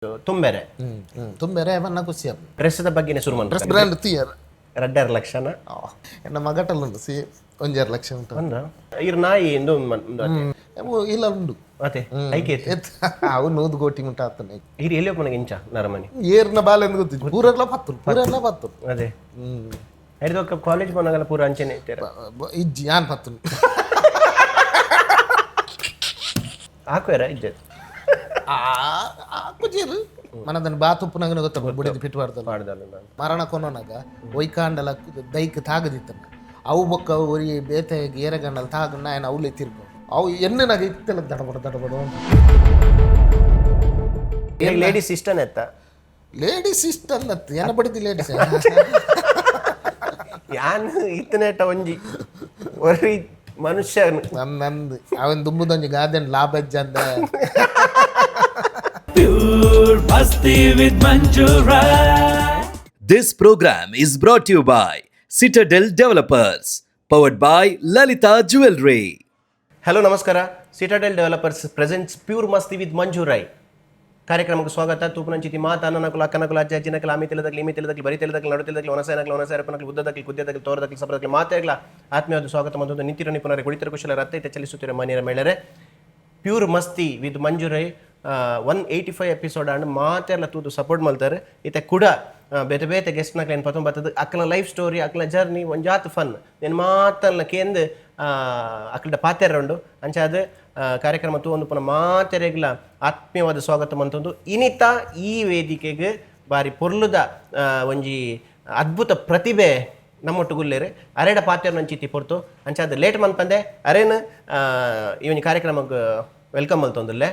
ತುಂಬೆರೆ ತುಂಬೆರೆ ಏಮನ್ನ ಖುಷಿ ಡ್ರೆಸ್ದ ಬಗ್ಗೆನೇ ಶುರು ಡ್ರೆಸ್ ಬ್ರ್ಯಾಂಡ್ ತೀಯರ್ 2.5 ಲಕ್ಷನ ಎನ್ನ ಮಗಟಲ್ಲುಂಡು ಸಿ 1.5 ಲಕ್ಷ ಉಂಟು ಅಂದ ಇರ್ ನಾಯಿ ಎಂದು ಇಲ್ಲ ಉಂಡು ಮತ್ತೆ ಐಕೆ ಅವು 100 ಕೋಟಿ ಉಂಟು ಆತನೆ ಇರ್ ಎಲ್ಲಿ ಹೋಗ್ಮನಗೆ ಇಂಚ ನರಮನಿ ಏರ್ನ ಬಾಲ ಎಂದು ಗೊತ್ತಿತ್ತು ಪೂರೆಲ್ಲ ಪತ್ತು ಅದೇ ಐದು ಕಾಲೇಜ್ ಬಂದಾಗಲ್ಲ ಪೂರ ಅಂಚೆನೆ ಇರ್ತೀರ ಇಜ್ಜಿ ಯಾನ್ ಪತ್ತು ಹಾಕುವೇರ ಇಜ್ಜೆ ಕುಜೀರು మనదని బాతుప్పునగన ಗೊತ್ತ ಬುಡಿದು ಪಿಟ್ ಮಾಡ್ದಲ್ಲ ಮರಣ ಕೊನೋನಾಗ ಒಯ್ಕಾಂಡಲ ದೈಕ್ ತಾಗದಿತ್ತನ ಅವು ಬೊಕ್ಕ ಒರಿ ಬೇತೆ ಏರಗಂಡಲ ತಾಗನ್ನ ఆయన ಅವಲೆ ತಿರ್ಗು ಅವು ಎನ್ನನಾಗ ಇತ್ತಲ್ಲ ದಡಬಡ ಲೇಡೀಸ್ ಇಷ್ಟನೇ ಎತ್ತ ಲೇಡೀಸ್ ಇಷ್ಟ ಅನ್ನತ್ ಏನ ಬಡಿದಿ ಲೇಡೀಸ್ ಯಾನ್ ಇತ್ತನೇಟ ಒಂಜಿ ಒರಿ ಮನುಷ್ಯ ನಂದು ಅವನ್ ದುಂಬುದೊಂಜಿ ಗಾದೆನ್ ಲಾಭ ಜಂದ Pure Masthi with Manju Rai. This program is brought to you by Citadel Developers, powered by Lalita Jewelry. Hello ನಮಸ್ಕಾರ. ಸಿಟಾಡೆಲ್ ಡೆವಲಪರ್ಸ್ ಪ್ರೆಸೆಂಟ್ಸ್ ಪ್ಯೂರ್ ಮಸ್ತಿ ವಿತ್ ಮಂಜು ರೈ ಕಾರ್ಯಕ್ರಮಕ್ಕೆ ಸ್ವಾಗತ. ತೂಪನಂಚಿತಿ ಮಾತ ಅನ್ನನಕುಲ ಅಕ್ಕನಕುಲ ಅಜ್ಜ ಅಜ್ಜಿನಕಲ ಆಮಿ ತಿಳಿದಕ್ಲಿ ಇಮಿ ತಿಳಿದಕ್ಲಿ ಬರಿ ತಿಳಿದಕ್ಲಿ ನಡು ತಿಳಿದಕ್ಲಿ ಒನಸೇನಕಲ ಒನಸೇರಪನಕಲಿ ಉದ್ದದಕ್ಲಿ ಕುದ್ಯದಕ್ಲಿ ತೋರದಕ್ಲಿ ಸಪದಕ್ಲಿ ಮಾತೆಗ್ಲ ಆತ್ಮೀಯವಾದ ಸ್ವಾಗತ ಮತ್ತು ನಿಂತಿರೋ ನಿಪುಣರೇ ಕುಳಿತಿರೋ ಕುಶಲ ರತ್ತೈತೆ ಚಲಿಸುತ್ತಿರೋ ಮನೆಯ ಮೇಳರೆ ಪ್ಯೂರ್ ಮಸ್ತಿ with Manju Rai 185 episode and ಮಾತೆಲ್ಲ ತೂದು ಸಪೋರ್ಟ್ ಮಾಡ್ತಾರೆ ಇತ್ತೆ ಕೂಡ ಬೇತೆ ಬೇತೆ ಗೆಸ್ಟ್ನಾಗ ಏನು ಪತ್ತೊಂದು ಬರ್ತದೆ ಅಕ್ಕಲ ಲೈಫ್ ಸ್ಟೋರಿ ಅಕ್ಕಲ ಜರ್ನಿ ಒಂದು ಜಾತ್ ಫನ್ నేను ಮಾತಲ್ಲ ಕೇಂದು ಅಕ್ಕಳ ಪಾತೆರೊಂಡು ಅಂಚಾದ ಕಾರ್ಯಕ್ರಮ ತೂ ಒಂದು ಪುನಃ ಮಾತೆರೆಗ್ಲ ಆತ್ಮೀಯವಾದ ಸ್ವಾಗತ ಮಂತೊಂದು ಇನಿತ ಈ ವೇದಿಕೆಗೆ ಬಾರಿ ಪೊರ್ಲುದ ಒಂಜಿ ಅದ್ಭುತ ಪ್ರತಿಭೆ ನಮ್ಮೊಟ್ಟುಗುಲ್ಲೇರೆ ಅರೆಡ ಪಾತೆರ ನಂಚಿತಿ ಪೊರ್ತು ಅಂಚಾದ ಲೇಟ್ ಮನ್ಪಂದೆ ಅರೇನು ಇವನಿ ಕಾರ್ಯಕ್ರಮಕ್ಕೆ ವೆಲ್ಕಮ್ ಮಲ್ತೊಂದುಲ್ಲೆ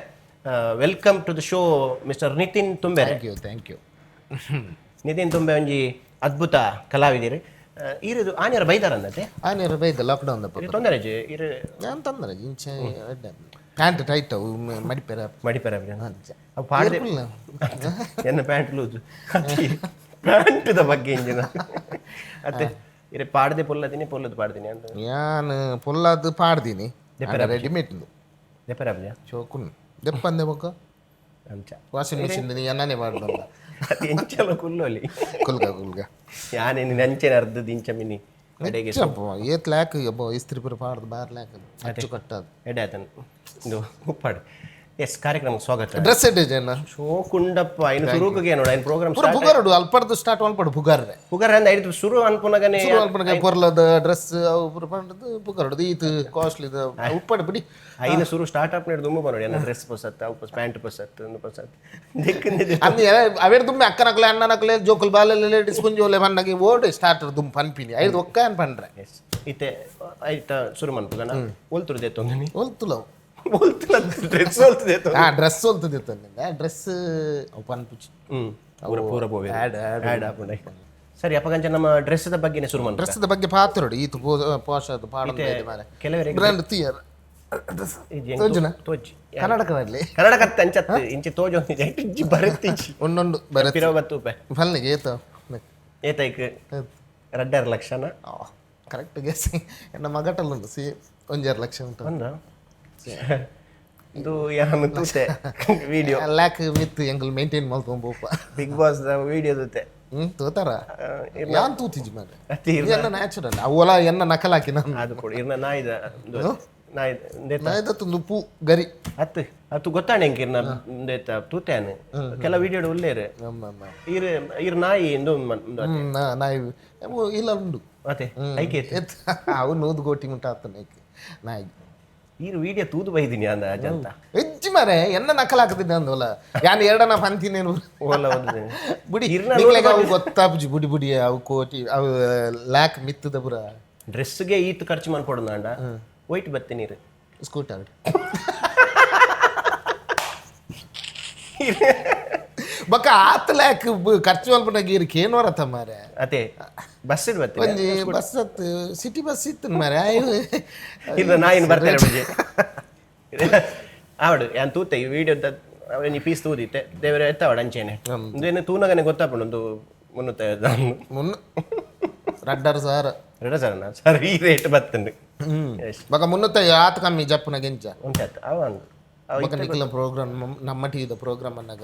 welcome to the show mister Nitin Thumbe. Thank you Nitin Thumbe ಒಂಜಿ ಅದ್ಭುತ ಕಲಾವಿದಿರಿ. ಇರುದು ಆನೆಯರ ಬೈದಾರ ಅಂದತೆ ಆನೆಯರ ಬೈದ ಲಾಕ್ಡೌನ್ ತೊಂದರೆ ಇರು ನಾನು ತಂದ್ರೆ ಇಂಚ ಪ್ಯಾಂಟ್ ಟೈಟ್ ಅವು ಮಡಿಪೆರ ಅವು ಪಾಡದೆ ಎನ್ನ ಪ್ಯಾಂಟ್ ಲೂಸು ಪ್ಯಾಂಟ್ದ ಬಗ್ಗೆ ಇಂಜಿನ ಅತ್ತೆ ಇರೆ ಪಾಡದೆ ಪೊಲ್ಲದಿನಿ ಪೊಲ್ಲದು ಪಾಡ್ತೀನಿ ಅಂತ ನಾನು ಪೊಲ್ಲದು ಪಾಡ್ದೀನಿ ರೆಡಿಮೇಡ್ ದೆಪ್ಪರಾಬ್ಜ ಚೋಕುನ್ ದೆಪ್ಪಂದೆ ಬೊಕ್ಕ ಅಂಚ ವಾಷಿಂಗ್ ಮಿಷಿನ್ ಎಣ್ಣನೆ ಮಾಡ್ದಲ್ಲ ಅದು ಎಂಚಲ ಕುಲ್ಲೋಲಿ ಕುಲ್ಗ ಯಾನೇನು ಅಂಚೆನ ಅರ್ಧದ ಇಂಚ ಮಿನಿ ಕಡೆಗೆ ಏತ್ ಲ್ಯಾಕ್ ಅಬ್ಬೋ ಇಸ್ತ್ರಿ ಪುರ ಪಾಡ್ದು ಬಾರ್ ಲ್ಯಾಕ್ ಅಚ್ಚು ಕಟ್ಟದು ಎಡೆ ಆತನು ಇದು ಉಪ್ಪಾಡು ಎಸ್ ಕಾರ್ಯಕ್ರಮಕ್ಕೆ ಸ್ವಾಗತ. ಡ್ರೆಸ್ ಎಡ್ಡೇನ ಶೋ ಕುಂಡಪ್ಪ ಇನ್ನು ಶುರುಗೆ ನೋಡ ಇನ್ನು ಪ್ರೋಗ್ರಾಮ್ ಬುಗಾರಡು ಅಲ್ಪಡ್ದು ಸ್ಟಾರ್ಟ್ ಅಲ್ಪಡು ಬುಗಾರ್ರೆ ಪುಗಾರ ಅಂದ ಐದು ಶುರು ಅನ್ಪುನಗನೆ ಅಲ್ಪನಗ ಪೊರ್ಲದ ಡ್ರೆಸ್ ಅವು ಪುರ ಪಂಡದು ಬುಗಾರಡು ಈತು ಕಾಸ್ಟ್ಲಿ ಉಪ್ಪಡು ಬಿಡಿ ಐನ ಶುರು ಸ್ಟಾರ್ಟ್ ಅಪ್ ನೀಡು ದುಂಬು ಬರೋಡಿ ಅನ್ನ ಡ್ರೆಸ್ ಪಸತ್ ಅವು ಪ್ಯಾಂಟ್ ಪಸತ್ ಒಂದು ಪಸತ್ ದಿಕ್ಕನೆ ಅಂದ ಅವೇರ್ ದುಮ್ಮೆ ಅಕ್ಕನಕಲೆ ಅಣ್ಣನಕಲೆ ಜೋಕಲ್ ಬಾಲಲೆ ಲೇಡೀಸ್ ಕುಂಜೋಲೆ ಬನ್ನಗೆ ಓಡ್ ಸ್ಟಾರ್ಟರ್ ದುಮ್ ಪನ್ಪಿನಿ ಐದು ಒಕ್ಕ ಅನ್ ಪಂಡ್ರೆ ಎಸ್ ಇತ್ತೆ ಐತ ಶುರು ಮನ್ಪುಗನ ಒಲ್ತುರು ದೇತೊಂದನಿ ಒಲ್ತುಲವು ಡ್ರೆಸ್ ಒಲ್ತದೆ ಡ್ರೆಸ್ ಒಲ್ತದೆ ಡ್ರೆಸ್ ಅವು ಪನ್ಪುಚಿ ಪೂರ ಪೂರ ಬೋವೆ ಆಡ್ ಆಪುಂಡ ಸರಿ ಅಪ್ಪಗಂಚ ನಮ್ಮ ಡ್ರೆಸ್ದ ಬಗ್ಗೆನೇ ಶುರು ಮಾಡ್ತಾರೆ. ಡ್ರೆಸ್ದ ಬಗ್ಗೆ ಪಾತ್ರಡು ಈತು ಪೋಷದ ಪಾಡದೆ ಮಾರೆ ಕೆಲವರಿಗೆ ಬ್ರ್ಯಾಂಡ್ ತೀಯರ್ ತೋಜಿ ಕನ್ನಡಕದಲ್ಲಿ ಕನ್ನಡಕತ್ತ ಅಂಚತ್ತು ಇಂಚೆ ತೋಜು ಇಂಚಿ ಬರತ್ತಿಂಚಿ ಒಂದೊಂದು ಬರ ಪಿರೋಗತ್ತು ರೂಪಾಯಿ ಫಲ್ನಿಗೆ ಏತ ಏತೈಕ್ 2.5 ಲಕ್ಷನ ಕರೆಕ್ಟ್ ಗೆಸ್ ಎನ್ನ ಮಗಟಲ್ಲುಂಟು ಸಿ 1.5 ಲಕ್ಷ ಉಂಟು ಒಂದು ಇದು ಯಾನು ತೂತೆ ವಿಡಿಯೋ ಲ್ಯಾಕ್ ವಿತ್ ಎಂಗಲ್ ಮೇಂಟೈನ್ ಮಾಡ್ಕೊಂಬೋಪ ಬಿಗ್ ಬಾಸ್ ವಿಡಿಯೋ ತೂತೆ ತೋತಾರ ಯಾನ್ ತೂತಿಜಿ ಮಾರೆ ಎನ್ನ ನ್ಯಾಚುರಲ್ ಅವಲ ಎನ್ನ ನಕಲಾಕಿ ನಾನು ಅದು ಕೊಡಿ ಇರ್ನ ನಾಯಿದ ನಾಯಿದ ತುಂದು ಪೂ ಗರಿ ಹತ್ತು ಹತ್ತು ಗೊತ್ತಾಣೆ ಹೆಂಗೆ ಇರ್ನ ತೂತಾನೆ ಕೆಲ ವಿಡಿಯೋ ಒಳ್ಳೆಯರೆ ಇರ್ ಇರ್ ನಾಯಿ ಎಂದು ನಾಯಿ ಇಲ್ಲ ಉಂಡು ಮತ್ತೆ ಐಕೆ ಅವು 100 ಕೋಟಿ ಉಂಟು ಆತನ ನಾಯಿ ಈ ವಿಡಿಯೋ ತೂದು ಬೈದಿನಿ ಅಂದ ಅಜಂತ ಹೆಚ್ಚು ಮಾರೆ ಎನ್ನ ನಕಲಾಕತಿದ್ದೆ ಅಂದವಲ್ಲ ಯಾನ್ ಎರಡನ ಪಂತಿನೇನು ಓಲ ಬುಡಿ ಅವು ಗೊತ್ತಾಪುಜಿ ಬುಡಿ ಬುಡಿ ಅವು ಕೋಟಿ ಅವು ಲ್ಯಾಕ್ ಮಿತ್ತದ ಪುರ ಡ್ರೆಸ್ಗೆ ಈತ್ ಖರ್ಚು ಮಾಡ್ಕೊಡೋಣ ಅಂಡ ವೈಟ್ ಬತ್ತೆ ನೀರು ಸ್ಕೂಟರ್ ಬಕ್ಕ ಆತ್ ಲ್ಯಾಕ್ ಖರ್ಚು ಮಲ್ಪನಾಗ ಇರ್ ಕೇನ್ವರತ್ತ ಮಾರೆ ಅದೇ ಬಸ್ ಬತ್ತೆ ಒಂಜಿ ಬಸ್ ಅತ್ ಸಿಟಿ ಬಸ್ ಇತ್ತು ಮಾರೆ ಇಲ್ಲ ನಾಯಿನ ಬರ್ತಾರೆ ಬಜೆ ಆವಡು ಯಾನ್ ತೂತೆ ಈ ವಿಡಿಯೋ ನೀ ಪೀಸ್ ತೂದಿತ್ತೆ ದೇವರ ಎತ್ತವಾಡ ಅಂಚೇನೆ ಇದೇನು ತೂನಗನೆ ಗೊತ್ತಾಪಡು ಒಂದು 350,000 ಸರ್ ಈ ರೇಟ್ ಬತ್ತಂಡು ಬಕ 350 ಆತ ಕಮ್ಮಿ ಜಪ್ಪುನ ಗೆಂಚ ಉಂಟು ಅವ ಅಂದು ಬೊಕ್ಕ ನಿಖಿಲ ಪ್ರೋಗ್ರಾಮ್ ನಮ್ಮ ಟಿವಿದ ಪ್ರೋಗ್ರಾಮ್ ಅನ್ನಗ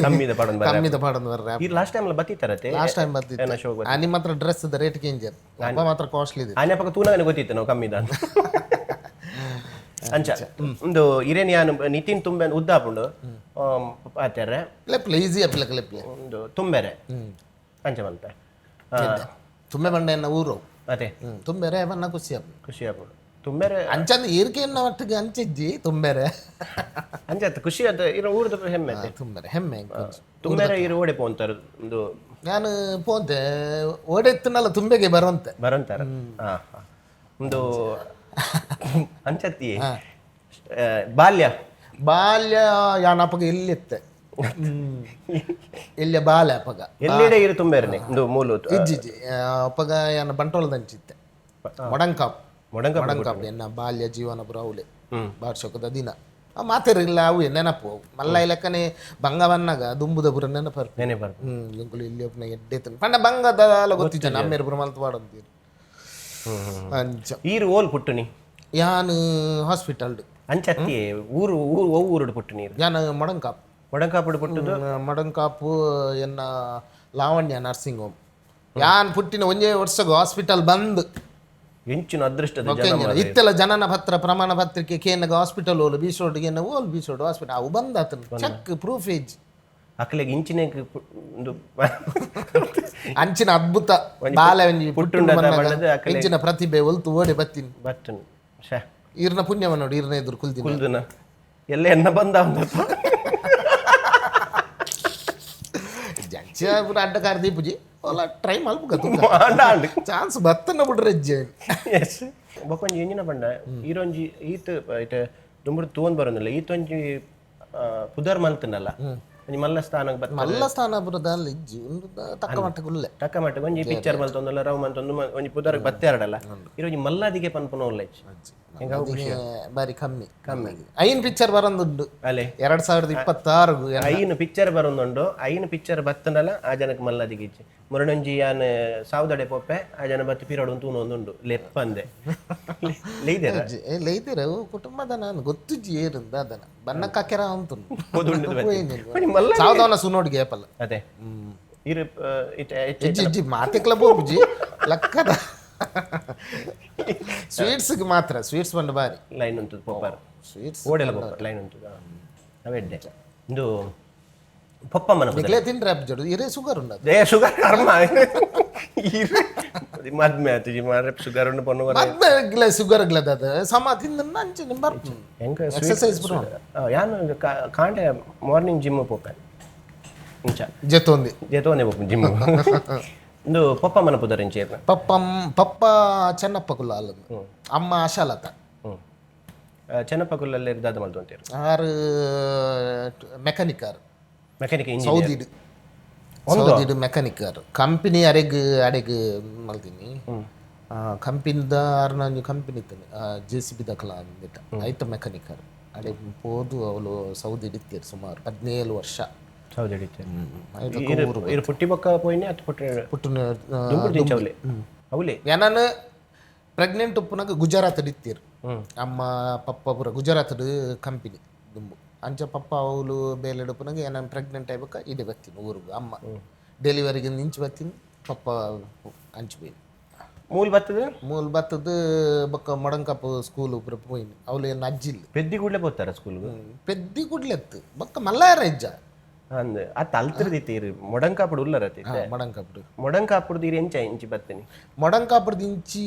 ಕಮ್ಮಿದ ಪಡನ್ ಕಮ್ಮಿದ ಪಾಡೊಂದು ಬರ್ರೆ ಈ ಲಾಸ್ಟ್ ಟೈಮ್ ಬತ್ತಿತ್ತಾರತೆ ಲಾಸ್ಟ್ ಟೈಮ್ ಬರ್ತಿತ್ತು ನಿಮ್ಮ ಹತ್ರ ಡ್ರೆಸ್ ರೇಟ್ ಚೇಂಜ್ ಅಪ್ಪ ಮಾತ್ರ ಕಾಸ್ಟ್ಲಿ ಇದೆ ಆನೆ ಪಕ್ಕ ತೂನಗನೆ ಗೊತ್ತಿತ್ತು ನಾವು ಕಮ್ಮಿದ ಅಂಚ ಒಂದು ಇರೇನ್ ಯಾನು ನಿತಿನ್ ತುಂಬೆ ಉದ್ದಾಪುಂಡು ಆಚಾರ್ಯ ಲೆಪ್ಲೆ ಈಸಿ ಅಪ್ಲಕ್ ಲೆಪ್ಲೆ ಒಂದು ತುಂಬೆರೆ ಅಂಚ ಮಲ್ಪೆ ತುಂಬೆ ಬಂಡೆ ಎನ್ನ ಊರು ಅದೇ ತುಂಬೆರೆ ಬನ್ನ ಖುಷಿ ಖುಷಿ ಆಗ್ಬಿಡು ತುಂಬೆರೆ ಅಂಚಂದ ಈರ್ಕೆನ್ನ ಒಟ್ಟಿಗೆ ಅಂಚಿಜ್ಜಿ ತುಂಬೆರೆ ಅಂಚತ್ ಖುಷಿ ಅಂತ ಇರೋ ಊರದ ಹೆಮ್ಮೆ ತುಂಬೆರೆ ಹೆಮ್ಮೆ ತುಂಬೆರೆ ಇರೋ ಓಡೆ ಪೋಂತಾರ ಒಂದು ನಾನು ಪೋಂತೆ ಓಡೆತ್ತನಲ್ಲ ತುಂಬೆಗೆ ಬರಂತಾರ ಒಂದು ಅಂಚತ್ತಿ ಬಾಲ್ಯ ಯಾನಪ್ಪಗ ಎಲ್ಲಿತ್ತೆ ಇಲ್ಲಿಯ ಬಾಲ್ಯ ಅಪ್ಪಗ ಎಲ್ಲೆಡೆ ಇರು ತುಂಬೆರನೆ ಒಂದು ಮೂಲು ಇಜ್ಜಿಜ್ಜಿ ಅಪ್ಪಗ ಯಾನ ಬಂಟೋಳದಂಚಿತ್ತೆ ಮೊಡಂಕಾಪ್ ಎನ್ನ ಬಾಲ್ಯ ಜೀವನ ಬ್ರೌಲೆ ಬಾರ್ಷಕದ ದಿನ ಮಾತಿರಲಿಲ್ಲ ಅವು ನೆನಪು ಮಲ್ಲ ಲೆಕ್ಕನೆ ಬಂಗ ಬನ್ನಾಗ ದುಂಬುದ ಬುರ ನೆನಪರ್ ಎಂಕುಲು ಇಲ್ಲಿ ಒಬ್ಬನ ಎಡ್ಡೆ ಪಂಡ ಬಂಗದ ಗೊತ್ತಿದ್ದ ನಮ್ಮೇರು ಬುರ ಮಲ್ತು ಬಾಡಂತೀರು ಅಂಚ ಈರು ಓಲ್ ಪುಟ್ಟುನಿ ಯಾನು ಹಾಸ್ಪಿಟಲ್ ಅಂಚತ್ತಿ ಊರು ಊರು ಪುಟ್ಟು ನೀರು ಯಾನು ಮೊಡಂಕಾಪು ಪುಟ್ಟದು ಮೊಡಂಕಾಪು ಎನ್ನ ಲಾವಣ್ಯ ನರ್ಸಿಂಗ್ ಹೋಮ್ ಯಾನ್ ಪುಟ್ಟಿನ ಒಂದೇ ವರ್ಷಗೂ ಹಾಸ್ಪಿಟಲ್ ಬಂದು ಹೆಂಚಿನ ಅದೃಷ್ಟದ ಇತ್ತೆಲ್ಲ ಜನನ ಪತ್ರ ಪ್ರಮಾಣ ಪತ್ರಿಕೆ ಕೇನಗ ಹಾಸ್ಪಿಟಲ್ ಹೋಲು ಬೀಸೋಡ್ಗೆ ಬೀಸೋಡು ಹಾಸ್ಪಿಟಲ್ ಅವು ಬಂದಾತನು ಚೆಕ್ ಪ್ರೂಫೇಜ್ ಅಕ್ಕಲಿಗೆ ಇಂಚಿನ ಒಂದು ಅಂಚಿನ ಅದ್ಭುತ ಬಾಲ ಇಂಚಿನ ಪ್ರತಿಭೆ ಒಲ್ತು ಓಡಿ ಬತ್ತಿನ ಈರ್ನ ಪುಣ್ಯವ ನೋಡಿ ಈರ್ನ ಎದುರು ಕುಲ್ದಿನ ಎಲ್ಲ ಎನ್ನ ಬಂದ ಅಡ್ಡಕಾರ ದೀಪುಜಿ ಟ್ರೈ ಮಲ್ಪುಗ ಚಾನ್ಸ್ ಬತ್ತನ ಬಿಡ್ರೆ ಬೊಕೊಂಜಿ ಎಂಜಿನ ಪಂಡ ಈರೊಂಜಿ ಈತ್ ಐಟ್ ದುಂಬುಡು ತೂನ್ ಬರೋದಿಲ್ಲ ಈತೊಂಜಿ ಪುದರ್ ಮಲ್ತನಲ್ಲ ಒಂಜಿ ಮಲ್ಲ ಸ್ಥಾನ ಬರೋದಲ್ಲ ಇಜ್ಜಿ ತಕ್ಕ ಮಟ್ಟಕ್ಕೆ ಒಂಜಿ ಪಿಕ್ಚರ್ ಮಲ್ತೊಂದಲ್ಲ ರವ್ ಮಲ್ತೊಂದು ಒಂಜಿ ಪುದರ್ ಬತ್ತೆ ಎರಡಲ್ಲ ಈರೊಂಜಿ ಮಲ್ಲದಿಗೆ ಪನ್ಪುನ ಒಳ್ಳೆ ಬಾರಿ ಕಮ್ಮಿ ಐನ್ ಪಿಕ್ಚರ್ ಬರೋದುಂಡು ಅಲೆ 2026 ಐನು ಪಿಕ್ಚರ್ ಬರೋದುಂಡು ಐನು ಪಿಕ್ಚರ್ ಬತ್ತನಲ್ಲ ಆ ಜನಕ್ಕೆ ಮಲ್ಲದಿಗೆ ಇಜ್ಜಿ ಮುರಡೊಂಜಿ ಯಾನ್ ಸಾವುದಡೆ ಪೊಪ್ಪೆ ಆ ಜನ ಬತ್ತಿ ಪಿರೋಡು ತೂನೊಂದುಂಡು ಲೆಪ್ಪಂದೆ ಲೈದಿರ ಕುಟುಂಬದ ನಾನು ಗೊತ್ತಿಜ್ಜಿ ಏರಿಂದ ಅದನ್ನ ಬನ್ನ ಕಾಕೆರ ಅಂತು ಸಾವುದವನ ಸುನೋಡ್ಗೆ ಏಪಲ್ಲ ಅದೇ ಇರು ಇಜ್ಜಿ ಮಾತಿಕ್ಲ ಬೋಬುಜಿ ಲಕ್ಕದ ಸ್ವೀಟ್ಸ್ಗೆ ಮಾತ್ರ ಸ್ವೀಟ್ಸ್ ಬಂದು ಬಾರಿ ಲೈನ್ ಉಂಟು popper sweets Odela popper line ಉಂಟು ಅವೆಡ್ಡೆ ಇದು ಪಪ್ಪಮ್ಮನ ನಿಕ್ಲೆ ತಿಂದ್ರೆ ಅಬ್ಜಡು ಇರೇ ಶುಗರ್ ಉಂಟು ಶುಗರ್ ಕರ್ಮ ಮದ್ಮೆ ಆತು ಮಾರೆ ಶುಗರ್ ಉಂಟು ಪೊನ್ನು ಮದ್ಮೆ ಶುಗರ್ ಗ್ಲದ ಸಮ ತಿಂದ ಅಂಚೆ ಬರ್ತು ಹೆಂಗ ಎಕ್ಸರ್ಸೈಸ್ ಯಾನು ಕಾಂಡೆ ಮಾರ್ನಿಂಗ್ ಜಿಮ್ ಪೋಪೆ ಇಂಚ ಜೆತೊಂದೆ ಪೋಪೆ ಜಿಮ್ ಇಂದು ಪಪ್ಪಮ್ಮನ ಪುದರಿಂಚೆ ಪಪ್ಪ ಚೆನ್ನಪ್ಪ ಕುಲ್ಲಾಲ್ ಅಮ್ಮ ಆಶಾಲತ ಚೆನ್ನಪ್ಪ ಕುಲ್ಲಲ್ಲಿ ದಾದ ಮಲ್ತು ಅಂತೀರು ಆರು ಮೆಕ್ಯಾನಿಕ್ ಸೌದಿಡು ಮೆಕ್ಯಾನಿಕರ್ ಕಂಪನಿ ಅಡೆಗ್ ಮಲ್ತೀನಿ ಕಂಪನಿದ ಆರ್ನ ಕಂಪನಿ ಇತ್ತನೆ JCB ದಕ್ಲ ಅಂದಿಟ್ಟ ಐತ ಮೆಕ್ಯಾನಿಕರ್ ಅಡೆ ಹೋದು ಅವಳು ಸೌದಿ ಇಡ್ತೀರು ಸುಮಾರು 17 ವರ್ಷ ಸೌದಿ ಇಡ್ತೀರು ಪುಟ್ಟಿ ಬೊಕ್ಕ ಪೋಯಿನಿ ಅದು ಪುಟ್ಟಿನ ಅವಲೆ ನಾನು ಪ್ರೆಗ್ನೆಂಟ್ ಉಪ್ಪುನಾಗ ಗುಜರಾತ್ ಇಡ್ತೀರು ಅಮ್ಮ ಪಪ್ಪ ಪೂರ ಗುಜರಾತ್ ಕಂಪನಿ ದುಂಬು ಅಂಚ ಪಪ್ಪ ಅವಳು ಬೇಲೆ ಉಪ್ಪುನಾಗ ನಾನು ಪ್ರೆಗ್ನೆಂಟ್ ಆಗ್ಬೇಕ ಇಡೀ ಬರ್ತೀನಿ ಊರಿಗೆ ಅಮ್ಮ ಡೆಲಿವರಿಗೆ ನಿಂಚು ಬರ್ತೀನಿ ಪಪ್ಪ ಹಂಚ್ಬೇಕು ಮೂಲ್ ಬತ್ತದ ಬೊಕ್ಕ ಮೊಡಂಕಪ್ಪ ಸ್ಕೂಲ್ ಪೂರ ಪೋಯಿನಿ ಅವಳು ಏನು ಅಜ್ಜಿಲ್ಲ ಪೆದ್ದಿ ಕೂಡಲೇ ಹೋಗ್ತಾರ ಸ್ಕೂಲ್ಗೆ ಪೆದ್ದಿ ಕೂಡ್ಲೆತ್ತು ಬೊಕ್ಕ ಮಲ್ಲಾರ ಇಜ್ಜ ಅಂದ್ ಅತ್ತ ಅಲ್ತಿರ್ದಿತ್ತೀರಿ ಮೊಡಂಕಾಪುಡು ಉಲ್ಲರತಿ ಮೊಡಂಕಾಪುಡು ಇರಿ ಎಂಚಿ ಬರ್ತೀನಿ ಮೊಡಂಕಾಪುಡು ಇಂಚಿ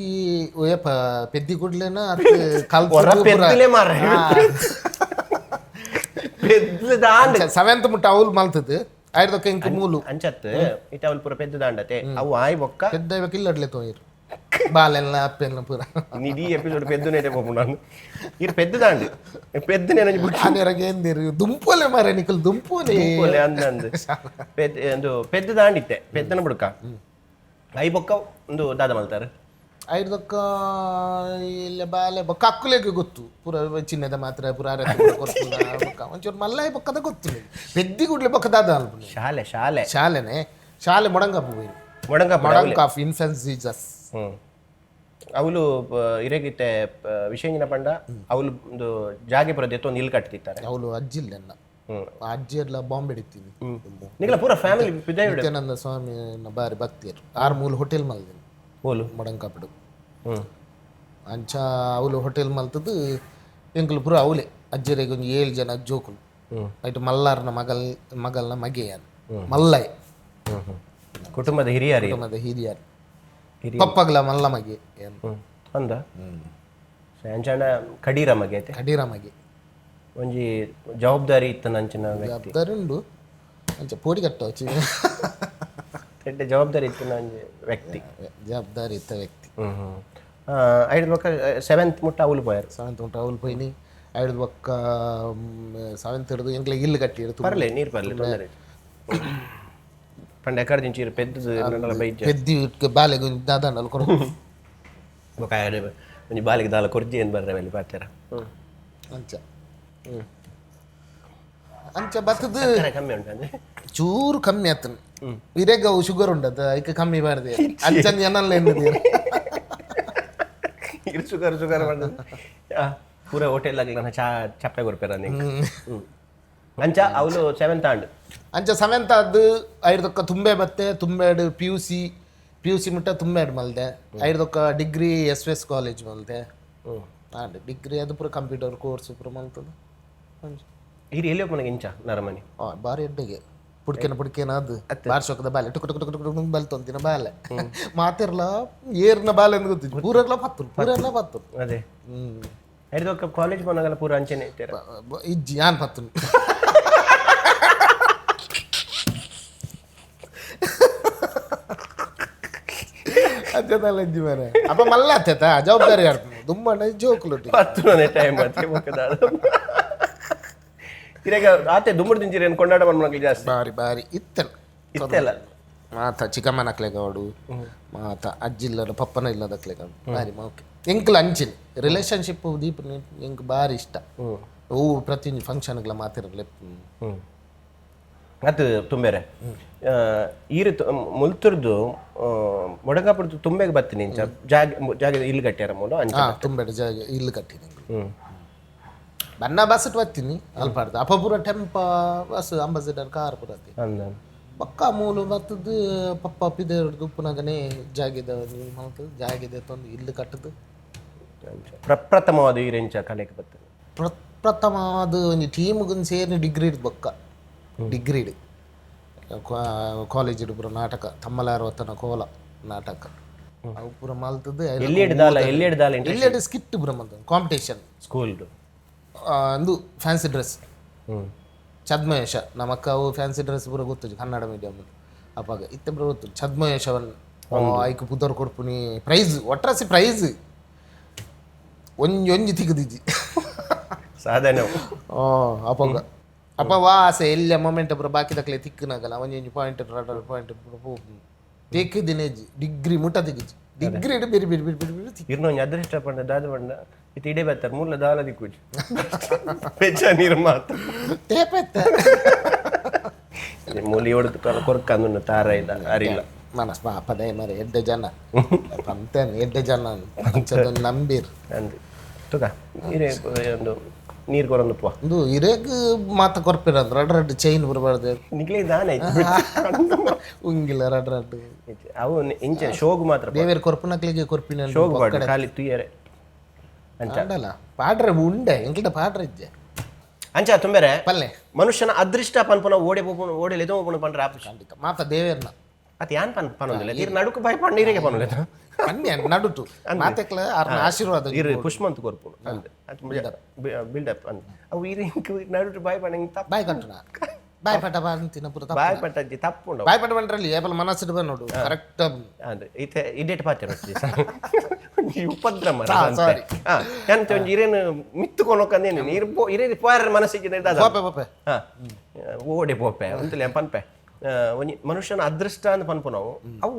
ಓಯಪ್ಪ ಪೆದ್ದಿ ಕೂಡ್ಲೇನ ಸೆವೆಂತ್ ಮುಟ್ಟ ಅವಳು ಮಲ್ತದ್ದು ಐದಕ್ಕೆ ಇಂಕ ಮೂಲು ಅಂಚತ್ ಇಟ ಅವಳು ಪೂರ ಪೆದ್ದ ದಾಂಡತೆ ಅವು ಆಯ್ ಬೊಕ್ಕ ಪೆದ್ದ ಇಲ್ಲಡ್ಲೆ ತೋಯಿರು ಬಾಲೆಲ್ಲ ಅಪ್ಪೆಲ್ಲ ಪೂರ ನಿಧಿ ಎಪಿಸೋಡ್ ಪೆದ್ದುನೇಟೆ ಪೋಪು ನಾನು ಇರು ಪೆದ್ದ ದಾಂಡು ಪೆದ್ದನೆ ಆನೆರಗೆ ಎಂದಿರು ದುಂಪುಲೆ ಮಾರೆ ನಿಕಲ್ ದುಂಪುಲೆ ಅಂದ್ ಒಂದು ಪೆದ್ದ ದಾಂಡಿತ್ತೆ ಪೆದ್ದನ ಬುಡ್ಕ ಐ ಬೊಕ್ಕ ಒಂದು ದಾದ ಮಲ್ತಾರೆ ಐದಕ್ಕ ಇಲ್ಲ ಬಾಲೆ ಬೊಕ್ಕ ಅಕ್ಕುಲೆಗೆ ಗೊತ್ತು ಪೂರ ಚಿನ್ನದ ಮಾತ್ರ ಪೂರ ಒಂಚೂರು ಮಲ್ಲ ಬೊಕ್ಕದ ಗೊತ್ತು ಪೆದ್ದಿ ಗುಡ್ಲೆ ಬೊಕ್ಕ ದಾದ ಅಲ್ಪ ಶಾಲೆನೆ ಶಾಲೆ ಮೊಡಂಗಪ್ಪ ಮೊಡಂಕಾಫ್ ಇನ್ಫೆನ್ಸ್ ಜೀಸಸ್ ಅವಳು ಇರೇಗಿತ್ತೆ ವಿಷಯನ ಪಂಡ ಅವಳು ಒಂದು ಜಾಗೆ ಬರೋದು ಎತ್ತೊಂದು ಇಲ್ಲಿ ಕಟ್ತಿರ್ತಾರೆ ಅವಳು ಅಜ್ಜಿ ಇಲ್ಲ ಅಜ್ಜಿ ಎಲ್ಲ ಬಾಂಬೆ ಹಿಡಿತೀನಿ ನಿಗಳ ಪೂರ ಫ್ಯಾಮಿಲಿ ನಿತ್ಯಾನಂದ ಸ್ವಾಮಿ ಬಾರಿ ಭಕ್ತಿಯರು 6 ಹೋಟೆಲ್ ಮಲ್ದಿನಿ ಓಲು ಮಡಂಕಾಪಡು ಅಂಚ ಅವಳು ಹೋಟೆಲ್ ಮಲ್ತದ್ದು ಎಂಕುಲು ಪೂರ ಅವಳೆ ಅಜ್ಜರಿಗೆ ಒಂದು 7 ಜನ ಜೋಕುಲು ಐಟು ಮಲ್ಲಾರ್ನ ಮಗಲ್ನ ಮಗೆಯನ್ ಮಲ್ಲಯ್ಯ ಕುಟುಂಬದ ಹಿರಿಯರು ಪಪ್ಪಗ್ಲ ಮಲ್ಲ ಮಗೆ ಅಂದ ಅಂಚಂಡ ಕಡೀರ ಮಗೆ ಐತೆ ಕಡೀರ ಮಗೆ ಒಂಜಿ ಜವಾಬ್ದಾರಿ ಇತ್ತ ನಂಚಿನ ಜವಾಬ್ದಾರಿ ಉಂಡು ಅಂಚ ಪೋಡಿ ಕಟ್ಟೋ ಜವಾಬ್ದಾರಿ ಇತ್ತು ಒಂಜಿ ವ್ಯಕ್ತಿ ಜವಾಬ್ದಾರಿ ಇತ್ತ ವ್ಯಕ್ತಿ ಐದು ಪಕ್ಕ 7th ಮುಟ್ಟ ಅವಳು ಪೋಯಾರು 7th ಮುಟ್ಟ ಅವಳು ಪೋಯ್ನಿ ಐದು ಪಕ್ಕ 7th ಹಿಡಿದು ಎಂಕ್ಲೆ ಇಲ್ಲು ಕಟ್ಟಿ ಇಡ್ತು ಪರ್ಲೆ ನೀರು ಪರ್ಲೆ ತೊಂದರೆ ಪಂಡ ಎಕಡೆ ದಿಂಚಿ ಪೆದ್ದು ಪೆದ್ದಿ ಬಾಲೆಗೆ ದಾದಾಂಡಲು ಕೊಡು ಒಂಜಿ ಬಾಲಿಗೆ ದಾಲ ಕೊರ್ಜಿ ಏನು ಬರ್ರೆ ಅಲ್ಲಿ ಪಾತ್ಯಾರ ಅಂಚ ಅಂಚ ಬತ್ತದು ಕಮ್ಮಿ ಉಂಟು ಚೂರು ಕಮ್ಮಿ ಆತನು ಇರೇಗ ಶುಗರ್ ಉಂಟದ ಅದಕ್ಕೆ ಕಮ್ಮಿ ಬಾರ್ದೆ ಅಂಚಂದು ಏನಲ್ಲ ಎಣ್ಣದೆ ಶುಗರ್ ಮಾಡ್ದು ಪೂರ ಹೋಟೆಲ್ ಆಗಿ ನಾನು ಚಪ್ಪೆ ಕೊಡ್ಪೇರ ಅಂಚ ಅವಳು 7th ಆಂಡ್ ಅಂಚ 7th ಆದ್ದು ಐದಕ್ಕ ತುಂಬೆ ಬತ್ತೆ ತುಂಬೆಡ್ ಪಿ ಯು ಸಿ ಮುಟ್ಟ ತುಂಬೆಡ್ ಮಲ್ದೆ ಐದಕ್ಕ ಡಿಗ್ರಿ SVS ಕಾಲೇಜ್ ಮಲ್ದೆ ಡಿಗ್ರಿ ಅದು ಪೂರ ಕಂಪ್ಯೂಟರ್ ಕೋರ್ಸ್ ಪೂರ ಮಲ್ತದ ಹಿರಿ ಎಲ್ಲಿ ಹೋಗಿ ಇಂಚ ನರಮನಿ ಬಾರಿ ಎಡ್ಡೆಗೆ ಪುಡ್ಕೇನ ಅದು ಬಾರ್ಸೋಕದ ಬಾಲೆ ಟುಕ್ ಟುಕ್ ಟುಕ್ ಟುಕ್ ಬಲ್ತೊಂತಿನ ಬಾಲೆ ಮಾತಿರ್ಲ ಏರ್ನ ಬಾಲೆ ಅಂತ ಗೊತ್ತಿದ್ದು ಪೂರೆಲ್ಲ ಪತ್ತು ಅದೇ ಐದಕ್ಕ ಕಾಲೇಜ್ ಬಂದಾಗಲ್ಲ ಪೂರ ಅಂಚೆನೆ ಇರ್ತೀರ ಇಜ್ಜಿ ಯಾನ್ ಪತ್ತು ಅಜ್ಜದಲ್ಲ ಇಜ್ಜಿ ಮಾರೆ ಅಪ್ಪ ಮಲ್ಲ ಅತ್ತೇತ ಜವಾಬ್ದಾರಿ ಆಡ್ತೀನಿ ದುಮ್ಮಣ್ಣ ಜೋಕುಲು ಪತ್ತುನೇ ಟೈಮ್ ಮತ್ತೆ ಮುಖದ ಇರಾಗ ಆತೆ ದುಮ್ಮಡ್ ದಿಂಜಿರಿ ಏನು ಕೊಂಡಾಡ ಮನ್ಮಕ್ಳು ಜಾಸ್ತಿ ಬಾರಿ ಇತ್ತೆಲ್ಲ ಮಾತ ಚಿಕ್ಕಮ್ಮನ ಹಾಕ್ಲೇಗಾಡು ಮಾತ ಅಜ್ಜಿಲ್ಲದ ಪಪ್ಪನ ಇಲ್ಲದಕ್ಲೇಗಾಡು ಬಾರಿ ಮಾಕೆ ಎಂಕ್ಲ ಅಂಚಿನ ರಿಲೇಶನ್ಶಿಪ್ ದೀಪ ಎಂಕ್ ಬಾರಿ ಇಷ್ಟ ಹೂವು ಪ್ರತಿಯೊಂದು ಫಂಕ್ಷನ್ಗಳ ಮಾತಿರಲಿ ಅದು ತುಂಬೆರೆ ಈರು ಮುಲ್ತುರ್ದು ಮೊಡಗಾಪುರದ್ದು ತುಂಬೆಗೆ ಬರ್ತೀನಿ ಇಂಚ ಜಾಗ ಇಲ್ಲಿ ಕಟ್ಟ್ಯಾರ ಮೂಲ ಅಂಚ ತುಂಬೆಡ ಜಾಗ ಇಲ್ಲಿ ಕಟ್ಟಿನಿ ಬನ್ನ ಬಸ್ ಬರ್ತೀನಿ ಅಲ್ಪಾಡ್ದು ಅಪ್ಪ ಪೂರ ಟೆಂಪ ಬಸ್ ಅಂಬಾಸಿಡರ್ ಕಾರ್ ಪೂರ ಪಕ್ಕ ಮೂಲು ಬರ್ತದ್ದು ಪಪ್ಪ ಪಿದೆ ಹಿಡ್ದು ಪುನಗನೆ ಜಾಗಿದೆ ತಂದು ಇಲ್ಲಿ ಕಟ್ಟದು ಪ್ರಪ್ರಥಮವಾದ ಈರೆಂಚ ಕಲೆಗೆ ಬರ್ತದೆ ಪ್ರಪ್ರಥಮವಾದ ಒಂದು ಟೀಮ್ಗೊಂದು ಸೇರಿ ಡಿಗ್ರಿ ಬೊಕ್ಕ ಡಿಗ್ರಿ ಕಾಲೇಜ್ ಪೂರ ನಾಟಕ ತಮ್ಮಲಾರವತ್ತನ ಕೋಲ ನಾಟಕ ಅವು ಪೂರ ಮಲ್ತದ್ದು ಎಲ್ಲೆಡ್ ಸ್ಕಿಟ್ ಪೂರ ಮಲ್ತದ್ದು ಕಾಂಪಿಟೇಷನ್ ಸ್ಕೂಲ್ದು ಅಂದು ಫ್ಯಾನ್ಸಿ ಡ್ರೆಸ್ ಛದ್ಮವೇಷ ನಮ್ಮ ಅಕ್ಕ ಅವು ಫ್ಯಾನ್ಸಿ ಡ್ರೆಸ್ ಪೂರ ಗೊತ್ತು ಕನ್ನಡ ಮೀಡಿಯಮ್ ಅಪ್ಪಾಗ ಇತ್ತೆ ಪೂರ ಗೊತ್ತು ಛದ್ಮವೇಷವನ್ ಐಕ್ ಪುದರ್ ಕೊಡ್ಪುನಿ ಪ್ರೈಸ್ ಒಟ್ರಾಸಿ ಪ್ರೈಸ್ ಒಂಜಿ ತಿಗದಿಜ್ಜಿ ಸಾಧನೆ ಅಪ್ಪಾಗ ಅಪ್ಪ ವಾಸೆ ಎಲ್ಲ ಮೊಮೆಂಟ್ ಪೂರ ಬಾಕಿ ತಕ್ಲೆ ತಿಕ್ಕನಾಗಲ್ಲ ಒಂಜಿ ಪಾಯಿಂಟ್ ತೆಕ್ಕಿದಿನೇಜಿ ಡಿಗ್ರಿ ಮುಟ್ಟ ತೆಗಿಜಿ ಡಿಗ್ರಿ ಇಡು ಬೇರೆ ಬೇರೆ ಬೇರೆ ಬೇರೆ ಬೇರೆ ಇರ್ನೊಂದು ಅದೃಷ್ಟ ಪಂಡ ದಾದ ಪಂಡ ಇದು ಇಡೇ ಬರ್ತಾರೆ ಮೂಲ ದಾಲ ದಿಕ್ಕುಜಿ ಪೆಚ್ಚ ನೀರು ಮಾತು ತೇಪೆತ್ತ ಮೂಲಿ ಹೊಡೆದು ಕೊರ್ಕಂದು ತಾರ ಇಲ್ಲ ಅರಿಲ್ಲ ಮನಸ್ ಪಾಪದೇ ಮರೆ ಎಡ್ಡೆ ಜನ ಪಂತೇನೆ ಎಡ್ಡೆ ಜನ ಪಂಚದೊಂದು ನಂಬೀರ್ ಅಂದು ತುಗ ಇರೇ ಒಂದು ನೀರು ಕೊರೊಂದು ಪೋ ಒಂದು ಇರೇಗ್ ಮಾತ ಕೊರ್ಪಿರಂದ್ರೆ ರಡ್ ಚೈನ್ ಬರಬಾರ್ದು ನಿಗ್ಲೇ ದಾನ ಉಂಗಿಲ್ಲ ರಡ್ ಅವು ಇಂಚೆ ಶೋಗ್ ಮಾತ್ರ ಬೇರೆ ಕೊರ್ಪನಕ್ಲಿಗೆ ಕೊರ್ಪಿನ ಶೋಗ್ ಬಾಡ ಖಾಲಿ ತುಯ್ಯರೆ ಅಂಚಲ್ಲ ಪಾಡ್ರೆ ಉಂಡೆ ಎಂಕ್ಲ ಪಾಡ್ರೆ ಇಜ್ಜೆ ಅಂಚ ತುಂಬೆರೆ ಪಲ್ಲೆ ಮನುಷ್ಯನ ಅದೃಷ್ಟ ಪನ್ಪುನ ಓಡೆ ಲೆದೋ ಪುನ ಪಂಡ್ರೆ ಆಪು ಖಂಡಿತ ಮಾತ ದೇವೇರ್ನ ಅದು ಯಾನ್ ಪನ್ನೊಂದಿಲ್ಲ ನೀರು ನಡುಕು ಬಾಯಿ ಪಂಡ ನೀರಿಗೆ ಪನ್ನೊಂದಿಲ್ಲ ಅನ್ನಿ ನಡುಟು ಮಾತೆಕ್ಲ ಅರ್ನ ಆಶೀರ್ವಾದ ಇರು ಪುಷ್ಮಂತ ಕೊರ್ಪುನು ಬಿಲ್ಡಪ್ ಅಂತ ಅವು ಇರು ನಡುಟು ಬಾಯಿ ಪಂಡ ತಪ್ಪ ಬಾಯ್ ಕಟ್ಟುನ ಬಾಯ್ ಪಟ ಬಾಂತಿನ ಪುರ ಬಾಯಿ ಪಟ್ಟಜ್ಜಿ ತಪ್ಪು ಉಂಡು ಬಾಯ್ ಪಟ ಬಂದ್ರಲ್ಲಿ ಏಪಲ್ ಮನಸ್ಸಿಡು ಬಂದು ನೋಡು ಕರೆಕ್ಟ್ ಅದು ಈತೆ ಇಡೇಟ್ ಪಾತ್ರ ಉಪದ್ರಮ ಸಾರಿ ಎಂತ ಒಂಜಿ ಇರೇನು ಮಿತ್ತುಕೊನೊಕ್ಕಂದೇನು ನೀರು ಇರೇನು ಪೋಯರ ಮನಸ್ಸಿಗೆ ಓಡೆ ಪೋಪೆ ಅಂತಲೇ ಪನ್ಪೆ ಒಂಜಿ ಮನುಷ್ಯನ ಅದೃಷ್ಟ ಅಂತ ಪನ್ಪು ನಾವು ಅವು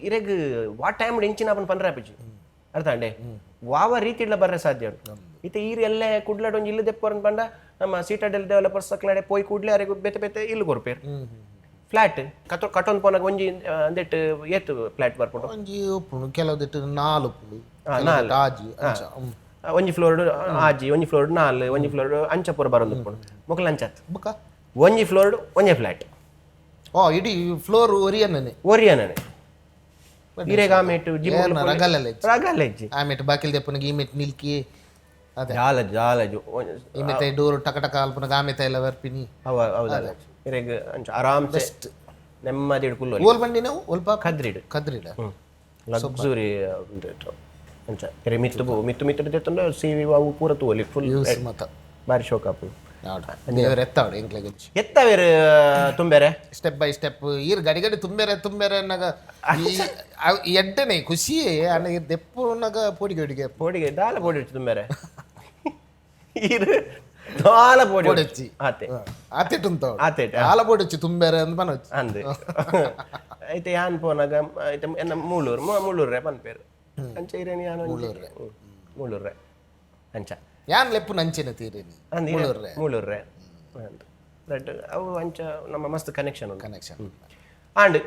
ಇರೆಗ್ ವಾ ಟೈಮ್ ಎಂಚಿನ ಪನ್ ಪನ್ರೆ ಆಪಿಜಿ ಅರ್ಥ ಅಂಡೆ ವಾವ ರೀತಿ ಇಡ್ಲ ಬರ್ರೆ ಸಾಧ್ಯ ಉಂಟು ಈತ ಈರು ಎಲ್ಲೇ ಕುಡ್ಲಾಡ್ ಒಂಜಿ ಇಲ್ಲು ದೆಪ್ಪರ್ ಪಂಡ ನಮ್ಮ ಸಿಟಾಡೆಲ್ ಡೆವಲಪರ್ಸ್ ಅಕ್ಲಾಡೆ ಪೋಯ್ ಕೂಡ್ಲೆ ಅರೆಗು ಬೆತೆ ಬೆತೆ ಇಲ್ಲು ಕೊರ್ಪೇರು ಫ್ಲಾಟ್ ಕಟ್ಟೊಂದು ಪೋನಾಗ ಒಂಜಿ ಅಂದೆಟ್ ಏತ್ ಫ್ಲಾಟ್ ಬರ್ಪುಂಡು ಒಂಜಿ ಉಪ್ಪುಂಡು ಕೆಲವುದಿಟ್ಟು 4 ಉಪ್ಪುಂಡು ನಾಲ್ ಆಜಿ ಅಂಚ ಒಂಜಿ ಫ್ಲೋರ್ ಆಜಿ ಒಂಜಿ ಫ್ಲೋರ್ 4 ಒಂಜಿ ಫ್ಲೋರ್ ಅಂಚ ಪೂರ ಬರೋದು ಉಪ್ಪುಂಡು ಮೊಕಲ್ ಅಂಚತ್ ಬುಕ್ಕ ಒಂಜಿ ಫ್ಲೋರ್ ಒಂಜೇ ಫ್ಲಾಟ್ ಓ ಇಡೀ ಫ್ಲೋರ್ ಒರಿಯನ್ನೇ ಒರಿಯನನೆ ಇರೆಗ ಆಮೇಟ್ ಜಿಮ್ ರಗಲೆಜ್ಜಿ ಆಮೇಟ್ ಬಾಕಿಲ್ ದೆಪ್ಪನಿಗೆ ಈಮೆಟ್ ನಿಲ್ಕಿ ಅದೇ ಜಾಲಜು ಈಮೆತ್ ಡೋರ್ ಟಕ ಟಕ ಅಲ್ಪನ ಆಮೆತ ಎಲ್ಲ ಬರ್ಪಿನಿ ಹೌದಲ್ಲ ಇರೆಗ ಅಂಚ ಆರಾಮ್ ಬೆಸ್ಟ್ ನೆಮ್ಮದಿ ಹಿಡ್ಕುಲ್ಲ ಓಲ್ ಬಂಡಿ ನಾವು ಒಲ್ಪ ಕದ್ರಿಡ ಲಕ್ಸುರಿ ಅಂಚ ಇರೆ ಮಿತ್ತು ದೆತ್ತಂಡ ಸಿವಿ ಅವು ಪೂರ ತೂಲಿ ಫುಲ್ ಯೂಸ್ ಮತ ಬಾರಿ ಶೋಕ ಆಪು ದೇವರ ಎತ್ತಾವಡು ಎಂಕ್ಲೆಗೆ ಎತ್ತವೇರು ತುಂಬೇರೆ ಸ್ಟೆಪ್ ಬೈ ಸ್ಟೆಪ್ ಈರ್ ಗಡಿ ತುಂಬೇರೆ ಅನ್ನಗ ಎಡ್ಡನೆ ಖುಷಿಯೇ ಅನ್ನ ದೆಪ್ಪುನಗ ಪೋಡಿಗೆ ದಾಲ ಪೋಡಿ ಇಡ್ತು ತುಂಬೇರೆ ಈರ್ ದಾಲ ಪೋಡಿ ಪೋಡಿಚ್ಚಿ ಆತೆಟ್ ಉಂತ ಆತೆಟ್ ಆಲ ಪೋಡಿಚ್ಚಿ ತುಂಬೇರೆ ಅಂತ ಪನೊಚ್ಚಿ ಅಂದೆ ಐತೆ ಯಾನ್ ಪೋನಾಗ ಐತೆ ಎನ್ನ ಮೂಳೂರ್ರೆ ಪನ್ಪೇರು ಅಂಚ ಇರೇನಿ ಯಾನು ಮೂಳೂರ್ರೆ ಅಂಚ ಯಾನ್ ಲೆಪ್ಪು ನಂಚಿನ ತೀರೇನಿ ಮೂಳೂರ್ರೆ ಅವು ಅಂಚ ನಮ್ಮ ಮಸ್ತ್ ಕನೆಕ್ಷನ್ ಆಂಡ್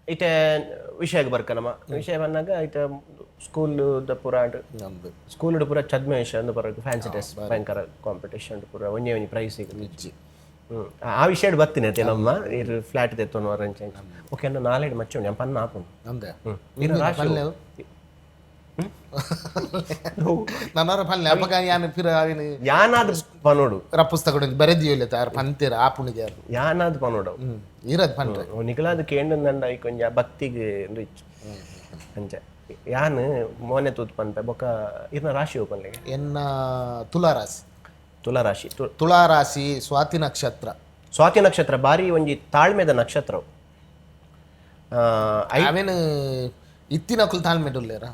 ಇತ್ತೆ ವಿಷಯಕ್ಕೆ ಬರ್ಕನಮ್ಮ ವಿಷಯ ಬಂದಾಗ ಐತೆ ಸ್ಕೂಲ್ದ ಪೂರ ಸ್ಕೂಲ್ಡ್ ಪೂರ ಛದ್ಮೇಶ ಅಂದು ಬರೋದು ಫ್ಯಾನ್ಸಿ ಡ್ರೆಸ್ ಭಯಂಕರ ಕಾಂಪಿಟೇಷನ್ ಪೂರ ಒಂಜೆ ಪ್ರೈಸ್ ಸಿಗುತ್ತೆ ಆ ವಿಷಯ ಬರ್ತೀನಿ ಅತ್ತೆ ನಮ್ಮ ಇದು ಫ್ಲಾಟ್ ತೆತ್ತೋನು ಅರಂಚ ಓಕೆ ಅನ್ನ ನಾಲೆಡ್ ಮಚ್ಚ ಉಂಡು ಪನ್ನ ಹಾಕೊಂಡು ನನ್ನರ ಪಲ್ಲೆ ಅಪಗ ಯಾನ್ ಪಿರ ಅವಿನ ಯಾನಾದ್ರೂ ಪನೋಡು ರಪ್ಪುಸ್ತಕ ಬರೆದಿಯೋಲೆ ತಾರ ಪಂತಿರ ಆಪುಣಿಗೆ ಯಾರು ಯಾನಾದ್ ಪನೋಡು ಇರದ್ ಪನ್ರೆ ನಿಗಲಾದ ಕೇಂದ್ರ ಕೊಂಚ ಭಕ್ತಿಗೆ ರಿಚ್ ಅಂಚ ಯಾನ್ ಮೋನೆ ತೂತ್ ಪನ್ಪೆ ಬೊಕ್ಕ ಇರ್ನ ರಾಶಿ ಓಪನ್ಲೆಗೆ ಎನ್ನ ತುಲಾರಾಶಿ ಸ್ವಾತಿ ನಕ್ಷತ್ರ ಬಾರಿ ಒಂಜಿ ತಾಳ್ಮೆದ ನಕ್ಷತ್ರ ಅವೇನು ಇತ್ತಿನ ತಾಳ್ಮೆಡುಲ್ಲೇರ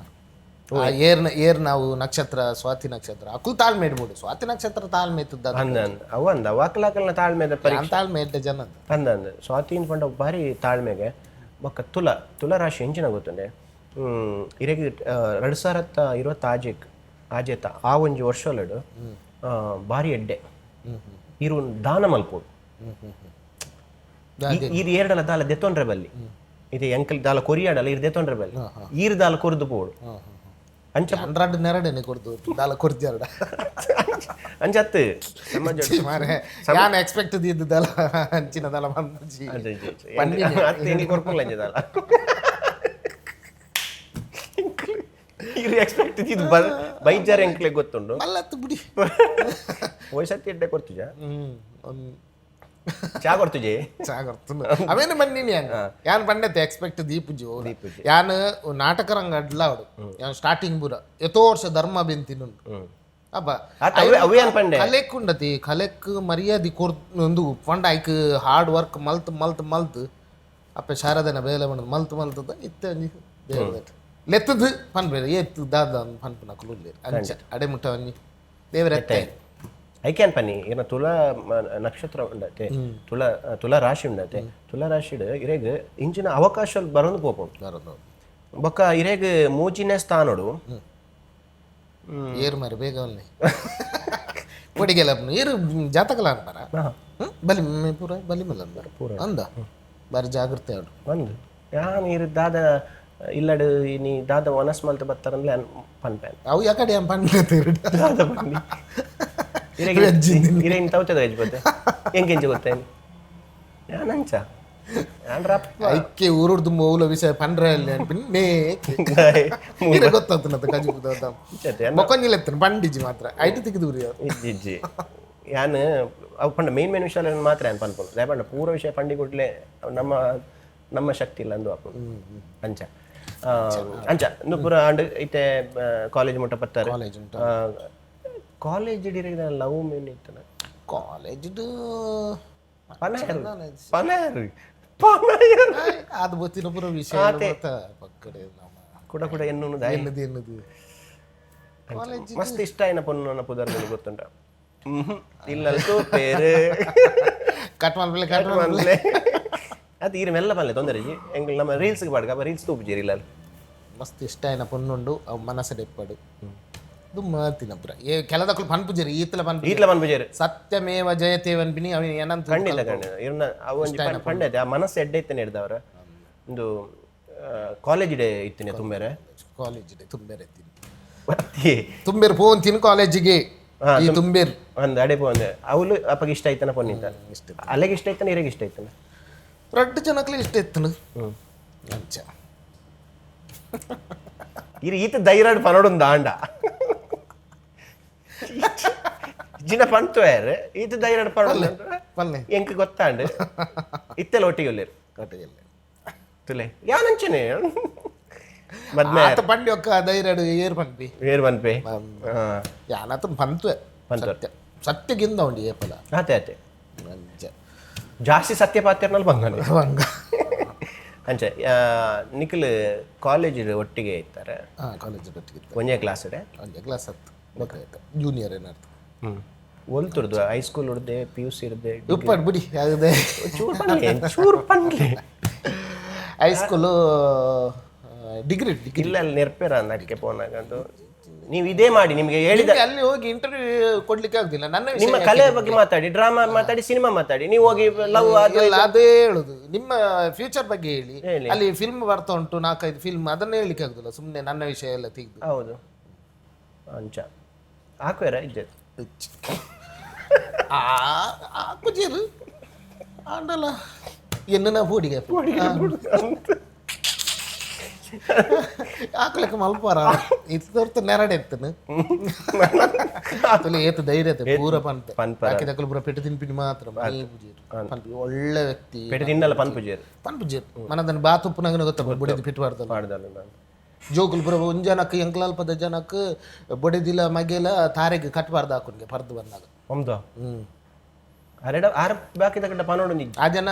ಏರ್ ನಾವು ನಕ್ಷತ್ರ ಸ್ವಾತಿ ನಕ್ಷತ್ರ ಅಕುಲ್ ತಾಳ್ಮೆ ಇಡ್ಬೋದು ಸ್ವಾತಿ ನಕ್ಷತ್ರ ತಾಳ್ಮೆ ಅವಾಕಲಾಕಲ್ನ ತಾಳ್ಮೆದ ತಾಳ್ಮೆ ಇಡ್ಡ ಜನ ಅಂದ ಸ್ವಾತಿನ್ ಪಂಡ ಬಾರಿ ತಾಳ್ಮೆಗೆ ಬೊಕ್ಕ ತುಲ ರಾಶಿ ಎಂಚಿನ ಗೊತ್ತಂದೆ ಇರೆಗೆ 2020 ಆಜೇತ ಆ ಒಂಜಿ ವರ್ಷಲಡು ಬಾರಿ ಎಡ್ಡೆ ಇರು ದಾನ ಮಲ್ಪೋಡು ಈರು ಎರಡಲ ದಾಲ ದೆತ್ತೊಂಡ್ರೆ ಬಲ್ಲಿ ಇದು ಎಂಕಲ್ ದಾಲ ಕೊರಿಯಾಡಲ್ಲ ಇರು ದೆತ್ತೊಂಡ್ರೆ ಬಲ್ಲಿ ಈರು ದಾಲ ಕೊರ್ದು ಪೋಡು ಅಂಚ 100 ನೆರಡನೆ ಕೊರ್ದು ದಾಲ ಕೊರ್ದ್ಯಾರಡ ಅಂಚತ್ತು ಯಾನ್ ಎಕ್ಸ್ಪೆಕ್ಟ್ ದಿದ್ದಲ್ಲ ಅಂಚಿನ ದಾಲ ಬಂದಜಿ ಅತ್ತೆ ಕೊರ್ಪುಲ್ಲ ಅಂಜದಲ್ಲ ಇರು ಎಕ್ಸ್ಪೆಕ್ಟ್ ಇದು ಬೈಜಾರ ಎಂಕ್ಲೆ ಗೊತ್ತುಂಡು ಮಲ್ಲತ್ತು ಬಿಡಿ ವಯಸ್ಸತ್ತಿ ಎಡ್ಡೆ ಕೊಡ್ತಿಜ ಚಾ ಕೊಡ್ತುಜೆ ಅವೇನು ಬನ್ನಿ ಯಾನ್ ಪಂಡತೆ ಎಕ್ಸ್ಪೆಕ್ಟ್ ದೀಪುಜಿ ಯಾನ್ ನಾಟಕ ರಂಗ ಅಡ್ಲಾವಡು ಯಾನ್ ಸ್ಟಾರ್ಟಿಂಗ್ ಬೂರ ಎತ್ತೋ ವರ್ಷ ಧರ್ಮ ಬೆಂತಿನುಂಟು ಅಬ್ಬ ಕಲೆಕ್ಕುಂಡತಿ ಕಲೆಕ್ ಮರ್ಯಾದಿ ಒಂದು ಪಂಡ ಐಕ್ ಹಾರ್ಡ್ ವರ್ಕ್ ಮಲ್ತ್ ಅಪ್ಪ ಶಾರದನ ಬೇಲೆ ಬಂದ್ ಮಲ್ತದ ಇತ್ತ ಲೆತ್ತದು ಪನ್ಬೇರೆ ಏತ್ತು ದಾದ ಪನ್ಪನ ಕುಲುಲ್ಲೇರು ಅಂಚ ಅಡೆ ಮುಟ್ಟವನ್ನಿ ದೇವರೆತ್ತ ಐಕ್ಯಾನ್ ಪನ್ನಿ ಏನ ತುಲಾ ನಕ್ಷತ್ರ ಉಂಡತೆ ತುಲಾ ರಾಶಿ ಉಂಡತೆ ತುಲಾ ರಾಶಿಡ್ ಇರೆಗ್ ಇಂಚಿನ ಅವಕಾಶ ಬರೋದು ಪೋಪುಂಡು ಬೊಕ್ಕ ಇರೆಗ್ ಮೂಚಿನ ಸ್ಥಾನಡು ಏರು ಮರಿ ಬೇಗ ಒಳ್ಳೆ పొడిగెల ఏరు జాతకల అంటారా బలి పూర బలి మల్ల ಅಂತಾರ ಪೂರ ಅಂದ ಬಾರಿ ಜಾಗೃತಿ ಆಡು ಒಂದು ಯಾ ನೀರು ದಾದ ಇಲ್ಲಡು ನೀ ದಾದ ವನಸ್ ಮಲ್ತ ಬತ್ತಾರಂದ್ರೆ ಪನ್ಪೇನ್ ಅವು ಯಾಕಡೆ ಪನ್ಪೇರು ದಾದ ಪನ್ನಿ ಇರೇನು ತವಚದ ಗಜ್ಬತ್ತೆ ಹೆಂಗೆಂಚೆ ಗೊತ್ತೇನು ಯಾನಂಚ ಐಕ್ಕೆ ಊರುಡ್ದು ಮೂಲ ವಿಷಯ ಪಂಡ್ರೆ ಪಿನ್ನೇ ಗೊತ್ತಾಗ್ತನಂತ ಕಜಿಬುದ ಮೊಕ್ಕೊಂಜಿಲೆತ್ತನ ಪಂಡಿಜಿ ಮಾತ್ರ ಐಟಿ ತೆಗೆದೂರಿ ಇಜ್ಜಿ ಯಾನ್ ಅವು ಪಂಡ ಮೇನ್ ವಿಷಯ ಮಾತ್ರ ಏನು ಪನ್ಪುಂಡು ದಯಪಂಡ ಪೂರ ವಿಷಯ ಪಂಡಿ ಕೊಡ್ಲೆ ನಮ್ಮ ಶಕ್ತಿ ಇಲ್ಲ ಅಂದು ಹಾಕೊಂಡು ಅಂಚ ಅಂಚ ಇಂದು ಪೂರ ಅಂಡ್ ಐತೆ ಕಾಲೇಜ್ ಮುಟ್ಟ ಬರ್ತಾರೆ ಕಾಲೇಜ್ ಹಿಡಿದ ಲವ್ ಮೇನ್ ಇತ್ತನ ಕಾಲೇಜ್ ಅದು ಗೊತ್ತಿನ ಪೂರ ವಿಷಯ ಪಕ್ಕಡೆ ಕೂಡ ಕೂಡ ಎನ್ನುವುದು ಎನ್ನದು ಮಸ್ತ್ ಇಷ್ಟ ಆಯ್ನ ಪೊನ್ನು ಪುದರ್ ಗೊತ್ತುಂಟ ಇಲ್ಲಂತೂ ಬೇರೆ ಕಟ್ ಮಾಡ್ಲೆ ಅದು ಈರು ಮೆಲ್ಲ ಪಲ್ಲೆ ತೊಂದರೆ ಎಂಗ್ ನಮ್ಮ ರೀಲ್ಸ್ಗೆ ಪಾಡ್ಕ ರೀಲ್ಸ್ ತೂಪುಜಿ ಇಲ್ಲ ಮಸ್ತ್ ಇಷ್ಟ ಆಯ್ನ ಪೊನ್ನುಂಡು ಅವು ಮನಸ್ಸು ಡೆಪ್ಪಡು ದುಮ್ಮ ತಿನ್ನಪ್ರ ಕೆಲದಕ್ಕೂ ಪನ್ಪುಜೇರಿ ಈತಲ ಪನ್ಪು ಈತ್ಲ ಮನ್ಪುಜೇರು ಸತ್ಯಮೇವ ಜಯತೆ ಅನ್ಪಿನಿ ಅವ ಏನಂತ ಖಂಡಿತ ಖಂಡಿತ ಇವ್ನ ಅವು ಒಂಜಿ ಪಂಡೈತೆ ಆ ಮನಸ್ಸು ಎಡ್ಡೈತೇನೆ ಹಿಡ್ದವ್ರ ಒಂದು ಕಾಲೇಜ್ ಡೇ ಇತ್ತಿನ ತುಂಬೆರೆ ಕಾಲೇಜ್ ಡೇ ತುಂಬೆರೆ ತಿನ್ ಬತ್ತಿ ತುಂಬೆರ್ ಫೋನ್ ತಿನ್ ಕಾಲೇಜಿಗೆ ಈ ತುಂಬೆರ್ ಒಂದು ಅಡೆ ಪೋಂದೆ ಅವಳು ಅಪ್ಪಗೆ ಇಷ್ಟ ಆಯ್ತಾನ ಪೊನ್ನಿಂತ ಅಲ್ಲಿಗೆ ಇಷ್ಟ ಆಯ್ತಾನ ಇರೆಗೆ ಇಷ್ಟ ಆಯ್ತಾನ ರಡ್ಡು ಜನಕ್ಲೆ ಇಷ್ಟ ಇತ್ತನು ಅಂಚ ಈತ ಧೈರ್ಯ ಪನೋಡೊಂದು ಆಂಡ ಜಿನ ಪಂತು ಯಾರು ಈತ ಧೈರ್ಯ ಪನೋಡ ಪಲ್ಲೆ ಎಂಕ್ ಗೊತ್ತಾಂಡು ಇತ್ತೆಲ್ಲ ಒಟ್ಟಿಗೆ ಒಲ್ಲೇರು ತುಲೆ ಯಾನಂಚನೆ ಮದ್ಮೆ ಆತ ಪಂಡಿ ಒಕ್ಕ ಧೈರ್ಯ ಏರ್ ಪನ್ಪಿ ಏರ್ ಬನ್ಪೆ ಯಾನತ ಪಂತು ಪಂತು ಸತ್ಯಗಿಂದ ಉಂಡಿ ಏಪಲ ಆತೆ ಆತೆ ಅಂಚ ಜಾಸ್ತಿ ಸತ್ಯಪಾತ್ಯರ್ನಲ್ಲಿ ಬಂದಾನೆ ಹಂಗ ಅಂಚೆ ನಿಖಿಲ್ ಕಾಲೇಜ್ ಒಟ್ಟಿಗೆ ಇರ್ತಾರೆ ಕಾಲೇಜ್ ಒಟ್ಟಿಗೆ ಒಂದೇ ಕ್ಲಾಸ್ ಇದೆ ಒಂದೇ ಕ್ಲಾಸ್ ಹತ್ತು ಜೂನಿಯರ್ ಏನರ್ಥ ಒಲ್ತುರ್ದು ಹೈಸ್ಕೂಲ್ ಹಿಡ್ದೆ PUC ಹಿಡ್ದೆ ಉಪ್ಪಡ್ ಬಿಡಿ ಯಾವುದೇ ಚೂರು ಪನ್ಲೆ ಹೈಸ್ಕೂಲು ಡಿಗ್ರಿ ಇಲ್ಲ ಅಲ್ಲಿ ನೆರ್ಪೇರ ಅದಕ್ಕೆ ಫೋನಾಗಂದು ನೀವು ಇದೇ ಮಾಡಿ ನಿಮಗೆ ಹೇಳಿದ ಅಲ್ಲಿ ಹೋಗಿ ಇಂಟರ್ವ್ಯೂ ಕೊಡ್ಲಿಕ್ಕೆ ಆಗುದಿಲ್ಲ ನನ್ನ ನಿಮ್ಮ ಕಲೆ ಬಗ್ಗೆ ಮಾತಾಡಿ ಡ್ರಾಮಾ ಮಾತಾಡಿ ಸಿನಿಮಾ ಮಾತಾಡಿ ನೀವು ಹೋಗಿ ಲವ್ ಅದೇ ಹೇಳುದು ನಿಮ್ಮ ಫ್ಯೂಚರ್ ಬಗ್ಗೆ ಹೇಳಿ ಅಲ್ಲಿ ಫಿಲ್ಮ್ ಬರ್ತಾ ಉಂಟು 4-5 ಫಿಲ್ಮ್ ಅದನ್ನ ಹೇಳಿಕ್ಕೆ ಆಗುದಿಲ್ಲ ಸುಮ್ಮನೆ ನನ್ನ ವಿಷಯ ಎಲ್ಲ ತೆಗೆದು ಹೌದು ಅಂಚ ಹಾಕುವೇರ ಇಜ್ಜೆ ಕುಜೀರು ಆಂಡಲ್ಲ ಎನ್ನ ಪೂಡಿಗೆ ಆಕಲಕ್ಕೆ ಮಲ್ಪಾರ ಇದು ನೆರಡೆ ಎತ್ತನು ಏತು ಧೈರ್ಯ ಪೂರ ಪಂಪ ಹಾಕಿದಕ್ಕಲು ಪೂರ ಪೆಟ್ಟು ತಿನ್ಪಿನಿ ಮಾತ್ರ ಒಳ್ಳೆ ವ್ಯಕ್ತಿ ಪೆಟ್ಟು ತಿನ್ನಲ್ಲ ಪನ್ಪುಜೇರು ಪನ್ಪುಜೇರು ಮನದನ್ನು ಬಾತುಪ್ಪು ನಂಗೆ ಗೊತ್ತ ಬೊಡೆದು ಪಿಟ್ಟು ಮಾಡ್ದಲ್ಲ ಜೋಕುಲು ಪುರ ಒಂದು ಜನಕ್ಕೆ ಎಂಕ್ಲಾಲ್ಪದ ಜನಕ್ಕೆ ಬೊಡೆದಿಲ್ಲ ಮಗೆಲ ತಾರೆಗೆ ಕಟ್ಬಾರ್ದು ಹಾಕೊಂಡ್ಗೆ ಪರ್ದು ಬಂದಾಗ ಒಮ್ದು ಆರು ಬಾಕಿದ ಕಟ್ಟ ಪನೋಡು ನಿಜ ಆ ಜನ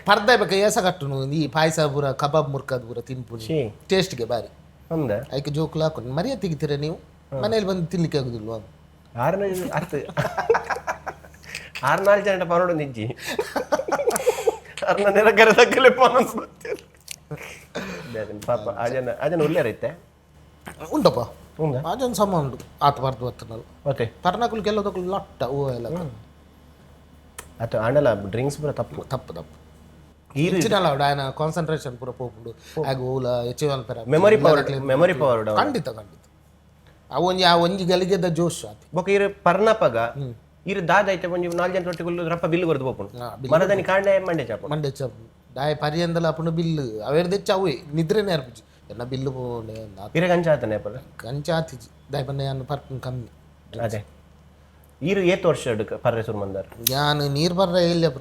ಪರ್ದ ಬೇಕು ಏಸ ಕಟ್ಟುನು ಈ ಪಾಯಸ ಪೂರ ಕಬಾಬ್ ಮುರ್ಕದ್ ಪೂರ ತಿನ್ಪುನಿ ಟೇಸ್ಟ್ಗೆ ಬಾರಿ ಹೌದಾ ಅದಕ್ಕೆ ಜೋಕುಲು ಹಾಕೊಂಡು ಮರ್ಯಾದೆ ತೆಗಿತೀರ ನೀವು ಮನೇಲಿ ಬಂದು ತಿನ್ಲಿಕ್ಕೆ ಆಗುದಿಲ್ವಾ 6-4 ಜನ ಪನೋಡು ನಿಜ್ಜಿ ಅರ್ನ ನೆರಗರದಕ್ಕಲೆ ಪನೋದು ಪಾಪ ಆ ಜನ ಒಳ್ಳೆಯರೈತೆ ಉಂಟಪ್ಪ ಆ ಜನ ಸಮ ಉಂಟು ಆತ ಬರ್ದು ಬರ್ತನಲ್ಲ ಓಕೆ ಪರ್ನಾಕುಲು ಕೆಲದಕ್ಕೂ ಲಟ್ಟ ಹೂ ಎಲ್ಲ ಅಥವಾ ಆಂಡಲ ಡ್ರಿಂಕ್ಸ್ ಪೂರ ತಪ್ಪು ತಪ್ಪು ಹೆಚ್ಚಿನಲ್ಲ ఆయన ಕಾನ್ಸಂಟ್ರೇಷನ್ ಪೂರ ಪೋಪುಡು ಆಗ ಓಲ ಹೆಚ್ಚಿನ ಪರ ಮೆಮೊರಿ ಪವರ್ ಖಂಡಿತ ಆ ಒಂಜಿ ಗಲಿಗೆದ ಜೋಶ್ ಆತಿ ಬೊಕ ಇರು ಪರ್ನಪಗ ಇರು ದಾದ ಐತೆ ಒಂಜಿ 4 ಜನ ರೊಟ್ಟಿಗುಲ್ಲು ರಪ್ಪ ಬಿಲ್ಲು ಬರ್ದು ಪೋಪುಂಡು ಮರದನಿ ಕಾಂಡೆ ಮಂಡೆ ಚಾಪು ದಾಯ ಪರಿಯಂದಲ ಅಪ್ಪನ ಬಿಲ್ಲು ಅವೇರ್ ದೆಚ್ಚ ಅವೇ ನಿದ್ರೆನೇ ಅರ್ಪಿಜಿ ಎನ್ನ ಬಿಲ್ಲು ಪೋಂಡೆ ಇರೆ ಗಂಚ ಆತನೆ ಪಲ ಗಂಚ ಆತಿಜಿ ದಾಯ ಬನ್ನೆ ಅನ್ನ ಪರ್ಪನ್ ಕಮ್ಮಿ ಅದೇ ಈರು ಏತ್ ವರ್ಷ ಪರ್ರೆ ಸುರ್ ಮಂದಾರ ಯಾನು ನೀರು ಬರ್ರೆ ಇಲ್ಲಪ್ಪ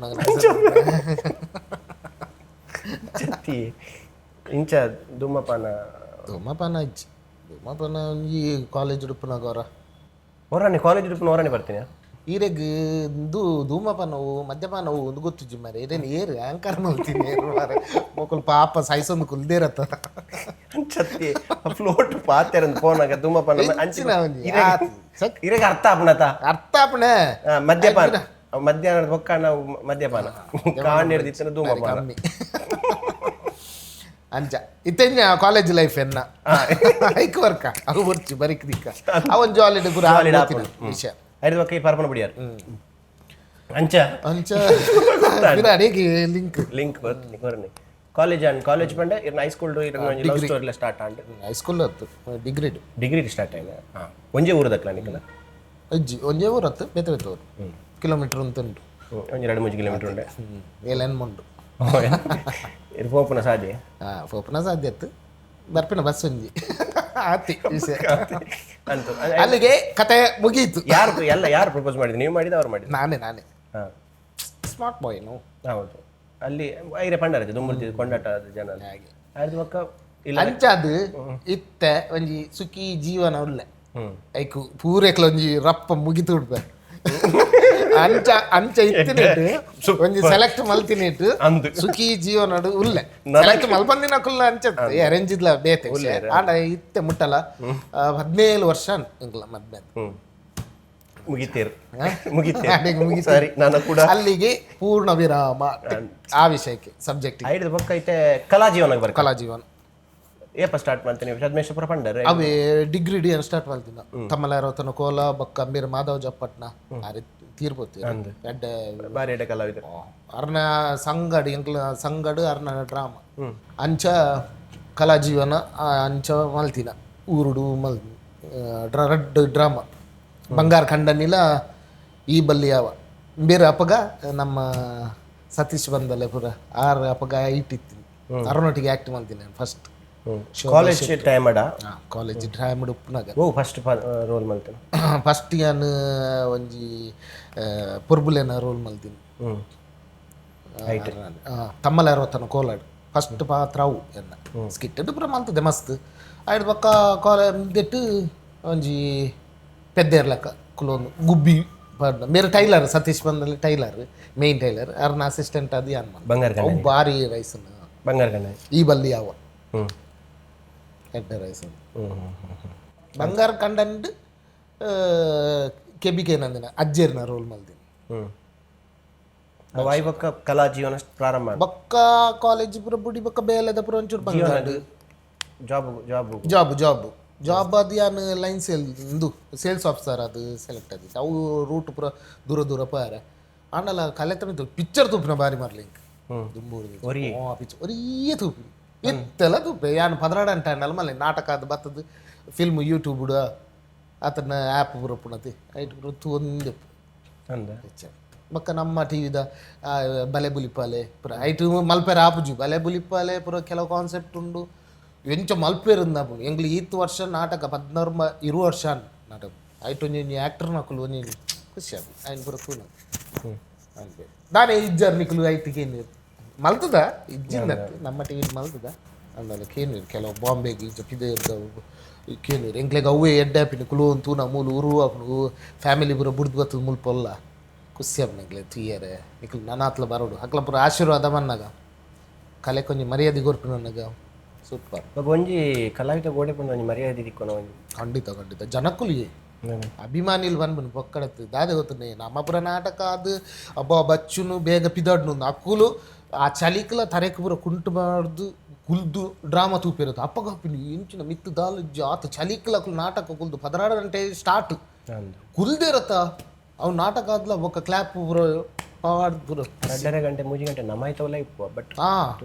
ಚತ್ತಿ ಇಂಚ ಧೂಮಪಾನ ಇಜ್ಜಿ ಧೂಮಪಾನ ಈ ಕಾಲೇಜ್ ಉಡುಪನಾಗ ಹೊರನೆ ಕಾಲೇಜ್ ಉಡುಪನ ಹೊರನೆ ಬರ್ತೀನಿ ಈರೆಗ್ ಧೂಮಪಾನವು ಮದ್ಯಪಾನವು ಒಂದು ಗೊತ್ತಿಜ್ಜಿ ಮಾರೆ ಇದೇನು ಏರು ಆಂಕರ್ ನೋಡ್ತೀನಿ ಮಕ್ಕಳು ಪಾಪ ಸಾಯಿಸೊಂದು ಕುಲ್ದೇರತ್ತ ಚತ್ತಿ ಫ್ಲೋಟ್ ಪಾತ್ಯಾರ ಫೋನಾಗ ಧೂಮಪಾನ ಅಂಚಿನ ಇರೆಗೆ ಅರ್ಥ ಆಪಣ ಮದ್ಯಪಾನ ಮಧ್ಯಾಹ್ನದ ಪಕ್ಕ ನಾವು ಮದ್ಯಪಾನ ಕಾಣಿರ್ದಿತ್ತನ ಧೂಮಪಾನ ಅಂಚ ಇತ್ತೆಂಜ ಕಾಲೇಜ್ ಲೈಫ್ ಎನ್ನ ಐಕ್ ವರ್ಕ ಅವು ಬರ್ಚಿ ಬರಿಕ್ ದಿಕ್ಕ ಅವನ್ ಜಾಲಿಡ್ ಪೂರ ವಿಷಯ ಐದು ಪಕ್ಕ ಈ ಪರ್ಪನ ಬಿಡಿಯಾರ ಅಂಚ ಅಡಿಗೆ ಲಿಂಕ್ ಬರ್ತೀನಿ ಕಾಲೇಜ್ ಪಂಡೆ ಇರ್ನ high school love story start and high school ಹತ್ತು ಡಿಗ್ರಿ ಸ್ಟಾರ್ಟ್ ಆಯ್ತು ಒಂಜೇ ಊರದಕ್ಲ ನಿಕಲ ಅಜ್ಜಿ ಒಂಜೇ ಊರು ಹತ್ತು ಬೇತೆ ಬೇತೆ ಊರು ಕಿಲೋಮೀಟರ್ ಅಂತ ಉಂಟು ಒಂಜಿ 2-3 ಕಿಲೋಮೀಟರ್ ಉಂಡೆ ಏಲೇನು ಮುಂಡು ಪೋಪುನ ಸಾಧ್ಯ ಪೋಪುನ ಸಾಧ್ಯ ಇತ್ತು ಬರ್ಪಿನ ಬಸ್ ಒಂಜಿ ಆತಿ ವಿಷಯ ಅಲ್ಲಿಗೆ ಕತೆ ಮುಗೀತು ಯಾರು ಪ್ರಪೋಸ್ ಮಾಡಿದ್ರು ನೀವು ಮಾಡಿದ ಅವ್ರು ಮಾಡಿದ್ರು ನಾನೇ ಸ್ಮಾರ್ಟ್ ಬಾಯ್ ನಾವು ಹೌದು ಅಲ್ಲಿ ಐರೆ ಪಂಡರತ್ತೆ ದುಮ್ಮರ್ತಿ ಕೊಂಡಾಟ ಜನ ಹಾಗೆ ಅದ್ರ ಪಕ್ಕ ಅಂಚಾದು ಇತ್ತೆ ಒಂಜಿ ಸುಖಿ ಜೀವನ ಉಳ್ಳೆ ಐಕು ಪೂರೆಕ್ಲ ಒಂಜಿ ರಪ್ಪ ಮುಗಿತು ಉಡ್ಬೆ ಅಂಚ ಇತ್ತಿನಿಟ್ಟು ಒಂಜಿ ಸೆಲೆಕ್ಟ್ ಮಲ್ತಿನಿಟ್ಟು ಸುಖಿ ಜೀವನ ಉಲ್ಲೆ ಸೆಲೆಕ್ಟ್ ಮಲ್ಪಂದಿನ ಕುಲ್ಲ ಅಂಚತ್ ಅರೇಂಜ್ ಇದ್ಲ ಬೇತೆ ಆಂಡ ಇತ್ತೆ ಮುಟ್ಟಲ್ಲ 17 ವರ್ಷ ಇಂಗ್ಲ ಮದ್ಮೆ ಸರಿ ನಾನು ಕೂಡ ಅಲ್ಲಿಗೆ ಪೂರ್ಣ ವಿರಾಮ ಆ ವಿಷಯಕ್ಕೆ ಸಬ್ಜೆಕ್ಟ್ ಐದು ಪಕ್ಕ ಐತೆ ಕಲಾ ಜೀವನ ಕಲಾ ಜೀವನ ಏಪ ಸ್ಟಾರ್ಟ್ ಮಾಡ್ತೀನಿ ಷದ್ಮೇಶ್ವರ ಪಂಡರ್ ಅವೇ ಡಿಗ್ರಿ ಡಿ ಸ್ಟಾರ್ಟ್ ಮಾಡ್ತೀನಿ ತಮ್ಮಲಾರತನ ಕೋಲ ಬೊಕ್ಕ ಅಂಬೀರ್ ಮಾಧವ್ ಜಪ್ಪಟ್ನ ಅರೆ ತೀರ್ಬೋತಿ ಎಡ್ಡ ಬಾರಿ ಎಡ್ಡೆ ಕಲಾವಿದರು ಅರ್ನ ಸಂಗಡ್ ಎಂಕ್ಲ ಸಂಗಡ್ ಅರ್ನ ಡ್ರಾಮಾ ಅಂಚ ಕಲಾ ಜೀವನ ಅಂಚ ಮಲ್ತಿನ ಊರುಡು ರಡ್ ಡ್ರಾಮಾ ಬಂಗಾರ ಖಂಡನಿಲ ಈ ಬಲ್ಲಿ ಯಾವ ಬೇರೆ ಅಪಗ ನಮ್ಮ ಸತೀಶ್ ಬಂದಲೆ ಪುರ ಆರು ಅಪಗ ಇಟ್ಟಿತ್ತೀನಿ ಅರನೊಟ್ಟಿಗೆ ಆ್ಯಕ್ಟ್ ಮಾಡ್ತೀನಿ ನಾನು ಫಸ್ಟ್ ಕಾಲೇಜ್ ಟೈಮ್ ಅಡ ಕಾಲೇಜ್ ಡ್ರಾಮಡ್ ಉಪ್ಪುನಾಗ ಓ ಫಸ್ಟ್ ರೋಲ್ ಮಾಡ್ತೇನೆ ಫಸ್ಟ್ ನಾನು ಒಂಜಿ ಪುರ್ಬುಲೇನ ರೋಲ್ ಮಲ್ತೀನಿ ತಮ್ಮಲ ಇರೋತನ ಕೋಲಾಡ್ ಫಸ್ಟ್ ಪಾತ್ರ ಅವು ಎನ್ನ ಸ್ಕಿಟ್ ಪುರ ಮಲ್ತದೆ ಮಸ್ತ್ ಆಯ್ತು ಪಕ್ಕ ಕಾಲೇಜ್ ದಿಟ್ಟು ಒಂಜಿ ಪೆದ್ದ ಲೆಕ್ಕ ಕುಲೊಂದು ಗುಬ್ಬಿ ಬೇರೆ ಟೈಲರ್ ಸತೀಶ್ ಬಂದಲ್ಲಿ ಟೈಲರ್ ಮೇನ್ ಟೈಲರ್ ಅವ್ರನ್ನ ಅಸಿಸ್ಟೆಂಟ್ ಅದು ಏನು ಬಂಗಾರ ಅವು ಭಾರಿ ರೈಸನ್ ಬಂಗಾರ ಕಂಡ ಈ ಬಲ್ಲಿ ಯಾವ ಎಡ್ಡ ರೈಸನ್ ಬಂಗಾರ ಕಂಡಂಡ್ ಕೆಬಿಕೆ ನಂದಿನ ಅಜ್ಜೇರ್ನ ರೋಲ್ ಮಲ್ತೀನಿ ವಾಯ್ ಬೊಕ್ಕ ಕಲಾ ಜೀವನ ಪ್ರಾರಂಭ ಬೊಕ್ಕ ಕಾಲೇಜ್ ಪುರ ಬುಡಿ ಬೊಕ್ಕ ಬೇಲೆದ ಪುರ ಒಂಚೂರು ಬಂಗಾರ ಜಾಬ್ ಅದು ಯಾನು ಲೈನ್ ಸೇಲ್ಸ್ ಆಫೀಸರ್ ಅದು ಸೆಲೆಕ್ಟ್ ಆದಿತ್ತು ಅವು ರೂಟ್ ಪುರ ದೂರ ಪಾರ ಆಂಡಲ ಕಲೆ ತಮಿತು ಪಿಕ್ಚರ್ ತೂಪಿನ ಬಾರಿ ಮಾರ್ಲಿಂಕ್ ಪಿಕ್ಚರ್ ಒರಿಯೇ ತೂಪಿ ಎತ್ತೆಲ್ಲ ತೂಪೆ ಯಾನು ಪದರಾಡ ಅಂಟಲ್ಲ ಮಲ್ಲ ನಾಟಕ ಅದು ಬತ್ತದು ಫಿಲ್ಮ್ ಯೂಟ್ಯೂಬ್ ಆತನ ಆ್ಯಪ್ ಪುರ ಪುಣತಿ ಐಟ್ ಪುರ ಒಂದು ಪಿಕ್ಚರ್ ಬಕ್ಕ ನಮ್ಮ ಟಿವಿದ ಬಲೆಬುಲಿಪಾಲೆ ಪುರ ಐಟು ಮಲ್ಪೆರ ಆಪುಜು ಬಲೆಬುಲಿಪಾಲೆ ಪುರ ಕೆಲವು ಕಾನ್ಸೆಪ್ಟ್ ಉಂಡು ಎಂಚ ಮಲ್ಪೇರಿಂದ ಎಂಗ್ಲು ಈತ್ ವರ್ಷ ನಾಟಕ 16-20 ವರ್ಷ ನಾಟಕ ಐಟು ಒಂಜಿ ಆ್ಯಕ್ಟರ್ ನಕುಲು ಒಂಜಿ ಖುಷಿ ಅದು ఆయన ಪುರ ತೂನ ದಾನೆ ಇಜ್ಜರ್ ನಿಕುಲು ಐಟಿಗೆ ನೀರು ಮಲ್ತದ ಇಜ್ಜಿಂದ ನಮ್ಮ ಟಿವಿ ಮಲ್ತದ ಅಂದಲ್ಲ ಕೇನೀರು ಕೆಲವು ಬಾಂಬೆಗೆ ಇಂಚ ಪಿದೆ ಇರ್ತಾವ ಕೇನೀರು ಎಂಕ್ಲೆಗೆ ಅವೇ ಎಡ್ಡಾಪಿನ ಕುಲು ತೂನ ಮೂಲು ಉರು ಅಪ್ಪನು ಫ್ಯಾಮಿಲಿ ಪುರ ಬುಡ್ದು ಬರ್ತದ ಮುಲ್ಪೊಲ್ಲ ಖುಷಿ ಅಪ್ಪನಗ್ಲೆ ತುಯ್ಯರೆ ನಿಕುಲು ನನ್ನ ಹತ್ಲ ಬರೋಡು ಹಕ್ಲ ಪುರ ಆಶೀರ್ವಾದ ಮನ್ನಾಗ ಕಲೆ ಕೊಂಚ ಮರ್ಯಾದೆ ಗೊರ್ಪಿನ ನನಗ ಸೂಪರ್ ಒಂಜಿ ಕಲಾವಿದ ಗೋಡೆ ಪಂಡ ಒಂಜಿ ಮರ್ಯಾದೆ ದಿಕ್ಕೋನ ಒಂಜಿ ಖಂಡಿತ ಜನಕ್ಕುಲಿಗೆ ಅಭಿಮಾನಿಲ್ ಬಂದ್ಬನು ಪೊಕ್ಕಡತ್ತು ದಾದೆ ಗೊತ್ತನೆ ನಮ್ಮ ಪುರ ನಾಟಕ ಅದು ಅಬ್ಬ ಬಚ್ಚುನು ಬೇಗ ಪಿದಾಡ್ನು ಅಕ್ಕುಲು ಆ ಚಲಿಕಲ ತರೆಕ್ ಪುರ ಕುಂಟು ಮಾಡ್ದು ಕುಲ್ದು ಡ್ರಾಮಾ ತೂಪಿರೋದು ಅಪ್ಪಗಪ್ಪಿನ ಇಂಚಿನ ಮಿತ್ತು ದಾಲ್ ಆತ ಚಲಿಕಲ ನಾಟಕ ಕುಲ್ದು 16 ಗಂಟೆ ಸ್ಟಾರ್ಟ್ ಕುಲ್ದಿರತ್ತ ಅವು ನಾಟಕ ಆದ್ಲ ಒಕ್ಕ ಕ್ಲಾಪ್ ಪುರ ಪುರ 2 ಗಂಟೆ 3 ಗಂಟೆ ನಮಾಯ್ತವಲ್ಲ ಇಪ್ಪ ಬಟ್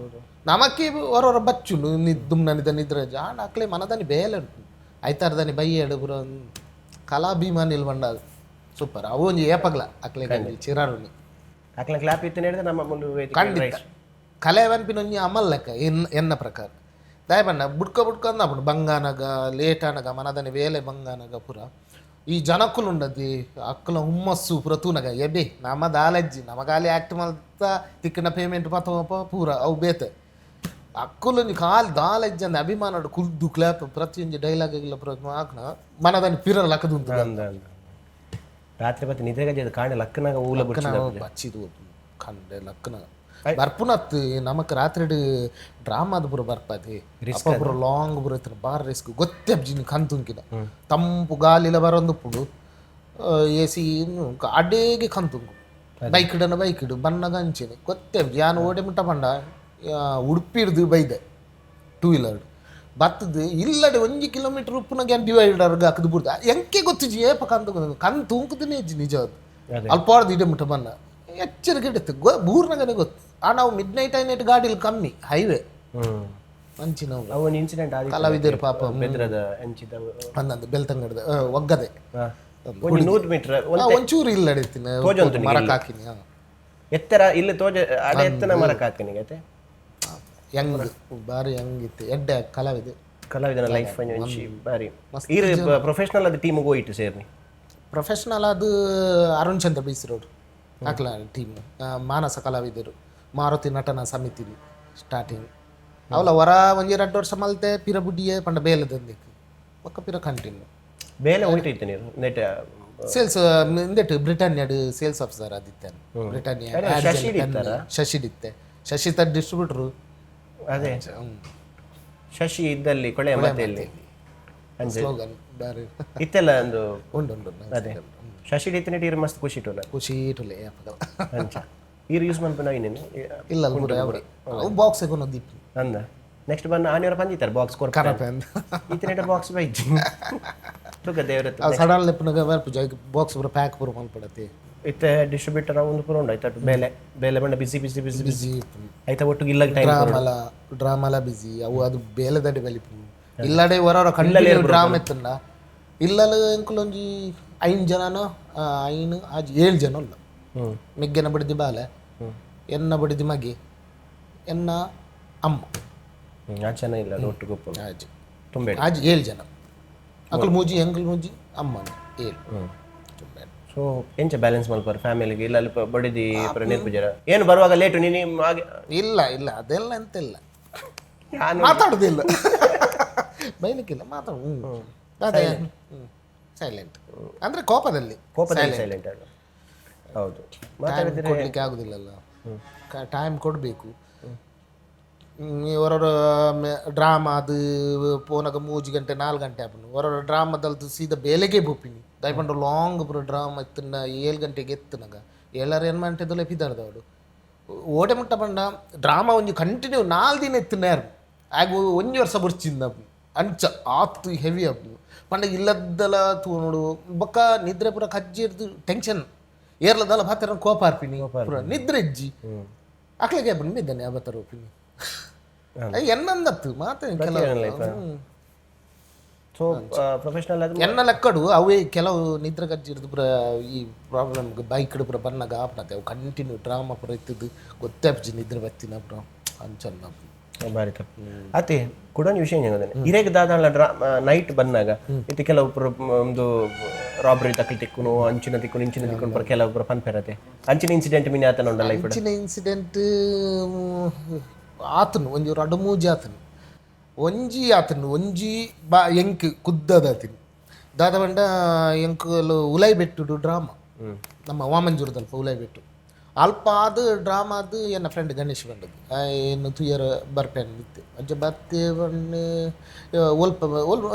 ನಮಕ್ಕೆ ಹೊರವರ ಬಚ್ಚುಲು ದುಮ್ನನಿದ ನಿದ್ರೆ ಜಾಣ ಅಕ್ಲೆ ಮನದಾನಿ ಬೇಲೆ ಉಂಟು ಐತಾರದಾನಿ ಬೈಯಡು ಪುರ ಕಲಾಭಿಮಾನಿಲ್ ಬಂಡ ಸೂಪರ್ ಅವು ಒಂಜಿ ಏಪಗ್ಲ ಅಕ್ಲೆ ಚಿರಾರುನಿ ಅಕ್ಲೆ ಕ್ಲಾಪ್ ಇತ್ತು ಹೇಳಿದ್ರೆ ನಮ್ಮ ಮುಂದೆ ಖಂಡಿತ ಕಲೆ ಅನ್ಪಿನ ಒಂಜಿ ಅಮಲ್ ಲೆಕ್ಕ ಎನ್ನ ಪ್ರಕಾರ ದಾಯ ಬಣ್ಣ ಬುಡ್ಕ ಅಂದಪ್ಪು ಬಂಗಾನಗ ಲೇಟಾನಗ ಮನದಾನಿ ಬೇಲೆ ಬಂಗಾನಗ ಪುರ ಈ ಜನಕ್ಕುಲು ಉಂಡದಿ ಅಕ್ಕಲ ಹುಮ್ಮಸ್ಸು ಪುರ ತೂನಗ ಎಬೆ ನಮ್ಮ ದಾಲಜ್ಜಿ ನಮಗಾಲಿ ಆ್ಯಕ್ಟ್ ಮಲ್ತ ತಿಕ್ಕಿನ ಪೇಮೆಂಟ್ ಪತ್ತವಪ್ಪ ಪೂರ ಅವು ಬೇತೆ ಅಕ್ಕಲು ಕಾಲು ದಾಲಜ್ಜಿ ಅಂದ ಅಭಿಮಾನ ಕುಲ್ದು ಕ್ಲಾಪ್ ಪ್ರತಿಯೊಂದು ಡೈಲಾಗ್ ಆಗಿಲ್ಲ ಪುರ ಹಾಕ್ನ ಮನದಾನಿ ಪಿರ ಲಕ್ಕದು ರಾತ್ರಿ ಬತ್ತೆ ನಿದ್ರೆಗಜ್ಜಿ ಕಾಣೆ ಲಕ್ಕನಾಗ ಊಲ ಬಚ್ಚಿದು ಕಂಡೆ ಲಕ್ಕನ ಬರ್ಪುನತ್ ನಮಕ್ ರಾತ್ರಿ ಡ್ರಾಮಾದ ಪುರ ಬರ್ಪದೆ ಪುರ ಲಾಂಗ್ ಪುರ ಇತ್ತು ಬಾರ್ ರಿಸ್ಕ್ ಗೊತ್ತೇ ಅಬ್ಜಿನಿ ಕಂತುಂಕಿನ ತಂಪು ಗಾಲಿಲ ಬರೊಂದುಪ್ಪುಡು ಎ ಸಿ ಅಡೇಗೆ ಕಂತುಂಕು ಬೈಕಿಡು ಬಣ್ಣಗ ಅಂಚೆನೆ ಗೊತ್ತೇ ಅಬ್ಜಿ ಯಾನು ಓಡೆ ಮುಟ್ಟ ಪಂಡ ಉಡುಪಿಡ್ದು ಬೈದೆ 2 ವೀಲರ್ ಬತ್ತದು ಇಲ್ಲಡೆ 1 ಕಿಲೋಮೀಟರ್ ಉಪ್ಪುನಾಗ ಡಿವೈಡರ್ಗ ಹಾಕದು ಬಿಡ್ದ ಎಂಕೆ ಗೊತ್ತಿಜಿ ಏಪ ಕಂತು ಉಂಕುದನೇ ಇಜ್ಜಿ ನಿಜ ಅದು ಅಲ್ಪಾಡ್ದು ಇಡೆ ಮುಟ್ಟ ಬಣ್ಣ ಎಚ್ಚರಿಕೆ ಇಡುತ್ತೆ ಬೂರ್ನಾಗನೆ ಗೊತ್ತು ನಾವು ಮಿಡ್ ನೈಟ್ ಗಾಡಿಲಿ ಕಮ್ಮಿ ಹೈವೇ ಅಂಚಿನ ಇನ್ಸಿಡೆಂಟ್ ಕಲಾವಿದರು ಪಾಪ ಅಂದಂದು ಬೆಳ್ತಂಗಡದ ಒಗ್ಗದೆ 100 ಮೀಟರ್ ಒಂಚೂರು ಇಲ್ಲ ಅಡಿತೀನಿ ಮರಕ್ ಹಾಕಿನಿ ಎತ್ತರ ಇಲ್ಲಿ ತೋಜ ಅಡೆ ಎತ್ತನ ಮರಕ್ ಹಾಕಿನಿ ಗತೆ ಹೆಂಗ್ ಬಾರಿ ಹೆಂಗಿತ್ತು ಎಡ್ಡೆ ಕಲಾವಿದನ ಲೈಫ್ ಬಾರಿ ಈ ಪ್ರೊಫೆಷನಲ್ ಅದು ಟೀಮ್ ಹೋಯಿತು ಸೇರ್ನಿ ಪ್ರೊಫೆಷನಲ್ ಅದು ಅರುಣ್ ಚಂದ್ರ ಬೀಸಿರೋರು ಹಾಕ್ಲ ಟೀಮ್ ಮಾನಸ ಕಲಾವಿದರು ಮಾರುತಿ ನಟನ ಸಮಿತಿ ಸ್ಟಾರ್ಟಿಂಗ್ ಅವಲ ಹೊರ 1-2 ವರ್ಷ ಮಲ್ತೆ ಪಿರ ಬುಡ್ಡಿಯೇ ಪಂಡ ಬೇಲೆ ತಂದಿಕ್ಕೆ ಒಕ್ಕ ಪಿರ ಕಂಟಿನ್ಯೂ ಬೇಲೆ ಹೋಯ್ತು ನೀರು ನೆಟ್ ಸೇಲ್ಸ್ ಇಂದೆಟ್ಟು ಬ್ರಿಟಾನಿಯಾಡ್ ಸೇಲ್ಸ್ ಆಫೀಸರ್ ಆದಿತ್ತಾನೆ ಬ್ರಿಟಾನಿಯಾ ಶಶಿ ತಡ್ ಡಿಸ್ಟ್ರಿಬ್ಯೂಟರು ಅದೇ ಶಶಿ ಇದ್ದಲ್ಲಿ ಕೊಳೆ ಮತ್ತೆಯಲ್ಲಿ ಸ್ಲೋಗನ್ ಬಾರಿ ಇತ್ತೆಲ್ಲ ಒಂದು ಉಂಡು ಅದೇ ಶಶಿ ಇತ್ತಿನ ಟೀರ್ ಮಸ್ತ್ ಖುಷಿ ಇಟ್ಟುಲೆ ಈರು ಯೂಸ್ ಮಾಡ್ಕೊಂಡು ಇನ್ನೇನು ಇಲ್ಲ ಅವು ಬಾಕ್ಸ್ ಎಗೊಂಡು ದೀಪ್ ಅಂದ ನೆಕ್ಸ್ಟ್ ಬಂದು ಆನೆಯವರ ಪಂದಿತ್ತಾರೆ ಬಾಕ್ಸ್ ಕೊಡ್ತಾರೆ ಕರಪೆಂದ ಈತನೇಟ ಬಾಕ್ಸ್ ಬೈಜಿ ತುಗ ದೇವರತ್ತು ಸಡನ್ ಲೆಪ್ಪನಾಗ ಬರ್ಪು ಬಾಕ್ಸ್ ಪೂರ ಪ್ಯಾಕ್ ಪೂರ ಮಲ್ಪಡತ್ತೆ ಇತ್ತೆ ಡಿಸ್ಟ್ರಿಬ್ಯೂಟರ್ ಒಂದು ಪೂರ ಉಂಡು ಆಯ್ತಾ ಬೇಲೆ ಬೇಲೆ ಬಂಡ ಬಿಸಿ ಬಿಸಿ ಬಿಸಿ ಬಿಸಿ ಬಿಸಿ ಆಯ್ತಾ ಒಟ್ಟಿಗೆ ಇಲ್ಲ ಟೈಮ್ ಡ್ರಾಮಲ ಬಿಸಿ ಅವು ಅದು ಬೇಲೆದಡಿ ಬಲಿಪು ಇಲ್ಲಡೆ ಹೊರ ಕಂಡಿಲ್ಲ ಡ್ರಾಮ ಎತ್ತಂಡ ಇಲ್ಲಲ್ಲ ಎಂಕುಲೊಂಜಿ 5 ಜನನೋ 7 ಜನ ಉಲ್ಲ ಮಿಗ್ಗೆನ ಬಡಿದಿ ಬಾಲೆ ಎನ್ನ ಬಡಿದಿ ಮಗಿ ಎನ್ನ ಅಮ್ಮ ಆಚೆನ ಇಲ್ಲ ಒಟ್ಟು ಗೊಪ್ಪು ಆಜಿ ತುಂಬೆ ಆಜಿ 7 ಜನ ಅಕಲ್ ಮೂಜಿ ಎಂಕಲ್ ಮೂಜಿ ಅಮ್ಮನ 7 ಸೊ ಎಂಚ ಬ್ಯಾಲೆನ್ಸ್ ಮಲ್ಪಾರ ಫ್ಯಾಮಿಲಿಗೆ ಇಲ್ಲ ಅಲ್ಲಿ ಬಡಿದಿ ನೆನಪುಜಾರ ಏನು ಬರುವಾಗ ಲೇಟು ನೀನು ಹಾಗೆ ಇಲ್ಲ ಇಲ್ಲ ಅದೆಲ್ಲ ಎಂತ ಇಲ್ಲ ಮಾತಾಡೋದಿಲ್ಲ ಬೈಲಿಕ್ಕಿಲ್ಲ ಮಾತಾಡು ಅದೇ ಸೈಲೆಂಟ್ ಅಂದ್ರೆ ಕೋಪದಲ್ಲಿ ಸೈಲೆಂಟ್ ಆಗ ಹೌದು ಕೊಡ್ಲಿಕ್ಕೆ ಆಗುದಿಲ್ಲಲ್ಲ ಟೈಮ್ ಕೊಡಬೇಕು ಹೊರ ಡ್ರಾಮಾ ಅದು ಪೋನಾಗ 3 ಗಂಟೆ 4 ಗಂಟೆ ಆಪನು ಹೊರ ಡ್ರಾಮಾದಲ್ದು ಸೀದಾ ಬೇಲೆಗೆ ಬೋಪಿನಿ ದಯಪಂಡು ಲಾಂಗ್ ಪುರ ಡ್ರಾಮಾ ಎತ್ತನ 7 ಗಂಟೆಗೆ ಎತ್ತನಾಗ 7 ಗಂಟೆದಲ್ಲ ಪಿದಾರ್ದವಡು ಓಟೆ ಮುಟ್ಟ ಬಂಡ ಡ್ರಾಮಾ ಒಂಜಿ ಕಂಟಿನ್ಯೂ 4 ದಿನ ಎತ್ತನಾರು ಆಗ 1 ವರ್ಷ ಬರ್ಚಿಂದ ಅಂಚ ಆತು ಹೆವಿ ಅಪ್ಪು ಪಂಡ ಇಲ್ಲದ್ದಲ್ಲ ತೋಡು ಬೊಕ್ಕ ನಿದ್ರೆ ಪೂರ ಕಜ್ಜಿ ಇರ್ದು ಟೆನ್ಷನ್ ಏರ್ಲದಲ್ಲ ಭಾತರ ಕೋಪ ಅರ್ಪಿನಿ ಪೂರ ನಿದ್ರೆ ಇಜ್ಜಿ ಅಕ್ಲಿಗೆ ಬನ್ನಿ ಬಿದ್ದಾನೆ ಯಾವತ್ತರ ಒಪಿನಿ ಎನ್ನಂದತ್ತು ಮಾತ ಸೊ ಪ್ರೊಫೆಷನಲ್ ಅದು ಎನ್ನ ಲೆಕ್ಕಡು ಅವೇ ಕೆಲವು ನಿದ್ರೆ ಕಜ್ಜಿ ಇರ್ದು ಪೂರ ಈ ಪ್ರಾಬ್ಲಮ್ ಬೈಕ್ ಪೂರ ಬನ್ನಾಗ ಆಪನತೆ ಅವು ಕಂಟಿನ್ಯೂ ಡ್ರಾಮಾ ಪೂರ ಇತ್ತದು ಗೊತ್ತಾಪ್ಜಿ ನಿದ್ರೆ ಬತ್ತಿನ ಪೂರ ಅಂಚನ್ನ ಬಾರಿ ತಪ್ಪು ಅದೇ ಕೂಡ ವಿಷಯ ಏನಂದ್ರೆ ಹಿರೇಗ ದಾದಾಳ ನೈಟ್ ಬಂದಾಗ ಇದು ಕೆಲವೊಬ್ಬರು ಒಂದು ರಾಬರಿ ತಕ್ಕಲ್ ತಿಕ್ಕುನು ಅಂಚಿನ ತಿಕ್ಕುನು ಇಂಚಿನ ತಿಕ್ಕುನು ಬರ ಕೆಲವೊಬ್ಬರು ಪನ್ಪೆರತೆ ಅಂಚಿನ ಇನ್ಸಿಡೆಂಟ್ ಮಿನಿ ಆತನ ಉಂಡ ಲೈಫ್ ಅಂಚಿನ ಇನ್ಸಿಡೆಂಟ್ ಆತನು ಒಂಜಿ 2-3 ಆತನು ಒಂಜಿ ಬಾ ಎಂಕ್ ಕುದ್ದದಾತಿನಿ ದಾದ ಬಂಡ ಎಂಕಲು ಉಲೈ ಬೆಟ್ಟುಡು ಡ್ರಾಮಾ ನಮ್ಮ ವಾಮಂಜೂರದಲ್ಪ ಉಲೈ ಬೆಟ್ಟು ಅಲ್ಪ ಅದು ಡ್ರಾಮಾ ಅದು ಎನ್ನ ಫ್ರೆಂಡ್ ಗಣೇಶ್ ಬಂದದ್ದು ಏನು ತುಯರ ಬರ್ಪೇನು ಇತ್ತು ಅಂಚ ಬತ್ತೆ ಬಣ್ಣೆ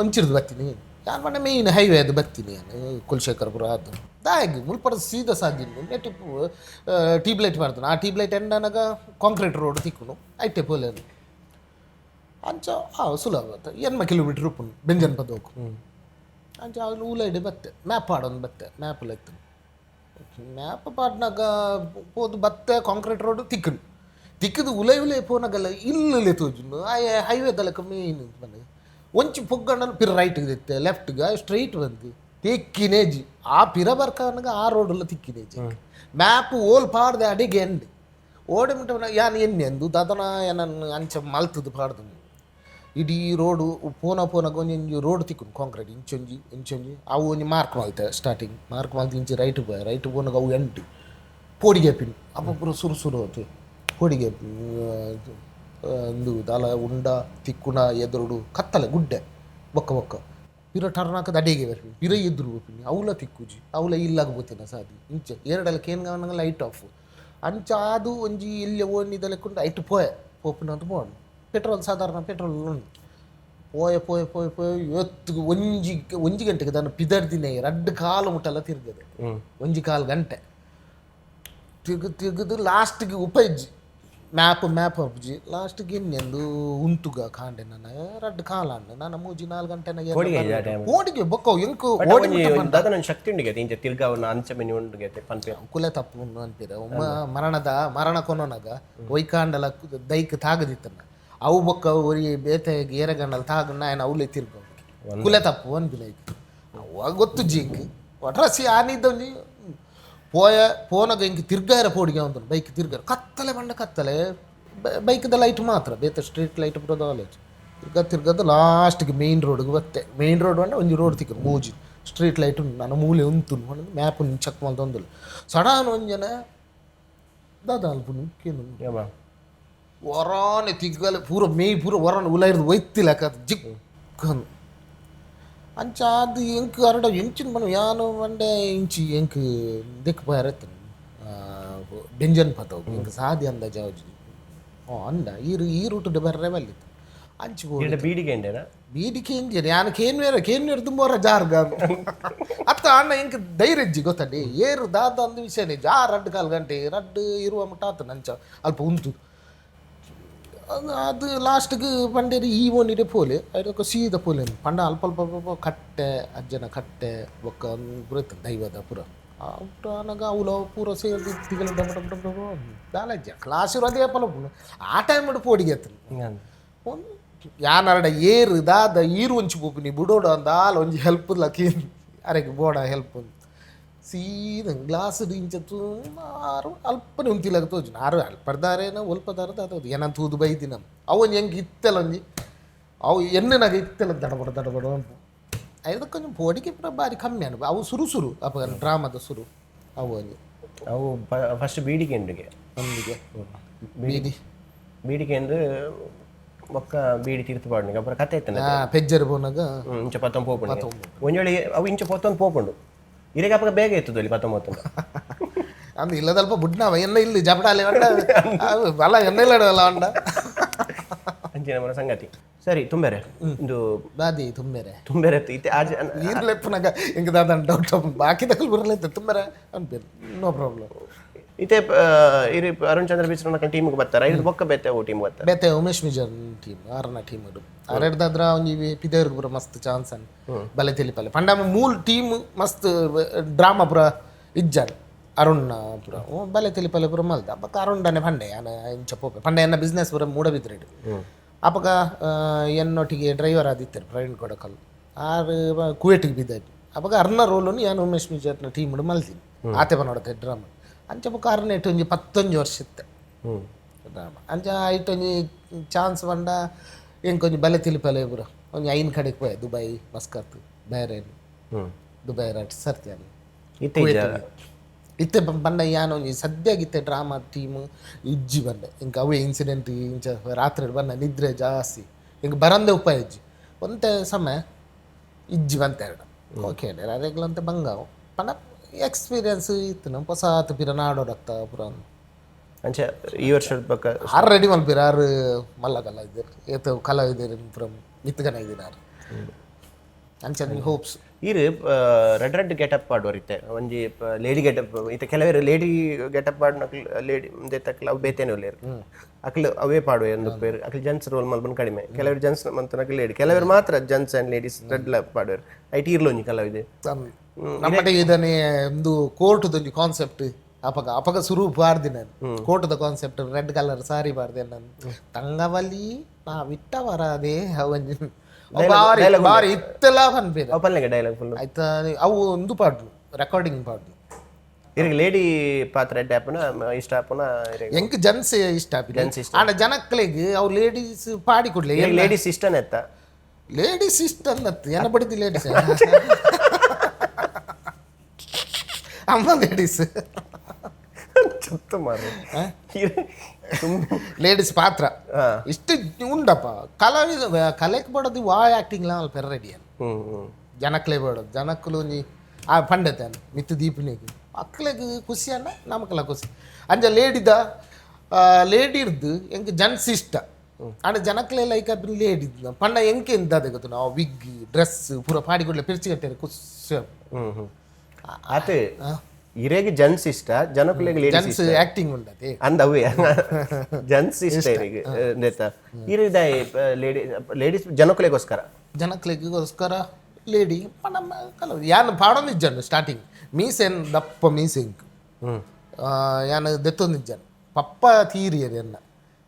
ಒಂಚಿರ್ದು ಬರ್ತೀನಿ ಯಾರು ಬಣ್ಣ ಮೇಯ್ನ್ ಹೈವೇ ಅದು ಬರ್ತೀನಿ ನಾನು ಕುಲಶೇಖರಪುರ ಅದು ದಾಗಿ ಮುಲ್ಪಡ ಸೀದಾ ಸಾದಿನ್ನು ನೆಟ್ ಟ್ಯೂಬ್ಲೈಟ್ ಮಾಡ್ತಾನೆ ಆ ಟ್ಯೂಬ್ಲೈಟ್ ಎಂಡನಾಗ ಕಾಂಕ್ರೀಟ್ ರೋಡ್ ತಿಕ್ಕುನು ಐಟೆ ಪೋಲೇನು ಅಂಚ ಸುಲಭ ಎನ್ಮ ಕಿಲೋಮೀಟ್ರ್ ಉಪ್ಪುನು ಬೆಂಜನ್ ಪದ ಹೋಗು ಅಂಚ ಅಲ್ಲಿ ಊಲೈಡೆ ಬತ್ತೆ ಮ್ಯಾಪ್ ಆಡೋನು ಬತ್ತೆ ಮ್ಯಾಪಲ್ಲಿ ಎತ್ತು ಮ್ಯಾಪ್ ಪಾಡ್ನಾಗ ಪೋದು ಬತ್ತೆ ಕಾಂಕ್ರೀಟ್ ರೋಡ್ ತಿಕ್ಕದು ಉಲೈ ಪೋನಾಗಲ್ಲ ಇಲ್ಲೇ ತೋಜುನು ಆ ಹೈವೇದಲ್ಲಕ ಮೇಯ್ನ್ ಬಂದು ಒಂಚು ಪೊಗ್ಗಣ್ಣಲ್ಲಿ ಪಿರ ರೈಟ್ಗೆ ಇತ್ತೆ ಲೆಫ್ಟ್ಗೆ ಸ್ಟ್ರೈಟ್ ಬಂದು ತಿಕ್ಕಿನೇಜಿ ಆ ಪಿರ ಬರ್ಕನಾಗ ಆ ರೋಡೆಲ್ಲ ತಿಕ್ಕಿನೇಜಿ ಮ್ಯಾಪ್ ಓಲ್ ಪಾಡ್ದೆ ಅಡಿಗೆ ಎಂಡ್ ಓಡೆ ಮುಟ್ಟ ಯಾನ್ ಎನ್ನೆಂದು ದದನ ಏನನ್ನು ಅಂಚ ಮಲ್ತದ್ದು ಪಾಡ್ದು ಇಡೀ ರೋಡು ಪೋನಾಗ ಒಂಜಿ ರೋಡ್ ತಿಕ್ಕುನು ಕಾಂಕ್ರೀಟ್ ಇಂಚೊಂಜಿ ಅವು ಒಂಜಿ ಮಾರ್ಕ್ ಮಾಡ್ತೆ ಸ್ಟಾರ್ಟಿಂಗ್ ಮಾರ್ಕ್ ಮಾಡ್ದು ಇಂಚಿ ರೈಟ್ ಪೋನಾಗ ಅವು ಎಂಟು ಪೋಡಿಗೆ ಪಿನ್ ಅಪ್ಪ ಪೂರ ಸುರು ಹೋತು ಪೋಡಿಗೆ ಒಂದು ದಾಲ ಉಂಡ ತಿಕ್ಕುನ ಎದುರುಡು ಕತ್ತಲೆ ಗುಡ್ಡೆ ಬೊಕ್ಕ ಪಿರ ಟರ್ನ್ ಹಾಕದ ಅಡಿಗೆ ಬರ್ತೀನಿ ಪಿರ ಎದುರು ಪಿನಿ ಅವಲ ತಿಕ್ಕುಜಿ ಅವಲ ಇಲ್ಲಾಗ ಬೋತಿನ ಸಾದಿ ಇಂಚೆ ಎರಡಲ್ಲ ಕೇನ್ಗ ಲೈಟ್ ಆಫ್ ಅಂಚ ಅದು ಒಂಜಿ ಇಲ್ಲಿ ಓನಿದ ಲೆಕ್ಕೊಂಡು ಐಟು ಪೋಪಿನ ಅಂತ ಪೋಣು ಪೆಟ್ರೋಲ್ ಸಾಧಾರಣ ಪೆಟ್ರೋಲ್ ಉಂಟು ಪೋಯ ಎತ್ತು ಒಂಜಿ ಗಂಟೆಗೆ ನಾನು ಪಿದರ್ದಿನೇ 2 ಕಾಲು ಮುಟ್ಟಲ್ಲ ತಿರ್ಗದೆ 1 ಕಾಲು ಗಂಟೆ ತಿರುಗದು ಲಾಸ್ಟ್ಗೆ ಉಪಜ್ಜಿ ಮ್ಯಾಪ್ ಅಪ್ಜಿ ಲಾಸ್ಟ್ಗೆ ಇನ್ನೆಂದು ಉಂತುಗ ಕಾಂಡೆ ನನ್ನ 2 ಕಾಲು ಅಣ್ಣ ನಾನು 3-4 ಗಂಟೆನಾಗ ಓಡಿಗೆ ಬೊಕ್ಕ ಎಂಕು ಶಕ್ತಿ ಉಂಡಿಗೆ ತಿರ್ಗ ಅಂಚಮೆನಿ ಉಂಡಿಗೆ ಪನ್ಪೆ ಕುಲೆ ತಪ್ಪು ಅನ್ಪಿರ ಮರಣ ಕೊನೋನಾಗ ಒಯ್ಕಾಂಡಲ ದೈಕ್ ತಾಗದಿತ್ತನ್ನ ಅವು ಬೊಕ್ಕ ಒರಿ ಬೇತೆ ಏರಗಂಡಲ್ಲಿ ತಾಗಣ್ಣ ಏನು ಅವಲೇ ತಿರ್ಗೋ ಕುಲೆ ತಪ್ಪು ಅನ್ಬಿಲೈಕ್ ಅವಾಗ ಗೊತ್ತು ಜಿಂಕ್ ಒಟ್ರಸಿ ಆನಿದ್ದವನಿ ಪೋನಾಗ ಹಿಂಗೆ ತಿರ್ಗಾರ ಪೋಡಿಗೆ ಅಂತ ಬೈಕ್ ತಿರ್ಗಾರ ಕತ್ತಲೆ ಬಂಡ ಕತ್ತಲೆ ಬೈಕ್ದ ಲೈಟ್ ಮಾತ್ರ ಬೇತೆ ಸ್ಟ್ರೀಟ್ ಲೈಟ್ ಬರೋದು ಆಲೇಜ್ ತಿರ್ಗದ ಲಾಸ್ಟ್ಗೆ ಮೇಯ್ನ್ ರೋಡ್ಗೆ ಬತ್ತೆ ಮೇಯ್ನ್ ರೋಡ್ ಬಂಡ ಒಂಜಿ ರೋಡ್ ತಿಕ್ಕ ಮೂಜಿ ಸ್ಟ್ರೀಟ್ ಲೈಟ್ ಉಂಟು ನಾನು ಮೂಲೆ ಉಂಟು ಮ್ಯಾಪ್ ಚೆಕ್ ಮಾಡ್ತೊಂದಿಲ್ಲ ಸಡನ್ ಒಂಜನ ದಾದ ಅಲ್ಪನು ಕೇನು ಹೊರಾನೆ ತಿಗ್ಗಲೆ ಪೂರ ಪೂರ ಹೊರನ ಉಲಾಯಿರ್ದು ಒಯ್ತಿಲ್ಲ ಜಿಕ್ಕನು ಅಂಚ ಅದು ಎಂಕ್ ಅರಡ ಎಂಚಿನ ಬಣ್ಣ ಯಾನು ಮಂಡೆ ಇಂಚಿ ಎಂಕ್ ದಿಕ್ಕು ಪಾಯರತ್ತ ಬೆಂಜನ್ ಪತ ಎಂಕ್ ಸಾದಿ ಅಂದ ಜಾವ್ಜಿ ಅಂದ ಈ ರೂಟ್ ಬರ್ರೆ ಬಲ್ಲಿತ್ತು ಅಂಚಿ ಬೀಡಿಗೆ ಇಂಜಿನ ಯಾನು ಕೇನ್ವೇರ ತುಂಬರ ಜಾರ್ಗ ಅತ್ತ ಅಣ್ಣ ಎಂಕ್ ಧೈರ್ಯಜ್ಜಿ ಗೊತ್ತಡ್ಡಿ ಏರು ದಾದ ಅಂದ ವಿಷಯನೇ 2 ಕಾಲು ಗಂಟೆ ಇರುವ ಮುಟ್ಟ ಆತ ನಂಚ ಅಲ್ಪ ಉಂಟು ಅದು ಲಾಸ್ಟ್ಗೆ ಪಂಡೇರಿ ಈ ಓನಿಡೆ ಪೋಲೆ ಅದಕ್ಕೆ ಸೀದ ಪೋಲೆ ಪಂಡ ಅಲ್ಪ ಅಲ್ಪ ಅಲ್ಪ ಕಟ್ಟೆ ಅಜ್ಜನ ಕಟ್ಟೆ ಒಕ್ಕ ಪುರ ದೈವದ ಪುರ ನನಗೆ ಅವಳು ಪೂರ ಸೇರಿ ತಿಗಲ ದಾಲಜ್ಜ ಕ್ಲಾಸ್ ಇರೋದೇ ಪಲ ಆ ಟೈಮ್ ಮಾಡಿ ಪೋಡಿಗೆ ಒಂದು ಯಾನರಡ ಏರು ದಾದ ಈರು ಒಂಚು ಪೋಪಿ ಬಿಡೋಡ ಅಂದಾಲ ಒಂಜಿ ಹೆಲ್ಪ್ ಲಕ್ಕಿ ಅರೆಗೆ ಬೋಡ ಹೆಲ್ಪ್ ಸೀದ ಗ್ಲಾಸ್ ಇಂಚತ್ತು ಆರು ಅಲ್ಪನೆ ಉಂತಿಲಾಗ ತೋಜು ಆರು ಅಲ್ಪರ್ದಾರೇನ ಒಲ್ಪದಾರದ ಅದು ಏನಂತ ತೂದು ಬೈದಿ ನಮ್ಮ ಅವು ಹೆಂಗೆ ಇತ್ತೆಲ್ಲ ಒಂಜಿ ಅವು ಎಣ್ಣೆನಾಗ ಇತ್ತೆಲ್ಲ ದಡಬಡ ಅಂತ ಅದಕ್ಕೆ ಕೊಂಚ ಪೋಡಿಗೆ ಬಾರಿ ಕಮ್ಮಿ ಅನುಭವ ಅವು ಸುರು ಅಪ್ಪ ಡ್ರಾಮದ ಸುರು ಅವು ಒಂಜಿ ಅವು ಫಸ್ಟ್ ಬೀಡಿಗೆ ಎಂಡಿಗೆ ನಮಗೆ ಬೀಡಿಗೆ ಅಂದ್ರೆ ಒಕ್ಕ ಬೀಡಿ ತೀರ್ತು ಪಾಡ್ನಿಗೆ ಅಪ್ಪರ ಕತೆ ಇತ್ತನ ಪೆಜ್ಜರ್ ಬೋನಾಗ ಇಂಚ 19 ಪೋಪುಂಡು ಒಂಜೋಳಿ ಅವು ಇಂಚ 19 ಪೋಪುಂಡು ಇರೆಗೆ ಅಪ್ಪಗ ಬೇಗ ಇತ್ತು ಅಲ್ಲಿ 19 ಅಂದ್ ಇಲ್ಲದಲ್ಪ ಬುಡ್ನಾವ ಎನ್ನ ಇಲ್ಲಿ ಜಪಡಾಲಿ ಅಂಡ ಬಲ ಎನ್ನ ಇಲ್ಲಡಲ್ಲ ಅಂಡ ಅಂಚಿನ ಮನ ಸಂಗತಿ ಸರಿ ತುಂಬೆರೆ ಇದು ಬಾದಿ ತುಂಬೆರೆ ಇತ್ತೆ ನೀರ್ಲೆಪ್ಪನಾಗ ಹಿಂಗೆ ದಾದ ಡೌಟ್ ಬಾಕಿ ತಗಲ್ ಬರಲೈತೆ ತುಂಬೆರೆ ಅನ್ಪೇರು ನೋ ಪ್ರಾಬ್ಲಮ್ ಇತ್ತೆ ಇರಿ ಅರುಣ್ ಚಂದ್ರ ಬಿಸ್ರನ ಟೀಮ್ಗೆ ಬರ್ತಾರೆ ಇದು ಬೊಕ್ಕ ಬೇತೆ ಓ ಟೀಮ್ ಬರ್ತಾರೆ ಬೇತೆ ಉಮೇಶ್ ಮಿಜರ್ ಟೀಮ್ ಆರನ ಟೀಮ್ ಅದು ಆರೆಡ್ದಾದ್ರ ಒಂಜಿ ಪಿದೇವ್ರಿಗೆ ಪೂರ ಮಸ್ತ್ ಚಾನ್ಸ್ ಅನ್ ಬಲೆತೆಲಿಪಾಲೆ ಪಂಡ ಮೂಲ್ ಟೀಮ್ ಮಸ್ತ್ ಡ್ರಾಮಾ ಪೂರ ಇಜ್ಜನ್ ಅರುಣ್ ಪೂರ ಬಲೆತೆಲಿಪಾಲೆ ಪೂರ ಮಲ್ದ ಬಕ್ಕ ಅರುಣ್ಡನೆ ಪಂಡೆ ಯಾನ ಇಂಚ ಪೋಪೆ ಪಂಡೆ ಎನ್ನ ಬಿಸ್ನೆಸ್ ಪೂರ ಮೂಡಬಿದ್ರೆಡು ಅಪ್ಪಗ ಎನ್ನೊಟ್ಟಿಗೆ ಡ್ರೈವರ್ ಆದಿತ್ತಾರೆ ಪ್ರವೀಣ್ ಕೊಡಕಲ್ ಆರು ಕುವೇಟಿಗೆ ಬಿದ್ದಾಯ್ತು ಅಪ್ಪಗ ಅರ್ನ ರೋಲನ್ನು ಯಾನು ಉಮೇಶ್ ಮಿಜರ್ನ ಟೀಮ್ ಮಲ್ತೀನಿ ಆತೆ ಬನ್ನೋಡತ್ತೆ ಡ್ರಾಮಾ ಅಂಚ ಬುಕ್ಕ ಅರ್ನ ಇಟ್ಟು ಒಂಜಿ 11 ವರ್ಷ ಇತ್ತೆ ಡ್ರಾಮಾ ಅಂಚ ಇಟ್ಟು ಒಂಜಿ ಚಾನ್ಸ್ ಬಂಡ ಎಂಕೊಂಜಿ ಬಲೆ ತಿಲಿಪಲೆ ಪೂರ ಒಂಜಿ ಐನ್ ಕಡೆಗೆ ಪೋಯ್ ದುಬೈ ಮಸ್ಕತ್ ಬಹರೇನ್ ದುಬೈ ರಾಟ್ ಸರ್ತಿ ಅಲ್ಲಿ ಇತ್ತೆ ಬಂಡ ಯಾನು ಒಂಜಿ ಸದ್ಯಾಗಿತ್ತೆ ಡ್ರಾಮಾ ಟೀಮ್ ಇಜ್ಜಿ ಬಂಡೆ ಇಂಕ ಅವೇ ಇನ್ಸಿಡೆಂಟ್ ಇಂಚ ರಾತ್ರಿ ಬಂದ ನಿದ್ರೆ ಜಾಸ್ತಿ ಇಂಕ ಬರಂದೆ ಉಪಾಯ ಇಜ್ಜಿ ಒಂತೆ ಸಮಯ ಇಜ್ಜಿ ಬಂತ ಎರಡು ಓಕೆ ಅರೆಗ್ಲಂತೆ ಬಂಗಾವು ಪಂಡ ಎಕ್ಸ್ಪೀರಿಯನ್ಸ್ ಇತ್ತು ನಮ್ಮ ಹೊಸಾತ್ ಪಿರ ನಾಡೋಡತ್ತ ಪುರ ಅಂಚ ಈ ವರ್ಷದ ಪಕ್ಕ ಆಲ್ರೆಡಿ ಮಲ್ಪಿರ ಆರು ಮಲ್ಲಗಲ್ಲ ಇದ್ದೀರಿ ಏತ ಕಲಾವಿದರು ಪುರ ಮಿತ್ಗನ ಇದ್ದೀರಿ ಆರು ಅಂಚ ಹೋಪ್ಸ್ ಇರು ರೆಡ್ ಗೆಟಪ್ ಪಾಡುವರು ಇತ್ತೆ ಒಂಜಿ ಲೇಡಿ ಗೆಟಪ್ ಇತ್ತೆ ಕೆಲವರು ಲೇಡಿ ಗೆಟಪ್ ಪಾಡ್ನ ಲೇಡಿ ದೇತಕ್ಲ ಅವು ಬೇತೇನೆ ಒಲ್ಲೇರು ಅಕ್ಲು ಅವೇ ಪಾಡುವ ಎಂದು ಪೇರು ಅಕ್ಲು ಜೆಂಟ್ಸ್ ರೋಲ್ ಮಲ್ಪನ್ ಕಡಿಮೆ ಕೆಲವರು ಜೆಂಟ್ಸ್ ಮಂತನಕ್ಲು ಲೇಡಿ ಕೆಲವರು ಮಾತ್ರ ಜೆಂಟ್ಸ್ ಆ್ಯಂಡ್ ಲೇಡೀಸ್ ರೆಡ್ ಪಾಡುವರು ಐಟಿ ಇರ್ಲೊಂಜಿ ಕಲಾವಿದೆ ನಮ್ಮಟೆ ಇದನ್ನೇ ಒಂದು ಕೋರ್ಟ್ದೊಂದು ಕಾನ್ಸೆಪ್ಟ್ ಅಪಗ ಸುರು ಪಾಡ್ದಿ ನಾನು ಕೋರ್ಟ್ದ ಕಾನ್ಸೆಪ್ಟ್ ರೆಡ್ ಕಲರ್ ಸಾರಿ ಪಾಡ್ದೆ ನಾನು ತಂಗವಲ್ಲಿ ನಾ ವಿಟ್ಟ ವರಾದೆ ಅವನ್ ಬಾರಿ ಇತ್ತೆಲ್ಲ ಪನ್ಪೇರು ಪಲ್ಲೆಗೆ ಡೈಲಾಗ್ ಫುಲ್ ಆಯ್ತಾ ಅವು ಒಂದು ಪಾಡ್ಲು ರೆಕಾರ್ಡಿಂಗ್ ಪಾಡ್ಲು ಇರಿಗೆ ಲೇಡಿ ಪಾತ್ರ ಎಡ್ಡೆ ಆಪನ ಇಷ್ಟ ಆಪನ ಎಂಕ್ ಜನ್ಸ್ ಇಷ್ಟ ಆಡ ಜನಕ್ಲೆಗ್ ಅವು ಲೇಡೀಸ್ ಪಾಡಿ ಕೊಡ್ಲಿ ಲೇಡೀಸ್ ಇಷ್ಟನೇ ಎತ್ತ ಲೇಡೀಸ್ ಇಷ್ಟ ಅನ್ನತ್ತು ಏನ ಬಡಿದಿ ಲೇಡೀಸ್ ಅಮ್ಮ ಲೇಡೀಸ್ ಚುತ್ತ ಮಾರು ಲೇಡೀಸ್ ಪಾತ್ರ ಇಷ್ಟು ಉಂಡಪ್ಪ ಕಲಾವಿದ ಕಲೆಕ್ ಬಡೋದು ವಾ ಆ್ಯಕ್ಟಿಂಗ್ಲ ಅಲ್ಲಿ ಪೆರ್ರೆಡಿ ಅನ್ನು ಜನಕ್ಲೆ ಬಡೋದು ಜನಕ್ಕಲು ಒಂಜಿ ಆ ಪಂಡತೆ ಅನ್ನು ಮಿತ್ತು ದೀಪಿನಿಗೆ ಮಕ್ಳಿಗೆ ಖುಷಿ ಅನ್ನ ನಮಗೆಲ್ಲ ಖುಷಿ ಅಂಜ ಲೇಡಿರ್ದು ಎಂಗೆ ಜನ್ಸ್ ಇಷ್ಟ ಆಡ ಜನಕ್ಲೆ ಲೈಕ್ ಅದು ಲೇಡಿದ್ ಪಂಡ ಎಂಕೆ ಎಂತ ಗೊತ್ತು ನಾವು ವಿಗ್ ಡ್ರೆಸ್ ಪೂರ ಪಾಡಿಕೊಡ್ಲೆ ಪಿರ್ಚಿಗಟ್ಟೆ ಖುಷಿ ಆತ ಇರೆಗೆ ಜನ್ಸ್ ಇಷ್ಟ ಜನಕ್ಲೆಗೆ ಲೇಡೀಸ್ ಜನ್ಸ್ ಆ್ಯಕ್ಟಿಂಗ್ ಉಂಡತೆ ಅಂದವೇ ಜನ್ಸ್ ಇಷ್ಟ ಇರಿಗೆ ನೆತ್ತ ಇರಿದ ಲೇಡೀಸ್ ಜನಕ್ಲೆಗೋಸ್ಕರ ಲೇಡಿ ನಮ್ಮ ಕಲ ಯಾನು ಪಾಡೋದು ಇಜ್ಜನು ಸ್ಟಾರ್ಟಿಂಗ್ ಮೀಸೆನ್ ದಪ್ಪ ಮೀಸೆಂಕ್ ಯಾನು ದೆತ್ತೊಂದು ಇಜ್ಜನು ಪಪ್ಪ ತೀರಿಯರಿ ಅನ್ನ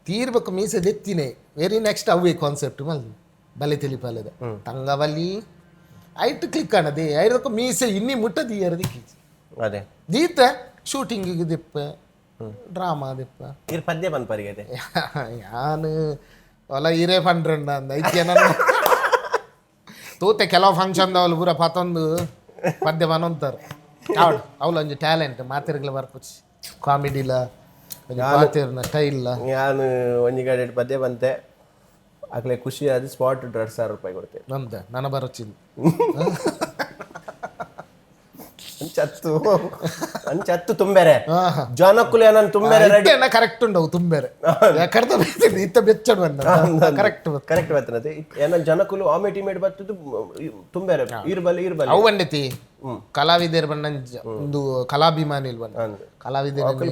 ತೀರ್ಬೇಕು ಮೀಸೆ ದೆತ್ತಿನೇ ವೆರಿ ನೆಕ್ಸ್ಟ್ ಅವೇ ಕಾನ್ಸೆಪ್ಟ್ ಮಲ್ ಬಲೆ ತೆಲಿಪಾಲೆದ ತಂಗವಲ್ಲಿ ಐಟ್ ಕ್ಲಿಕ್ ಅನ್ನದೆ ಐದಕ್ಕೆ ಮೀಸೆ ಇನ್ನಿ ಮುಟ್ಟದೀಯರ ದಿಕ್ಕಿ ಅದೇ ದೀತ ಶೂಟಿಂಗಿಗೆ ದಿಪ್ಪ ಡ್ರಾಮಾ ದಿಪ್ಪ ಇರ್ ಪದ್ಯ ಬಂದ್ಪರಿಗೆ ಯಾನು ಹೊಲ ಹಿರೇ ಪಂಡ್ರಂಡ ಅಂದ ಐತ್ಯ ನನ್ನ ತೂತೆ ಕೆಲವು ಫಂಕ್ಷನ್ದವಳು ಪೂರ ಪತ್ತೊಂದು ಪದ್ಯ ಬನೊಂತಾರೆ ಅವಳು ಅವಳು ಒಂಜಿ ಟ್ಯಾಲೆಂಟ್ ಮಾತಿರ್ಗಲ ಬರ್ಪುಚ್ಚಿ ಕಾಮಿಡಿಲ ಮಾತಿರ್ನ ಸ್ಟೈಲ್ಲ ನಾನು ಒಂಜಿ ಕಡೆ ಪದ್ಯ ಬಂತೆ ಆಗ್ಲೇ ಖುಷಿ ಆದ ಸ್ಪಾಟ್ 2,000 ರೂಪಾಯಿ ಕೊಡ್ತೇವೆ ನಮ್ದೆ ನನ್ನ ಬರೋಚಿಲ್ಲ ಚತ್ತು ಅಂಚ ಹತ್ತು ತುಂಬೆರೆ ಜನಕ್ಕುಲು ಏನನ್ ತುಂಬೆರೆ ರೆಡಿ ಕರೆಕ್ಟ್ ಉಂಡವು ತುಂಬೆರೆ ಕರ್ತ ಇತ್ತ ಬೆಚ್ಚಡು ಬಂದ ಕರೆಕ್ಟ್ ಕರೆಕ್ಟ್ ಬರ್ತದೆ ಏನ ಜನಕ್ಕುಲು ಆಮೇಟಿಮೇಟ್ ಬರ್ತದ್ದು ತುಂಬೆರೆ ಇರ್ಬಲ್ಲಿ ಅವು ಬಂದೈತಿ ಕಲಾವಿದರು ಬಣ್ಣ ಒಂದು ಕಲಾಭಿಮಾನಿ ಇಲ್ವ ಕಲಾವಿದರು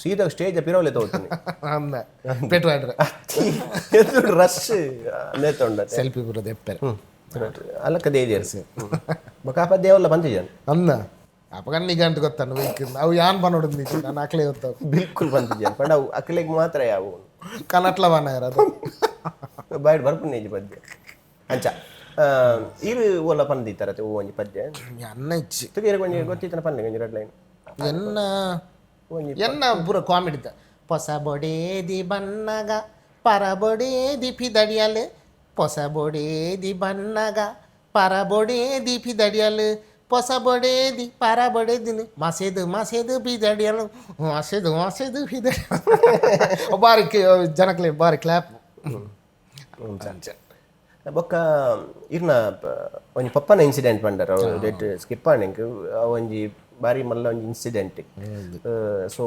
ಸೀದಾ ಸ್ಟೇಜ್ ಪಿರೋಲೆ ತಗೋತೀನಿ ಅಂದ ಪೆಟ್ಟು ಆಡ್ರೆ ರಶ್ ನೇತೊಂಡ ಸೆಲ್ಫಿ ಬರೋದು ಎಪ್ಪರೆ ಅಲ್ಲಕ್ಕದೇ ಜರ್ಸಿ ಬಕಾಪ ದೇವಲ್ಲ ಬಂದಿದ್ದಾನೆ ಅಂದ ಅಪಗಣ್ಣಿಗೆ ಅಂತ ಗೊತ್ತಾನು ವೈಕಿಂದ ಅವು ಯಾನ್ ಬಂದೋಡದ್ ನೀಚೆ ನಾನು ಅಕ್ಲೆ ಗೊತ್ತಾವ ಬಿಲ್ಕುಲ್ ಬಂದಿದ್ದಾನೆ ಪಂಡ ಅವು ಅಕ್ಲೆಗೆ ಮಾತ್ರ ಯಾವು ಕನಟ್ಲವಾನ ಇರೋದು ಬೈಟ್ ಬರ್ಪು ನೇಜಿ ಪದ್ಯ ಅಂಚ ಇರು ಓಲ ಪಂದಿತ್ತಾರತ್ತೆ ಓ ಒಂಜಿ ಪದ್ಯ ಎನ್ನ ಇಚ್ಚಿ ತುಗಿರ ಕೊಂಚ ಗೊತ್ತಿತ್ತನ ಪಂದೆ ಕೊಂಚ ರೆಡ್ ಲೈನ್ ಎನ್ನ ಪೂರ ಕಾಮಿಡಿದ ಹೊಸ ಬೊಡೇದಿ ಬಣ್ಣಗ ಪರಬೊಡೇದಿ ಪಿದಡಿಯಲು ಹೊಸ ಬೊಡೇದಿ ಬಣ್ಣಗ ಪರಬೊಡೇದಿ ಪಿದಡಿಯಲು ಹೊಸ ಬೊಡೇದಿ ಪರಬೊಡೇದಿನಿ ಮಸೆದು ಪಿದಡಿಯಲು ಮಸೆದು ಪಿದಡಿಯಲು ಬಾರಿ ಜನಕ್ಲೆ ಬಾರಿ ಕ್ಲಾಪ್ ಬೊಕ್ಕ ಇರ್ನ ಒಂಜಿ ಪಪ್ಪನ ಇನ್ಸಿಡೆಂಟ್ ಪಂಡರ ಡೆಟ್ ಸ್ಕಿಪ್ ಆಂಡಿಂಗ್ ಒಂಜಿ ಬಾರಿ ಮಲ್ಲ ಒಂಜಿ ಇನ್ಸಿಡೆಂಟ್ ಸೊ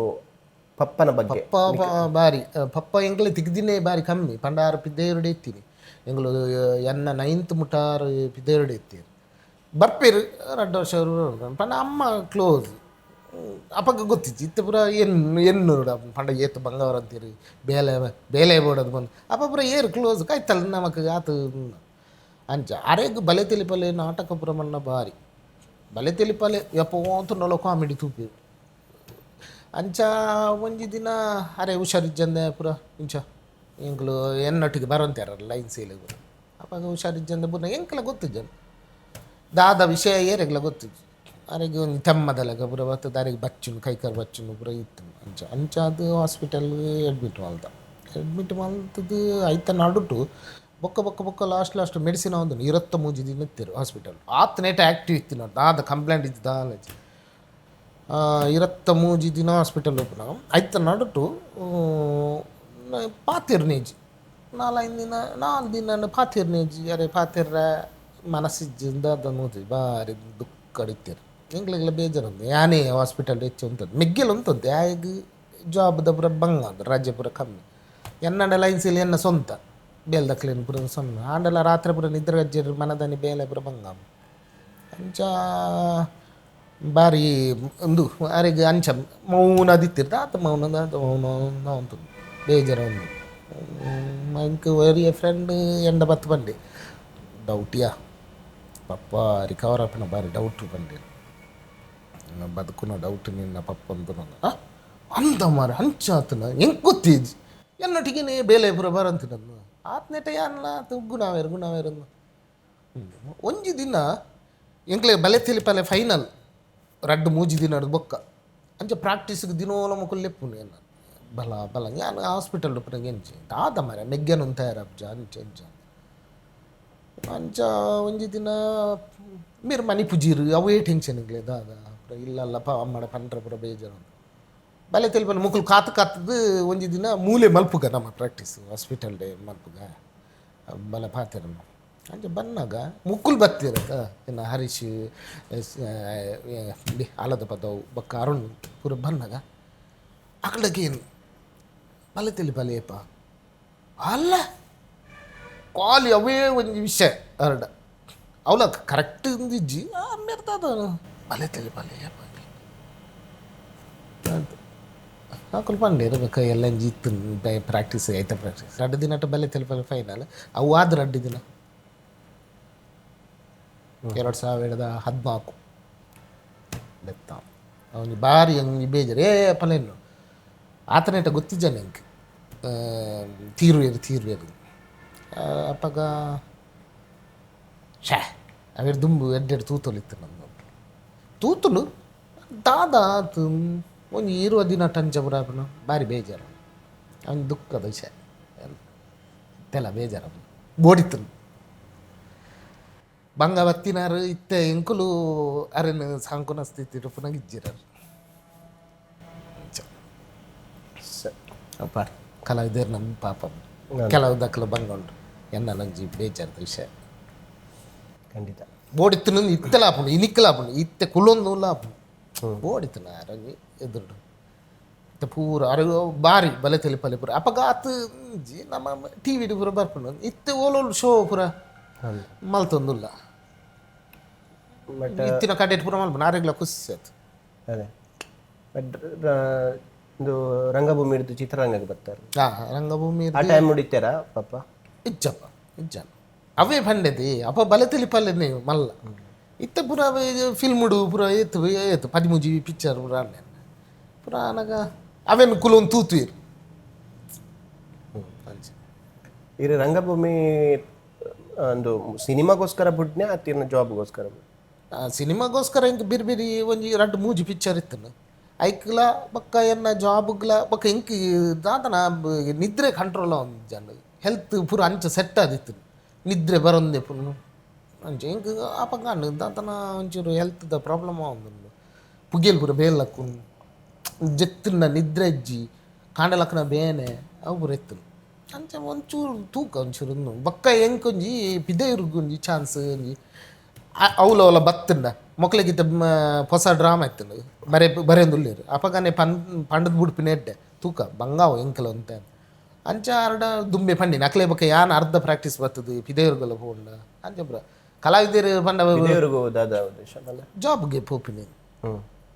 ಪಪ್ಪನ ಬಗ್ಗೆ ಪಪ್ಪ ಬಾರಿ ಪಪ್ಪ ಎಂಗ್ಲೆ ತಿಗ್ದಿನೇ ಬಾರಿ ಕಮ್ಮಿ ಪಂಡಾರು ಪಿದ್ದೇರುಡೆ ಎತ್ತೀನಿ ಎಂಗ್ಲು ಎನ್ನ 9th ಮುಟಾರು ಪಿದ್ದೇರುಡೆ ಎತ್ತೀರು ಬರ್ಪೇರು 2 ವರ್ಷ ಪಂಡ ಅಮ್ಮ ಕ್ಲೋಸ್ ಅಪ್ಪಗೆ ಗೊತ್ತಿತ್ತು ಇತ್ತು ಪುರ ಎನ್ನು ಪಂಡ ಏತು ಬಂಗವರ ಅಂತೀರಿ ಬೇಲೆ ಬೋಡೋದು ಬಂದು ಅಪ್ಪ ಪುರ ಏರು ಕ್ಲೋಸ್ ಕಾಯ್ತಲ್ಲ ನಮಕ್ ಆತು ಅಂಚ ಅರೆಗ್ ಬಲೆತೆಲಿಪಲೆ ನಾಟಕ ಪುರ ಮನ್ನ ಬಾರಿ ಬಲೆತೆಲಿಪಲೆ ಯಪ್ಪ ಓಂತು ನೊಲ ಕಾಮಿಡಿ ತೂಪಿ ಅಂಚ ಒಂಜಿ ದಿನ ಅರೆ ಹುಷಾರಿಜ್ಜಂದೆ ಪುರ ಇಂಚ ಎಂಕ್ಲು ಎನ್ನೊಟ್ಟಿಗೆ ಬರಂತಾರ ಲೈನ್ ಸೇಲಿಗೆ ಪುರ ಅಪ್ಪಾಗ ಹುಷಾರಿಜ್ಜಂದೆ ಪುರ ಎಂಕಲ ಗೊತ್ತಿಜ್ಜನ್ ದಾದ ವಿಷಯ ಏರೆಗ್ಲ ಗೊತ್ತಿದ್ದು ಅರೆಗೆ ಒಂದು ತೆಮ್ಮದಲೆಗ ಪುರ ಬತ್ತು ದಾರಿಗೆ ಬಚ್ಚುನು ಕೈಕಾರು ಬಚ್ಚುನು ಪುರ ಇತ್ತು ಅಂಚ ಅದು ಹಾಸ್ಪಿಟಲ್ಗೆ ಅಡ್ಮಿಟ್ ಮಲ್ತದ್ದು ಆಯ್ತ ನಡುಟು ಬೊಕ್ಕ ಲಾಸ್ಟ್ ಮೆಡಿಸಿನ್ ಒಂದು 23 ದಿನ ಇತ್ತಿರು ಹಾಸ್ಪಿಟಲ್ ಆತನೇಟ ಆ್ಯಕ್ಟಿವ್ ಇತ್ತು ನೋಡಿ ದಾದ ಕಂಪ್ಲೇಂಟ್ ಇದ್ದು ದಾಲೇಜ್ 23 ದಿನ ಹಾಸ್ಪಿಟಲ್ ಓಪನ್ ಆಯ್ತ ನಡುಟು ಪಾತಿರ್ನೇಜಿ 4 ದಿನ ಪಾತಿರ್ನೇಜಿ ಅರೆ ಪಾತಿರ್ರ ಮನಸ್ಸಿಜ್ಜಿಂದ ಅದನ್ನು ಬಾರಿ ದುಃಖ ಕಡಿತೀರು ಎಂಗ್ಲೆಗ್ಲ ಬೇಜಾರಂದು ಯಾನೇ ಹಾಸ್ಪಿಟಲ್ ಹೆಚ್ಚು ಉಂಟದ್ದು ಮೆಗ್ಗೆಲ್ ಉಂಟದ್ದು ಯಾಗ ಜಾಬ್ದ ಪುರ ಬಂಗ ಅದು ರಜೆ ಪುರ ಕಮ್ಮಿ ಎನ್ನಡ ಲೈನ್ಸಲ್ಲಿ ಎನ್ನ ಸ್ವಂತ ಬೇಲ್ದಕ್ಲೇನು ಪುರ ಸೊನ್ನ ಆಂಡೆಲ್ಲ ರಾತ್ರಿ ಪುರ ನಿದ್ರೆ ಗಜ್ಜರು ಮನದನಿ ಬೇಲೆ ಪುರ ಬಂಗ ಅಂಚ ಬಾರಿ ಒಂದು ಅರೆಗೆ ಅಂಚ ಮೌನ ಅದಿತ್ತಿರ್ತ ಆತ ಮೌನ ಅಂತ ಬೇಜಾರ ಒಂದು ಇಂಕ ವೆರಿ ಫ್ರೆಂಡ್ ಎಂಡ ಬತ್ತು ಬಂಡೆ ಡೌಟಿಯಾ ಪಪ್ಪ ರಿಕವರ್ ಆಪಿನ ಬಾರಿ ಡೌಟ್ ಬಂದೆ ಬದುಕುನ ಡೌಟ್ ನಿನ್ನ ಪಪ್ಪ ಅಂತ ಅಂದ ಮಾರ ಅಂಚ ಆತನ ಹೆಂಗೆ ಗೊತ್ತಿಜ್ಜಿ ಎನ್ನೊಟ್ಟಿಗೆ ಬೇಲೆ ಪುರ ಬರಂತ ನನ್ನ ಆತ್ನೆಟ ಯಾನಲ್ಲ ಗುಣವೇರು ಒಂಜಿ ದಿನ ಎಂಕ್ಲೆ ಬಲೆತೆಲಿಪಲೆ ಫೈನಲ್ 2-3 ದಿನ ಬೊಕ್ಕ ಅಂಚ ಪ್ರಾಕ್ಟೀಸ್ಗೆ ದಿನೋಲ ಮುಕ್ಕಲು ಲೆಪ್ಪುನು ಏನು ಬಲ ನಾನು ಹಾಸ್ಪಿಟಲ್ ಪುನಗೆ ಎಂಚಿ ಆದ ಮರ ಮೆಗ್ಗನು ತಯಾರಬ್ಜ ಅಂಚ ಒಂಜಿ ದಿನ ಮೀರು ಮನಿ ಪುಜೀರು ಅವೇ ಟೆನ್ಷನ್ ಇಗ್ಲೆ ದಾದ ಇಲ್ಲಲ್ಲಪ್ಪ ಅಮ್ಮಡ ಪಂಡ್ರ ಪುರ ಬೇಜಾರು ಬಲೆತೆಲಿಪಲೆ ಮುಕ್ಕಲು ಕಾತದ್ದು ಒಂಜಿ ದಿನ ಮೂಲೆ ಮಲ್ಪುಗ ನಮ್ಮ ಪ್ರಾಕ್ಟೀಸ್ ಹಾಸ್ಪಿಟಲ್ ಡೇ ಮಲ್ಪುಗ ಬಲ ಪಾತಿರ ಅಂಚೆ ಬನ್ನಾಗ ಮುಕ್ಕುಲು ಬತ್ತಿರತ್ತ ಇನ್ನು ಹರೀಶ್ ಆಲದ ಪದವು ಬಕ್ಕ ಅರುಣ್ ಪೂರ ಬನ್ನಾಗ ಅಕಡೆಗೆ ಏನು ಬಲೆತೆಲಿಪಲೆಯಪ್ಪ ಅಲ್ಲ ಕಾಲಿ ಅವೇ ಒಂದು ವಿಷಯ ಹರಡ ಅವಳ ಕರೆಕ್ಟ್ ಇದ್ದಿಜ್ಜಿ ಅಮ್ಮಿರ್ತದ ಬಲೆತೆಲಿಪಲೆಯಪ್ಪ ಹಾಕಲು ಪಂಡೆ ಇರಬೇಕು ಎಲ್ಲ ಇತ್ತು ಪ್ರಾಕ್ಟೀಸ್ ಆಯ್ತಾ ಪ್ರಾಕ್ಟೀಸ್ 2 ದಿನ ಬಲೆತೆಲಿಪಲೆ ಫೈನಲ್ ಅವು ಆದ 2 ದಿನ 2014 ಬೆತ್ತ ಅವನಿಗೆ ಭಾರಿ ಹಂಗೆ ಬೇಜಾರು ಪಲೇನು ಆತನೇಟ ಗೊತ್ತಿದ್ದಾನೆ ನಂಗೆ ತೀರ್ವೇರು ಅಪ್ಪಾಗ ಅವೇರು ದುಂಬು 2 ತೂತಲಿತ್ತು ನಮ್ದು ತೂತಲು ದಾದ ಒಂದು 20 ದಿನ ಟಂಚಪುರ ಭಾರಿ ಬೇಜಾರು ಅವನು ದುಃಖದ ವಿಷಯ ಇತ್ತೆಲ್ಲ ಬೇಜಾರು ಬೋಡಿತ್ತು ಬಂಗ ಬತ್ತಿನಾರು ಇತ್ತೆ ಎಂಕುಲು ಅರೆನು ಸಾಂಕುನ ಸ್ಥಿತಿ ಪುನಃ ಇಜ್ಜಿರಾರು ಅಪ್ಪ ಕಲಾವಿದರು ನಮ್ಮ ಪಾಪ ಕೆಲವು ದಕ್ಕಲು ಬಂಗೊಂಡು ಎನ್ನ ನಂಜಿ ಬೇಜಾರದ ವಿಷಯ ಖಂಡಿತ ಬೋಡಿತ್ತು ಇತ್ತಲಾಪುಂಡು ಇನಿಕ್ಕಲಾಪುಂಡು ಇತ್ತೆ ಕುಲೊಂದು ಲಾಪುಂಡು ಓಡಿತು ನಾರಂಗಿ ಎದುರು ಪೂರ ಅರಿವು ಬಾರಿ ಬಲೆತೆಲಿಪಲೆ ಪೂರ ಅಪಘಾತ ನಮ್ಮ ಟಿ ವಿ ಪೂರ ಬರ್ಕೊಂಡು ಇತ್ತೆ ಓಲೋಳು ಶೋ ಪೂರ ಮಲ್ತೊಂದುಲ್ಲ ಇತ್ತಿನ ಕಡೆ ಪೂರ ಮಲ್ಪ ನಾರೆಗ್ಲ ಖುಷಿ ಆಯ್ತು ಅದೇ ಬಟ್ ಇದು ರಂಗಭೂಮಿ ಹಿಡಿದು ಚಿತ್ರರಂಗಕ್ಕೆ ಬರ್ತಾರೆ ರಂಗಭೂಮಿ ಆ ಟೈಮ್ ನೋಡಿತ್ತಾರ ಪಾಪ ಇಜ್ಜಪ್ಪ ಇಜ್ಜ ಅವೇ ಪಂಡೆದಿ ಅಪ್ಪ ಬಲೆತೆಲಿಪಲ್ಲೆ ಮಲ್ಲ ಇತ್ತ ಪೂರ ಫಿಲ್ಮ್ ಪೂರ ಏತು ಏತು 13 ಪಿಕ್ಚರ್ ಪೂರ ಪೂರ ನನಗ ಅವೇನು ಕುಲೊಂದು ತೂತುಯಿರು ಇರು ರಂಗಭೂಮಿ ಒಂದು ಸಿನಿಮಾಗೋಸ್ಕರ ಬಿಡ್ನೆ ಅತ್ತಿನ ಜಾಬ್ಗೋಸ್ಕರ ಸಿನಿಮಾಗೋಸ್ಕರ ಇಂಕ ಬೇರೆ ಬೇರೆ ಒಂಜಿ 2-3 ಪಿಕ್ಚರ್ ಇತ್ತು ಐಕ್ಲ ಬಕ್ಕ ಎನ್ನ ಜಾಬ್ಗ್ಲ ಬಕ್ಕ ಇಂಕ ದಾತನ ನಿದ್ರೆ ಕಂಟ್ರೋಲ್ ಒಂದು ಜನ ಹೆಲ್ತ್ ಪೂರ ಅಂಚ ಸೆಟ್ ಆದಿತ್ತು ನಿದ್ರೆ ಬರೊಂದೆ ಪುಣ್ಣ ಅಂಚೆ ಇಂಕ ಆಪಂಗ ದಾತನ ಒಂಚೂರು ಹೆಲ್ತ್ದ ಪ್ರಾಬ್ಲಮ್ ಒಂದು ಪುಗೇಲ್ ಪೂರ ಬೇಲಕ್ಕು ಜತ್ತಿನ ನಿದ್ರೆ ಇಜ್ಜಿ ಕಾಂಡಲಕ್ಕನ ಬೇನೆ ಅವು ಪೂರ ಎತ್ತು ಅಂಚೆ ಒಂಚೂರು ತೂಕ ಒಂಚೂರು ಬಕ್ಕ ಎಂಕೊಂಜಿ ಪಿದೇರ್ಗೊಂಜಿ ಚಾನ್ಸ್ ಒಂಜಿ ಅವಲ ಬತ್ತಂಡ ಮೊಕ್ಲಿಗಿತ್ತ ಹೊಸ ಡ್ರಾಮಾ ಇತ್ತು ಬರೆಯೊಂದುಲ್ಲೇರು ಅಪಗಾನೆ ಪಂಡದ ಬುಡ್ಪಿನ ಎಡ್ಡೆ ತೂಕ ಬಂಗಾವು ಎಂಕಲ ಅಂತ ಅಂಚ ಅರ್ಡ ದುಂಬೆ ಪಂಡಿನ ಅಕ್ಲೆ ಬಕ್ಕ ಯಾನ್ ಅರ್ಧ ಪ್ರಾಕ್ಟೀಸ್ ಬರ್ತದೆ ಪಿದೇವ್ರಿಗೆಲ್ಲ ಹೋಂಡ ಅಂಚ ಪುರ ಕಲಾವಿದರು ಪಂಡ ಜಾಬ್ಗೆ ಪೋಪಿನ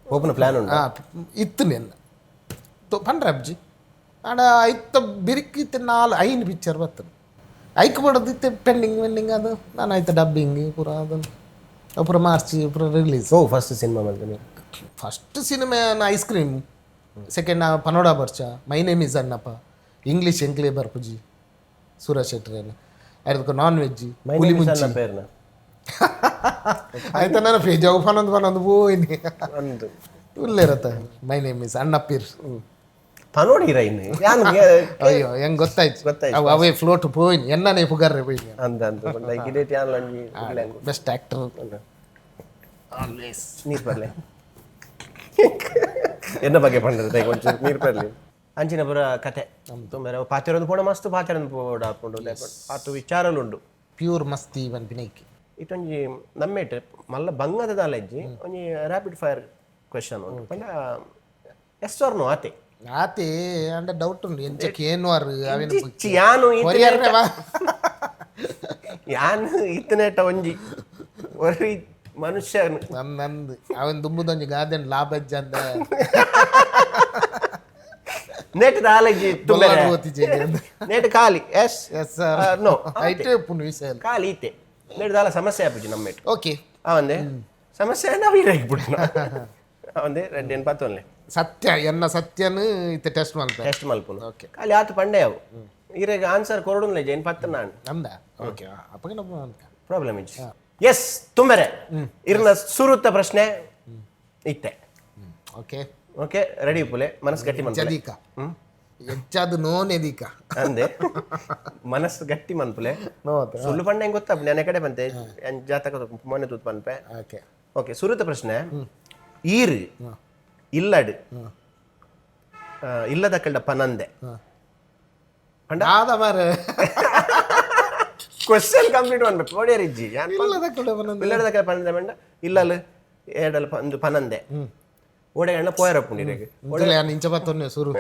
ಓಪನ್ ಪ್ಲಾನ್ ಉಂಟು ಇತ್ತು ನೆನ್ನ ಪಂಡ್ರೆ ಅಬ್ಜಿ ಆಡ ಐತ ಬಿರಿಕಿತ್ತು 4-5 ಪಿಕ್ಚರ್ ಬರ್ತದೆ ಐಕ್ ಮಾಡೋದಿತ್ತೆ ಪೆಂಡಿಂಗ್ ಅದು ನಾನು ಆಯ್ತು ಡಬ್ಬಿಂಗ್ ಪೂರ ಅದನ್ನು ಪೂರ ಮಾರ್ಚಿ ಪೂರ ರಿಲೀಸ್ ಫಸ್ಟ್ ಸಿನಿಮಾ ಮಾಡ್ತೀನಿ first cinema ice cream second ಪನೋಡ ಬರ್ಚ my name is Annappa English ಎಂಕ್ಲೇ ಬರ್ಪುಜಿ ಸೂರಜ್ ಶೆಟ್ರೇನ ಅದಕ್ಕೆ ನಾನ್ ವೆಜ್ ಹುಲಿ ಮುಂಚಿ ಪೇರ್ನ ಆಯ್ತಾ ನನ್ನ ಪೇಜ್ ಪನೊಂದು ಹೋಯ್ನಿ ಇರತ್ತ ಮೈ ನೇಮ್ ಇಸ್ ಅಣ್ಣಪ್ಪೀರ್ ಪನೋಡಿರ ಇನ್ನು ಅಯ್ಯೋ ಹೆಂಗ್ ಗೊತ್ತಾಯ್ತು ಅವೇ ಫ್ಲೋಟ್ ಹೋಯ್ನಿ ಎನ್ನನೇ ಪುಗಾರ್ರೆ ಹೋಯ್ನಿ ಬೆಸ್ಟ್ ಆಕ್ಟರ್ ನೀರು ಬರಲಿ ಎನ್ನ ಬಗ್ಗೆ ಪಂಡದ ಒಂಚೂರು ನೀರು ಬರಲಿ ಅಂಚಿನ ಪುರ ಕತೆ ತುಂಬ ಪಾತ್ಯರೊಂದು ಪೋಡ ಮಸ್ತ್ ಪಾತ್ಯರೊಂದು ಪೋಡ ಹಾಕೊಂಡು ಆತು ವಿಚಾರಲುಂಡು ಪ್ಯೂರ್ ಮಸ್ತಿ ಬಂಪಿನೈಕಿ ಇತ್ತೊಂಜಿ ನಮ್ಮೇಟ್ ಮಲ್ಲ ಬಂಗದ ದಾಲೆಜ್ಜಿ ಒಂಜಿ ರ್ಯಾಪಿಡ್ ಫೈರ್ ಕ್ವೆಶನ್ ಉಂಟು ಪಂಡ ಎಸ್ ಆರ್ ನೋ ಆತೆ ಆತೆ ಅಂಡ ಡೌಟ್ ಉಂಡು ಎಂಚಕ್ಕೆ ಏನು ಅರು ಯಾನು ಇತ್ತನೇಟ ಒಂಜಿ ಒರಿ ಮನುಷ್ಯ ನಂದು ಅವನ್ ದುಂಬುದೊಂಜಿ ಗಾದೆನ್ ಲಾಭಜ್ಜ ಅಂದ ನೆಟ್ ದಾಲೆಜ್ಜಿ ನೆಟ್ ಖಾಲಿ ಎಸ್ ಎಸ್ ಸರ್ ನೋ ಐಟೇ ಪುನ್ ವಿಷಯ ಖಾಲಿ ಇತ್ತೆ ನೆಟ್ ದಾಲ ಸಮಸ್ಯೆ ಆಪುಜಿ ನಮ್ಮೇಟ್ ಓಕೆ ಅವಂದೆ ಸಮಸ್ಯೆ ನಾವು ಇರಾಗ್ಬಿಟ್ಟು ಅವಂದೆ ರೆಡ್ಡಿ ಪತ್ತೊನ್ಲೆ ಸತ್ಯ ಎನ್ನ ಸತ್ಯನು ಇತ್ತೆ ಟೆಸ್ಟ್ ಮಲ್ಪ ಟೆಸ್ಟ್ ಮಲ್ಪುನು ಓಕೆ ಖಾಲಿ ಆತು ಪಂಡೆ ಅವು ಇರಾಗ ಆನ್ಸರ್ ಕೊರಡುನ್ಲೆ ಜೈನ್ ಪತ್ತ ನಾನು ನಮ್ದ ಓಕೆ ಅಪ್ಪಗೆ ಪ್ರಾಬ್ಲಮ್ ಇಜ್ಜಿ ಎಸ್ ತುಂಬರೆ ಇರ್ನ ಸುರುತ್ತ ಪ್ರಶ್ನೆ ಇತ್ತೆ ಓಕೆ ಓಕೆ ರೆಡಿ ಪುಲೆ ಮನಸ್ಸು ಗಟ್ಟಿ ಜದೀಕ ಹೆಚ್ಚಾದ ನೋನೆದೀಕ ಅಂದೆ ಮನಸ್ಸು ಗಟ್ಟಿ ಮನ್ಪುಲೆ ಸುಳ್ಳು ಪಂಡೆ ಹೆಂಗೆ ಗೊತ್ತಾ ನೆನೆ ಕಡೆ ಬಂತೆ ಜಾತಕ ಮೊನ್ನೆ ತೂತ್ ಪನ್ಪೆ ಓಕೆ ಓಕೆ ಸುರುತ್ತ ಪ್ರಶ್ನೆ ಈರು ಇಲ್ಲಡು ಇಲ್ಲದ ಕಳ್ಳ ಪನಂದೆ ಆದ ಮಾರೆ ಕ್ವಶನ್ ಕಂಪ್ಲೀಟ್ ಮಾಡ್ಬೇಕು ಓಡಿಯರಿಜ್ಜಿ ಇಲ್ಲದ ಕಳ್ಳ ಪನಂದೆ ಇಲ್ಲದ ಕಳ್ಳ ಪನಂದೆ ಮಂಡ ಇಲ್ಲಲು ಏಡಲ್ಲ ಒಂದು ಪನಂದೆ ಓಡೆಗಣ್ಣ ಪೋಯರಪ್ಪುಂಡಿರೆಗೆ ಇಂಚ ಬತ್ತೊನ್ನೆ ಸುರು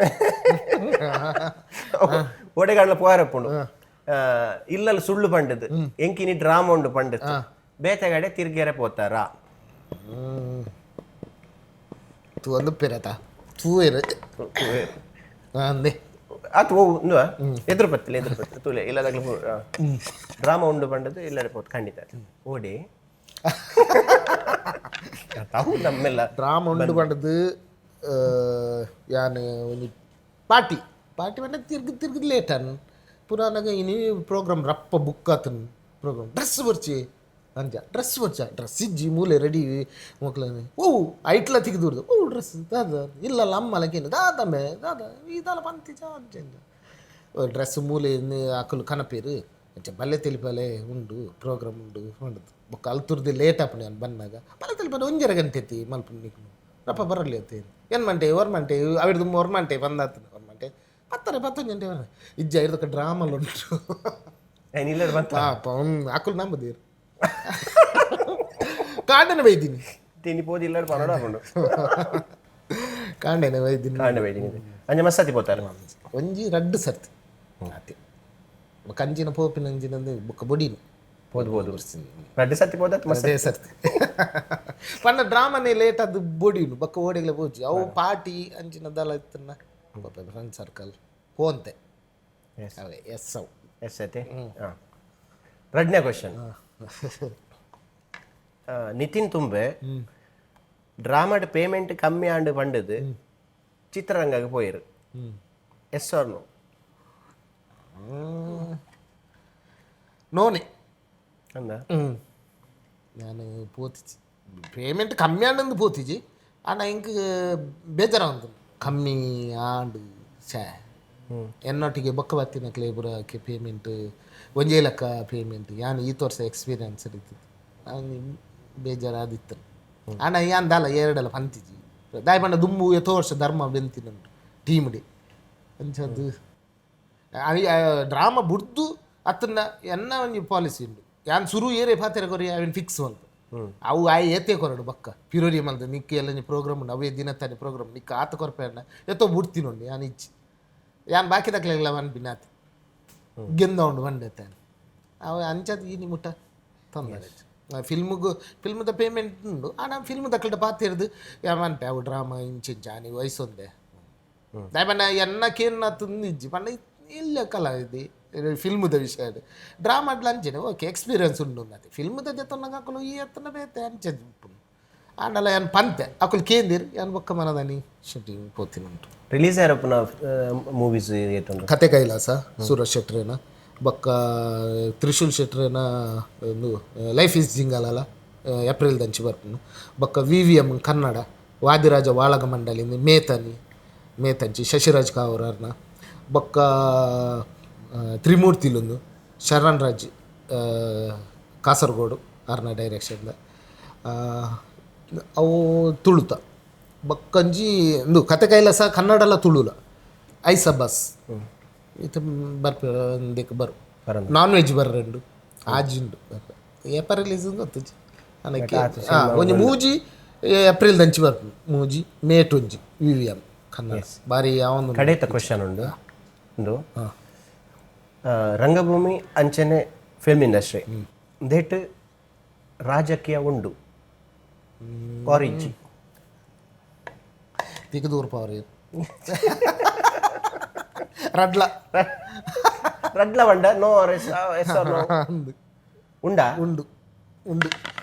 ಓಡೆಗಣ್ಣ ಪೋಯರಪ್ಪುಂಡು ಇಲ್ಲಲು ಸುಳ್ಳು ಪಂಡದು ಎಂಕಿನಿ ಡ್ರಾಮಾ ಉಂಡು ಪಂಡದು ಬೇತೆಗಡೆ ತಿರ್ಗೇರೆ ಪೋತಾರ ತೂ ಒಂದು ಪೆರತ ತೂ ಇರ ಅಂದೆ ಅದು ಎದುರು ಪತ್ತಿಲ್ಲ ತೂಲೆ ಇಲ್ಲದಾಗ್ಲೂ ಡ್ರಾಮಾ ಉಂಡು ಪಂಡದು ಇಲ್ಲಡೆ ಪೋತ್ ಖಂಡಿತ ಓಡಿ ನಮ್ಮೆಲ್ಲ ಡ್ರಾಮಾ ಉಂಡು ಪಂಡದು ಯಾನ್ ಒಂದು ಪಾರ್ಟಿ ಪಂಡ ತಿರ್ಗಿ ಲೇಟ್ ಅನ್ ಪುರಾನಾಗ ಇನಿ ಪ್ರೋಗ್ರಾಮ್ ರಪ್ಪ ಬುಕ್ ಆತನ್ ಪ್ರೋಗ್ರಾಮ್ ಡ್ರೆಸ್ ಬರ್ಚಿ ಅಂಜ ಡ್ರೆಸ್ ಇಜ್ಜಿ ಮೂಲೆ ರೆಡಿ ಮಕ್ಳನೆ ಓ ಐಟ್ಲ ತೆಗೆದುರ್ದು ಓ ಡ್ರೆಸ್ ದಾದ ಇಲ್ಲ ಅಮ್ಮಲಕೇನು ದಾದಮ್ಮೆ ದಾದ ಇದಲ್ಲ ಪಂತಿ ಡ್ರೆಸ್ ಮೂಲೆ ಅಕ್ಕಲು ಕನಪೇರು ಬಲೆತೆಲಿಪಲೆ ಉಂಡು ಪ್ರೋಗ್ರಾಮ್ ಉಂಡು ಹೊಂಡದು ಬೊಕ್ಕ ಅಲ್ತುರ್ದು ಲೇಟ್ ಆಪಣೆ ನಾನು ಬಂದಾಗ ಬಲೆತೆಲಿಪಲೆ 1 ಗಂಟೆ ಎತ್ತಿ ಮಲ್ಪ ನಿಕ್ಕು ರಪ್ಪ ಬರಲಿ ಅತ್ತೆ ಏನು ಮಂಟೆ ಮಂಟೆ ಅವಿಡ್ದು 1 ಮಂಟೆ ಬಂದಾತ 1 ಮಂಟೆ 10 ಗಂಟೆ ಇಜ್ಜ ಇರ್ದಕ್ಕೆ ಡ್ರಾಮಲ್ಲಿ ಉಂಟು ಪಾಪ ಅಕ್ಕಲು ನಂಬುದೀರು ಕಾಡನ ಬೈದೀನಿ ತಿನ್ನಿಪೋದು ಇಲ್ಲಾಡು ಪನ್ನಡ ಹಾಕೊಂಡು ಕಾಂಡೇನೆ ವೈದ್ಯನ ಕಾಂಡೆ ಬೈದಿನಿ ಅಂಜ ಮಸ್ಸತಿ ಪೋತಾರೆ ಒಂಜಿ ರಡ್ಡು ಸರ್ತಿ ಅತಿ ಕಂಚಿನ ಪೋಪಿನ ಅಂಜಿನಂದು ಬೊಕ್ಕ ಬೊಡಿನು పోదు రెడ్డి సత్తి పోతే ಅದೇ ಸರ್ತಿ ಪಂಡ ಡ್ರಾಮನೆ ಲೇಟ್ ಅದು ಬೊಡಿನು ಬೊಕ್ಕ ಓಡಿಗ್ಲೆ ಪೋಚಿ ಅವು ಪಾರ್ಟಿ ಅಂಚಿನ ದಲ ಇತ್ತನ್ನ ಫ್ರೆಂಡ್ ಸರ್ಕಲ್ ಪೋಂತೆ ಅವೇ ಎಸ್ ಅವು ಎಸ್ ಐತೆ ರಡ್ನೇ ಕ್ವಶನ್ ನಿತಿನ್ ತುಂಬೆ ಡ್ರಾಮಾಡ್ ಪೇಮೆಂಟ್ ಕಮ್ಮಿ ಆಂಡು ಪಂಡದು ಚಿತ್ರರಂಗಕ್ಕೆ ಪೋಯಿರು ಎಸ್ ಆರ್ ನೋ ನೋನೆ ಅಂದ ನಾನು ಪೋತಿಜಿ ಪೇಮೆಂಟ್ ಕಮ್ಮಿ ಆಂಡು ಪೋತಿಜಿ ಆನ ಇಂಕ್ ಬೇಜಾರಾಂದು ಕಮ್ಮಿ ಆಂಡು ಛೇ ಎನ್ನೊಟ್ಟಿಗೆ ಬೊಕ್ಕ ಬತ್ತಿನಕ್ಲೆ ಬುರಕ್ಕೆ ಪೇಮೆಂಟ್ ಒಂಜೇ ಲೆಕ್ಕ ಪೇಮೆಂಟ್ ಯಾನು ಈ ತೋರ್ಸ ಎಕ್ಸ್ಪೀರಿಯನ್ಸ್ ಇರ್ತದೆ ನಾನು ಬೇಜಾರಾದಿತ್ತು ಆನ ಯಾನ್ ದಾಲ ಎರಡಲ್ಲ ಪಂತಿಜಿ ದಾಯ್ ಪಂಡ ದುಂಬು ಎತ್ತೋ ವರ್ಷ ಧರ್ಮ ಬೆಂತಿನುಂಟು ಟೀಮ್ ಡೇ ಅಂಚದು ಡ್ರಾಮಾ ಬುಡ್ದು ಅತ್ತನ್ನ ಎನ್ನ ಒಂಜಿ ಪಾಲಿಸಿ ಉಂಡು ಯಾನ್ ಸುರು ಏರೆ ಪಾತೆರ ಕೊರಿ ಅವಿನ ಫಿಕ್ಸ್ ಮಲ್ತು ಅವು ಆಯ್ ಏತೆ ಕೊರಡು ಬಕ್ಕ ಪಿರೋರಿ ಮಲ್ದು ನಿಕ್ಕ ಎಲ್ಲ ಪ್ರೋಗ್ರಾಮ್ ಉಂಡು ಅವೇ ದಿನ ತಾನೆ ಪ್ರೋಗ್ರಾಮ್ ನಿಕ್ಕ ಆತ ಕೊರಪೆ ಅಣ್ಣ ಎತ್ತೋ ಬುಡ್ತಿನುಂಡು ಯಾನ್ ಇಚ್ಚಿ ಯಾನ್ ಬಾಕಿ ತಕ್ಲೆಲ್ಲ ಒನ್ ಬಿನಾತಿ ಗೆಂದ ಉಂಡು ಬಂಡೆ ತಾನೆ ಅವ ಅಂಚದು ಈ ನಿಮುಟ ತೊಂದರೆ ಫಿಲ್ಮ್ದ ಪೇಮೆಂಟ್ ಉಂಡು ಆನ ಫಿಲ್ಮ್ ತಕ್ಕಲ್ಟ ಪಾತಿರ್ದು ಯಾವನ್ಪೆ ಅವು ಡ್ರಾಮಾ ಇಂಚಿಂಚ ನೀವು ವಯಸ್ಸೊಂದೆ ದಾಯಪಣ್ಣ ಎನ್ನಕೇನ ತುಂದಿಜ್ಜಿ ಪಂಡ ಇಲ್ಲ ಕಲಾವಿದಿ ಫಿಲ್ಮ್ದ ವಿಷಯ ಡ್ರಾಮಾಡ್ಲ ಅಂಚೆನೆ ಓಕೆ ಎಕ್ಸ್ಪೀರಿಯನ್ಸ್ ಉಂಡು ಅದೇ ಫಿಲ್ಮ್ದ ಜೊತೆ ಹಾಕಲು ಈ ಎತ್ತನ ಬೇತೆ ಅಂಚದು ಆಂಡಲ ಯಾನ್ ಪಂತೆ ಅಕುಲ್ ಕೇಂದಿರ್ ಯಾನ್ ಬೊಕ್ಕ ಮನದನಿ ಶೂಟಿಂಗ್ ಪೋತಿನುಂಟು ರಿಲೀಸ್ ಯಾರಪ್ಪನ ಮೂವೀಸ್ ಏತುಂಡು ಕತೆ ಕೈಲಾಸ ಸೂರಜ್ ಶೆಟ್ರೇನ ಬೊಕ್ಕ ತ್ರಿಶೂಲ್ ಶೆಟ್ರೇನ ಒಂದು ಲೈಫ್ ಈಸ್ ಜಿಂಗಲಲ್ಲ ಏಪ್ರಿಲ್ ದಂಚಿ ಬರ್ಪುನು ಬೊಕ್ಕ VVM ಕನ್ನಡ ವಾದಿರಾಜ ವಾಳಗ ಮಂಡಲಿಂದ ಮೇತಂಚಿ ಶಶಿರಾಜ್ ಕಾವೂರರ್ನ ಬೊಕ್ಕ ತ್ರಿಮೂರ್ತಿಲೊಂದು ಶರಣ್ ರಾಜ್ ಕಾಸರಗೋಡು ಅರ್ನ ಡೈರೆಕ್ಷನ್ದ ಅವು ತುಳುತ ಬಕ್ಕಂಜಿ ಒಂದು ಕತೆ ಕೈಲಾಸ ಕನ್ನಡಲ ತುಳುಲ ಐಸ ಬಸ್ ಇದು ಬರ್ಬೇಕು ಬರು ನಾನ್ ವೆಜ್ ಬರ್ರೆಂಡು ಆಜಿಂಡು ಏಪ ರಿಲೀಸ್ ಗೊತ್ತಜ್ಜಿ ನನಗೆ ಒಂಜಿ ಮೂಜಿ ಏಪ್ರಿಲ್ ದಂಚಿ ಬರ್ಪು ಮೂಜಿ ಮೇಟ್ ಒಂಜಿ VVM ಕನ್ನಡ ಬಾರಿ ಯಾವೊಂದು ಕಡೆತ ಕ್ವಶನ್ ಉಂಡು ಒಂದು ರಂಗಭೂಮಿ ಅಂಚನೆ ಫಿಲ್ಮ್ ಇಂಡಸ್ಟ್ರಿ ದೇಟ್ ರಾಜಕೀಯ ಉಂಡು ಆರಿಜಿ ತಿಕ್ಕದೂರು ಪವರ್ ರಡ್ಲ ಬಂಡ ನೋ ಉಂಡಾ ಉಂಡು ಉಂಡು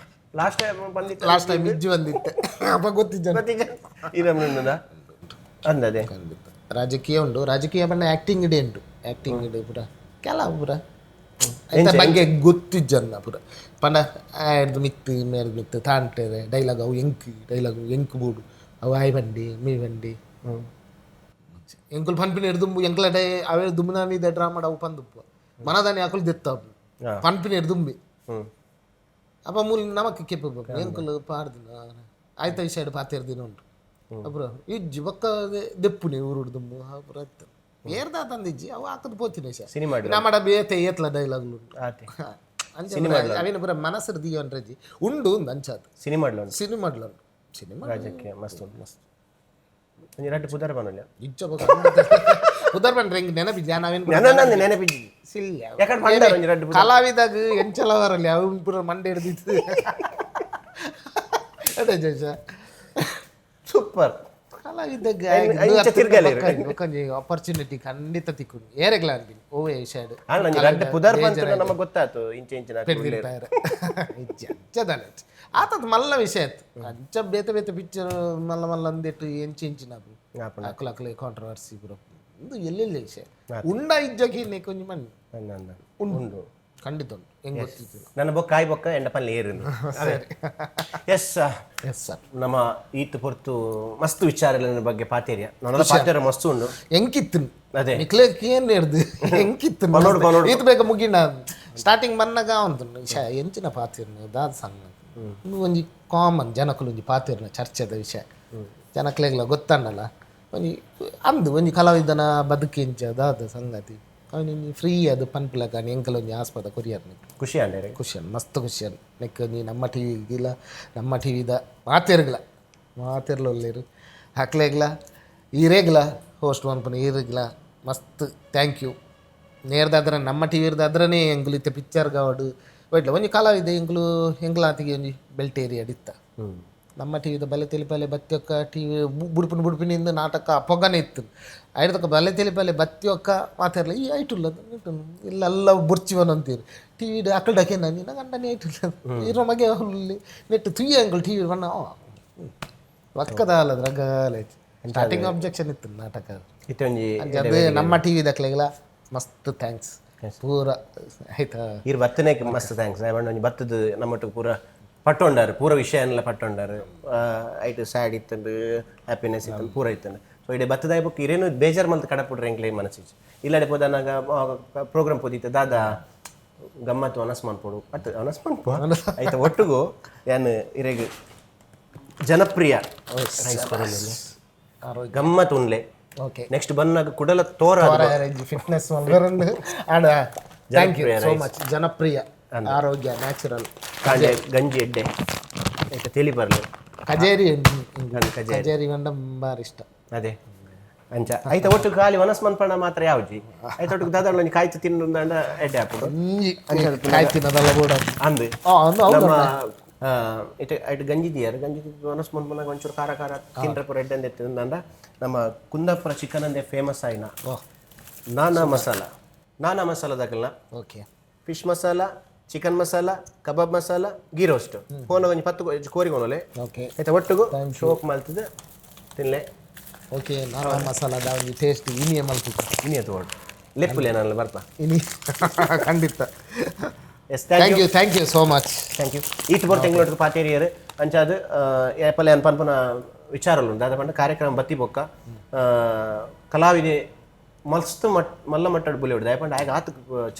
ಲಾಸ್ಟ್ ಟೈಮ್ ಬಂದಿತ್ತು ಲಾಸ್ಟ್ ಟೈಮ್ ಇಜ್ಜಿ ಬಂದಿತ್ತೆ ಅಪ್ಪ ಗೊತ್ತಿದ್ದ ಅಂದದೆ ರಾಜಕೀಯ ಉಂಡು ರಾಜಕೀಯ ಬಣ್ಣ ಆ್ಯಕ್ಟಿಂಗ್ ಇಡೇ ಉಂಟು ಆ್ಯಕ್ಟಿಂಗ್ ಇಡೆ ಪುರ ಕೆಲವು ಪುರ ಬಗ್ಗೆ ಗೊತ್ತಿಜ್ಜನ್ನ ಪುರ ಪಂಡ ಆಯ್ದು ಮಿತ್ತು ಮೇರ್ದು ಮಿತ್ತು ತಾಂಟೇರೆ ಡೈಲಾಗ್ ಅವು ಎಂಕು ಬೂಡು ಅವು ಆಯ್ ಬಂಡಿ ಮೀ ಬಂಡಿ ಎಂಕುಲ್ ಪನ್ಪಿನ ಎಡ್ದುಂಬು ಎಂಕ್ಲ ಡೈ ಅವೇ ದುಮ್ನಾನಿ ದ ಡ್ರಾಮಾ ಅವು ಪಂದುಪ್ಪು ಮನದಾನಿ ಹಾಕಲು ದೆತ್ತಪ್ಪು ಪನ್ಪಿನ ಎಡ್ದುಂಬಿ ಅಪ್ಪ ಮೂಲ ನಮಕ್ಕೆ ಕೆಪ್ಪ ಎಂಕುಲ್ ಪಾಡ್ದು ಆಯ್ತ ಈ ಸೈಡ್ ಪಾತಿರ್ದಿನ ಉಂಟು ಅಪ್ರ ಇಜ್ಜಿ ಬೊಕ್ಕ ದೆಪ್ಪುನಿ ಊರುಡ್ದುಂಬು ಅಪ್ರ ಇತ್ತು ಏರ್ದ ತಂದಿಜ್ಜಿ ಅವು ಹಾಕದು ಪೋತಿನ ಸಿನಿಮಾ ನಮ್ಮಡ ಬೇತೆ ಏತ್ಲ ಡೈಲಾಗ್ಲು ಉಂಟು ಅವೇನು ಪುರ ಮನಸ್ಸರು ದಿಯನ್ರಜ್ಜಿ ಉಂಡು ಒಂದು ಅಂಚಾದು ಸಿನಿಮಾಡ್ಲು ಸಿನಿಮಾ ರಾಜಕೀಯ ಮಸ್ತ್ ಉಂಟು ಮಸ್ತ್ ಒಂಜಿ ರಡ್ಡು ಪುದರ್ ಬನ್ನಲ್ಲ ಇಜ್ಜ ಪುದರ್ ಬಂದ್ರೆ ಹೆಂಗೆ ನೆನಪಿದ್ಯಾ ನಾವೇನು ನೆನಪು ನೆನಪಿಜ್ಜಿ ಯಾಕಂದ್ರೆ ಬಂದಾರ ಒಂಜಿ ರಡ್ಡು ಕಲಾವಿದಾಗ ಎಂಚಲವರಲ್ಲಿ ಅವನು ಪುರ ಮಂಡೆ ಹಿಡ್ದಿತ್ತು ಅದೇ ಜೈಸ ಸೂಪರ್ ಕಲಾವಿದಾಗ ಆಪರ್ಚುನಿಟಿ ಖಂಡಿತ ತಿಕ್ಕೊಂಡು ಏರೆಗ್ಲ ಅಂತೀನಿ ಓವೇ ಸೈಡ್ ರಡ್ಡು ಪುದರ್ ಬಂತು ನಮಗೆ ಗೊತ್ತಾಯ್ತು ಇಂಚಿನ ಆತದ ಮಲ್ಲ ವಿಷಯ ಆಯ್ತು ಅಂಚ ಬೇತೆ ಬೇತೆ ಪಿಕ್ಚರ್ ಮಲ್ಲ ಮಲ್ಲ ಅಂದಿಟ್ಟು ಎಂಚಿನ ಅಕ್ಲೆ ಕಾಂಟ್ರವರ್ಸಿ ಪುರ ಇದು ಎಲ್ಲೆಲ್ಲ ವಿಷಯ ಉಂಡ ಇಜ್ಜೋಗಿ ಕೊಂಚ ಮಣ್ಣು ಉಂಡು ಖಂಡಿತ ಉಂಟು ಹೆಂಗೆ ಗೊತ್ತಿತ್ತು ನನ್ನ ಬೊಕ್ಕ ಕಾಯಿ ಬೊಕ್ಕ ಎಂಡ ಪಲ್ಲೆ ಏರು ಎಸ್ ಸರ್ ನಮ್ಮ ಈತ್ ಪೊರ್ತು ಮಸ್ತ್ ವಿಚಾರಗಳ ಬಗ್ಗೆ ಪಾತೇರಿಯ ನನ್ನ ಪಾತೇರ ಮಸ್ತ್ ಉಂಡು ಎಂಕಿತ್ತು ಅದೇ ನಿಕ್ಲೇಕ್ ಏನ್ ಹಿಡ್ದು ಎಂಕಿತ್ತು ಈತ್ ಬೇಗ ಮುಗಿನ ಸ್ಟಾರ್ಟಿಂಗ್ ಬನ್ನಾಗ ಅವಂತು ಎಂಚಿನ ಪಾತಿರ್ನ ದಾದ ಸಣ್ಣ ಒಂಜಿ ಕಾಮನ್ ಜನಕ್ಕಲು ಒಂಜಿ ಪಾತಿರ್ನ ಚರ್ಚೆದ ವಿಷಯ ಜನಕ್ಲೆಗ್ಲ ಗೊತ್ತಣ್ಣಲ್ಲ ಒಂಜಿ ಅಂದು ಒಂಜಿ ಕಲಾವಿದನ ಬದುಕಿಂಚ ದಾದ ಸಂಗತಿ ನೀನು ಫ್ರೀ ಅದು ಪನ್ಪಿಲ್ಲ కానీ ಎಂಕಲೊಂದು ಆಸ್ಪದ ಕೊರಿಯರ್ ಖುಷಿ ಅಂಡೇರಿ ಖುಷಿ ಮಸ್ತ್ ಖುಷಿ ನೆಕ್ ನೀ ನಮ್ಮ ಟಿ ವಿಗಿಲ್ಲ ನಮ್ಮ ಟಿ ವಿದ ಮಾತಿರ್ಲೊಲ್ಲೇರು ಹಾಕ್ಲೇಗ್ಲ ಈರೇಗ್ಲ ಹೋಸ್ಟ್ ಅನ್ಪನ ಈರೇಗ್ಲ ಮಸ್ತ್ ಥ್ಯಾಂಕ್ ಯು ನೇರ್ದಾದ್ರೆ ನಮ್ಮ ಟಿ ವಿರ್ದಾದ್ರೇ ಎಂಗ್ಲು ಇತ್ತೆ ಪಿಕ್ಚರ್ ಗಾವಡು ಒಯ್ಡ್ಲ ಒಂಜಿ ಕಲಾವಿದೆ ಎಂಗ್ಲಾತಿಗೆ ಒಂಜಿ ಬೆಲ್ಟೇರಿ ಅಡಿತ್ತ ನಮ್ಮ ಟಿ ವಿದ ಬಲೆತೆಲಿಪಾಲೆ ಬತ್ತಿಯೊಕ್ಕ ಟಿ ವಿ ಬುಡ್ಪಿನಿಂದ ನಾಟಕ ಪೊಗನೆ ಇತ್ತು ಐಡ್ದಕ್ಕ ಬಲೆತೆಲಿಪಾಲೆ ಬತ್ತಿಯೊಕ್ಕ ಮಾತಾಡಲ್ಲ ಈ ಐಟುಲ್ಲ ಇಲ್ಲೆಲ್ಲ ಬುರ್ಚಿವನ್ ಅಂತೀರಿ ಟಿ ವಿ ಅಕ್ಕಲ್ಡಕ್ಕೆ ನೀನು ಗಂಡನೇ ಐಟುಲ್ಲ ಇರೋ ಮಗೆ ಹುಲ್ಲಿ ನೆಟ್ಟು ತುಯ್ಯ ಅಂಗಳು ಟಿ ವಿ ಬಣ್ಣ ಒಕ್ಕದ ಅಲ್ಲದ್ರ ಗಲ ಸ್ಟಾರ್ಟಿಂಗ್ ಅಬ್ಜೆಕ್ಷನ್ ಇತ್ತು ನಾಟಕ ಅದು ನಮ್ಮ ಟಿ ವಿ ದಕ್ಲೆಗಲ ಮಸ್ತ್ ಥ್ಯಾಂಕ್ಸ್ ಪೂರ ಆಯ್ತಾ ಇರ್ ಬತ್ತನೇ ಮಸ್ತ್ ಥ್ಯಾಂಕ್ಸ್ ಒಂಜಿ ಬತ್ತದ ನಮ್ಮಟ್ಟು ಪೂರ ಪಟ್ಟೊಂಡಾರು ಪೂರ ವಿಷಯ ಎಲ್ಲ ಪಟ್ಟೊಂಡಾರು ಐಟ್ ಸ್ಯಾಡ್ ಇತ್ತಂದು ಹ್ಯಾಪಿನೆಸ್ ಇತ್ತಂದು ಪೂರ ಇತ್ತಂದು ಸೊ ಇಡೀ ಬತ್ತದ ಬುಕ್ ಇರೇನು ಬೇಜಾರು ಮಲ್ತು ಕಡಪುಡ್ರೆ ಎಂಕ್ಲೆ ಮನಸ್ಸಿಗೆ ಇಲ್ಲಡೆ ಪೋದನಾಗ ಪ್ರೋಗ್ರಾಮ್ ಪೋದಿತ್ತು ದಾದ ಗಮ್ಮತ್ತು ಅನಸ್ ಮಾಡ್ಕೊಡು ಅಟ್ ಅನಸ್ ಮಾಡ್ಕೊ ಆಯ್ತಾ ಒಟ್ಟಿಗೂ ಏನು ಇರೇಗ ಜನಪ್ರಿಯ ಗಮ್ಮತ್ ಉನ್ಲೆ ಓಕೆ ನೆಕ್ಸ್ಟ್ ಬಂದಾಗ ಕುಡಲ ತೋರ fitness and thank you so much ಜನಪ್ರಿಯ ಆರೋಗ್ಯ ನ್ಯಾಚುರಲ್ ಕಾಂಡೆ ಗಂಜಿ ಎಡ್ಡೆ ಆಯ್ತಾ ತಿಳಿ ಬರಲಿ ಕಜೇರಿ ಗಂಡ ಬಾರಿ ಇಷ್ಟ ಅದೇ ಅಂಚ ಆಯ್ತಾ ಒಟ್ಟು ಖಾಲಿ ವನಸ್ ಮನ್ಪಣ್ಣ ಮಾತ್ರ ಯಾವ್ಜಿ ಆಯ್ತಾ ಒಟ್ಟಿಗೆ ದಾದಾಳ ಕಾಯ್ತು ತಿನ್ನೊಂದ ಎಡ್ಡೆ ಹಾಕುದು ಕಾಯ್ತಿನದಲ್ಲ ಕೂಡ ಅಂದು ನಮ್ಮ ಇಟ್ಟು ಗಂಜಿದಿಯಾರು ಗಂಜಿ ವನಸ್ ಮನ್ಪನಾಗ ಒಂಚೂರು ಖಾರ ಖಾರ ತಿಂಡ್ರೆ ಪೂರ ಎಡ್ಡೆ ಅಂತ ಎತ್ತಿಂದ ನಮ್ಮ ಕುಂದಾಪುರ ಚಿಕನ್ ಅಂದೇ ಫೇಮಸ್ ಆಯ್ನ ನಾನಾ ಮಸಾಲದಾಗಲ್ಲ okay fish masala chicken masala kebab masala ghee roast phone ಒಂಜಿ 10 ಕೋರಿಗೊನೊಲೆ ಓಕೆ ಆಯ್ತಾ ಒಟ್ಟಿಗೂ ಶೋಕ್ ಮಲ್ತದೆ ತಿನ್ಲೆ ಓಕೆ ನಾನಾ ಮಸಾಲದ ಒಂದು ಟೇಸ್ಟ್ ಇನಿಯ ಮಲ್ತಿತ್ತು ಇನಿಯ ತೋಡು ಲೆಪ್ಪುಲೆ ನಾನು ಬರ್ತಾ ಇನಿ ಖಂಡಿತ yes thank you so much thank you ಈಟ್ ಬರ್ತ ಎಂಗ್ಳೊಟ್ಟಿಗೆ ಪಾತೇರಿಯರು ಅಂಚಾದು ಏಪಲೆ ಅನ್ಪನ್ಪನ ವಿಚಾರಲು ದಾದ ಪಂಡ ಕಾರ್ಯಕ್ರಮ ಬತ್ತಿ ಬೊಕ್ಕ ಕಲಾವಿದೆ ಮಸ್ತ್ ಮಲ್ಲ ಮಟ್ಟಡ್ ಬುಲೆ ಹೊಡೆದ ಯಾಪಂಡ ಆಗ ಆತ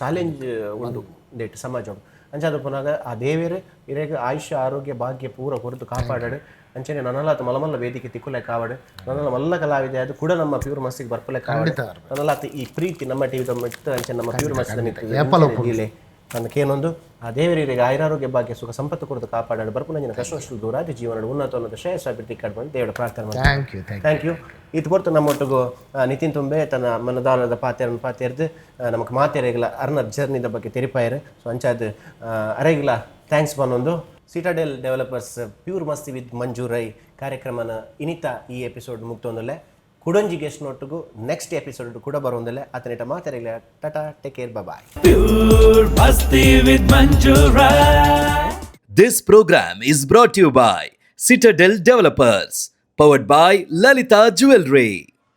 ಚಾಲೆಂಜ್ ಉಂಡು ಡೇಟ್ ಸಮಾಜ ಅಂಚಾದ ಪುನಾಗ ಆ ದೇವೇರು ಇರೇಗ ಆಯುಷ್ಯ ಆರೋಗ್ಯ ಭಾಗ್ಯ ಪೂರ ಹೊರತು ಕಾಪಾಡಾಡು ಅಂಚನೆ ನನ್ನಲಾತ ಮಲಮಲ್ಲ ವೇದಿಕೆ ತಿಕ್ಕುಲೆ ಕಾವಾಡು ನನ್ನಲ್ಲ ಮಲ್ಲ ಕಲಾವಿದೆ ಅದು ಕೂಡ ನಮ್ಮ ಪ್ಯೂರ್ ಮಸ್ತಿಗೆ ಬರ್ಪಲೆ ಕಾವಾಡು ನನ್ನಲಾತ ಈ ಪ್ರೀತಿ ನಮ್ಮ ಟಿವಿದ ಮಿತ್ತು ಅಂಚೆ ನಮ್ಮ ಪ್ಯೂರ್ ಮಸ್ತಿಲೆ ನನಗೇನೊಂದು ಆ ದೇವರಿಗೆ ಆಯುರಾರೋಗ್ಯ ಭಾಗ್ಯ ಸುಖ ಸಂಪತ್ತು ಕೊಡದು ಕಾಪಾಡಾಡು ಬರ್ಪುನಂಜಿನ ಕಷ್ಟವಷ್ಟು ದೂರಾದ ಜೀವನ ಉನ್ನತ ಶ್ರೇಯಸ್ಸಾಭಿವೃದ್ಧಿ ಕಾಡ್ಬಂದು ದೇವರ ಪ್ರಾರ್ಥನೆ ಮಾಡಿ ಥ್ಯಾಂಕ್ ಯು ಇದು ಬರ್ತು ನಮ್ಮೊಟ್ಟಿಗೂ ನಿತಿನ್ ತುಂಬೆ ತನ್ನ ಮನದಾನದ ಪಾತೆರ್ದು ನಮಗೆ ಮಾತೆರೆಗಿಲ್ಲ ಅರ್ನರ್ ಜರ್ನಿದ ಬಗ್ಗೆ ತೆರಿಪಾಯರು ಸೊ ಅಂಚಾದ ಅರೆಗಿಲ್ಲ ಥ್ಯಾಂಕ್ಸ್ ಬಂದೊಂದು ಸಿಟಾಡೆಲ್ ಡೆವಲಪರ್ಸ್ ಪ್ಯೂರ್ ಮಸ್ತಿ ವಿತ್ ಮಂಜು ರೈ ಕಾರ್ಯಕ್ರಮನ ಇನಿತ ಈ ಎಪಿಸೋಡ್ ಮುಗ್ತೊಂದಲ್ಲೇ ಕುಡಂಜಿ ಗೆಸ್ಟ್ ನೊಟ್ಟಿಗೂ ನೆಕ್ಸ್ಟ್ ಎಪಿಸೋಡ್ ಕೂಡ ಬರೋಂದಲ್ಲೇ ಆತನಿಟ ಮಾತಾಡಲಿಲ್ಲ tata take care bye Pure Masthi with Manju Rai. This program is brought to you by Citadel Developers, powered by Lalita Jewelry.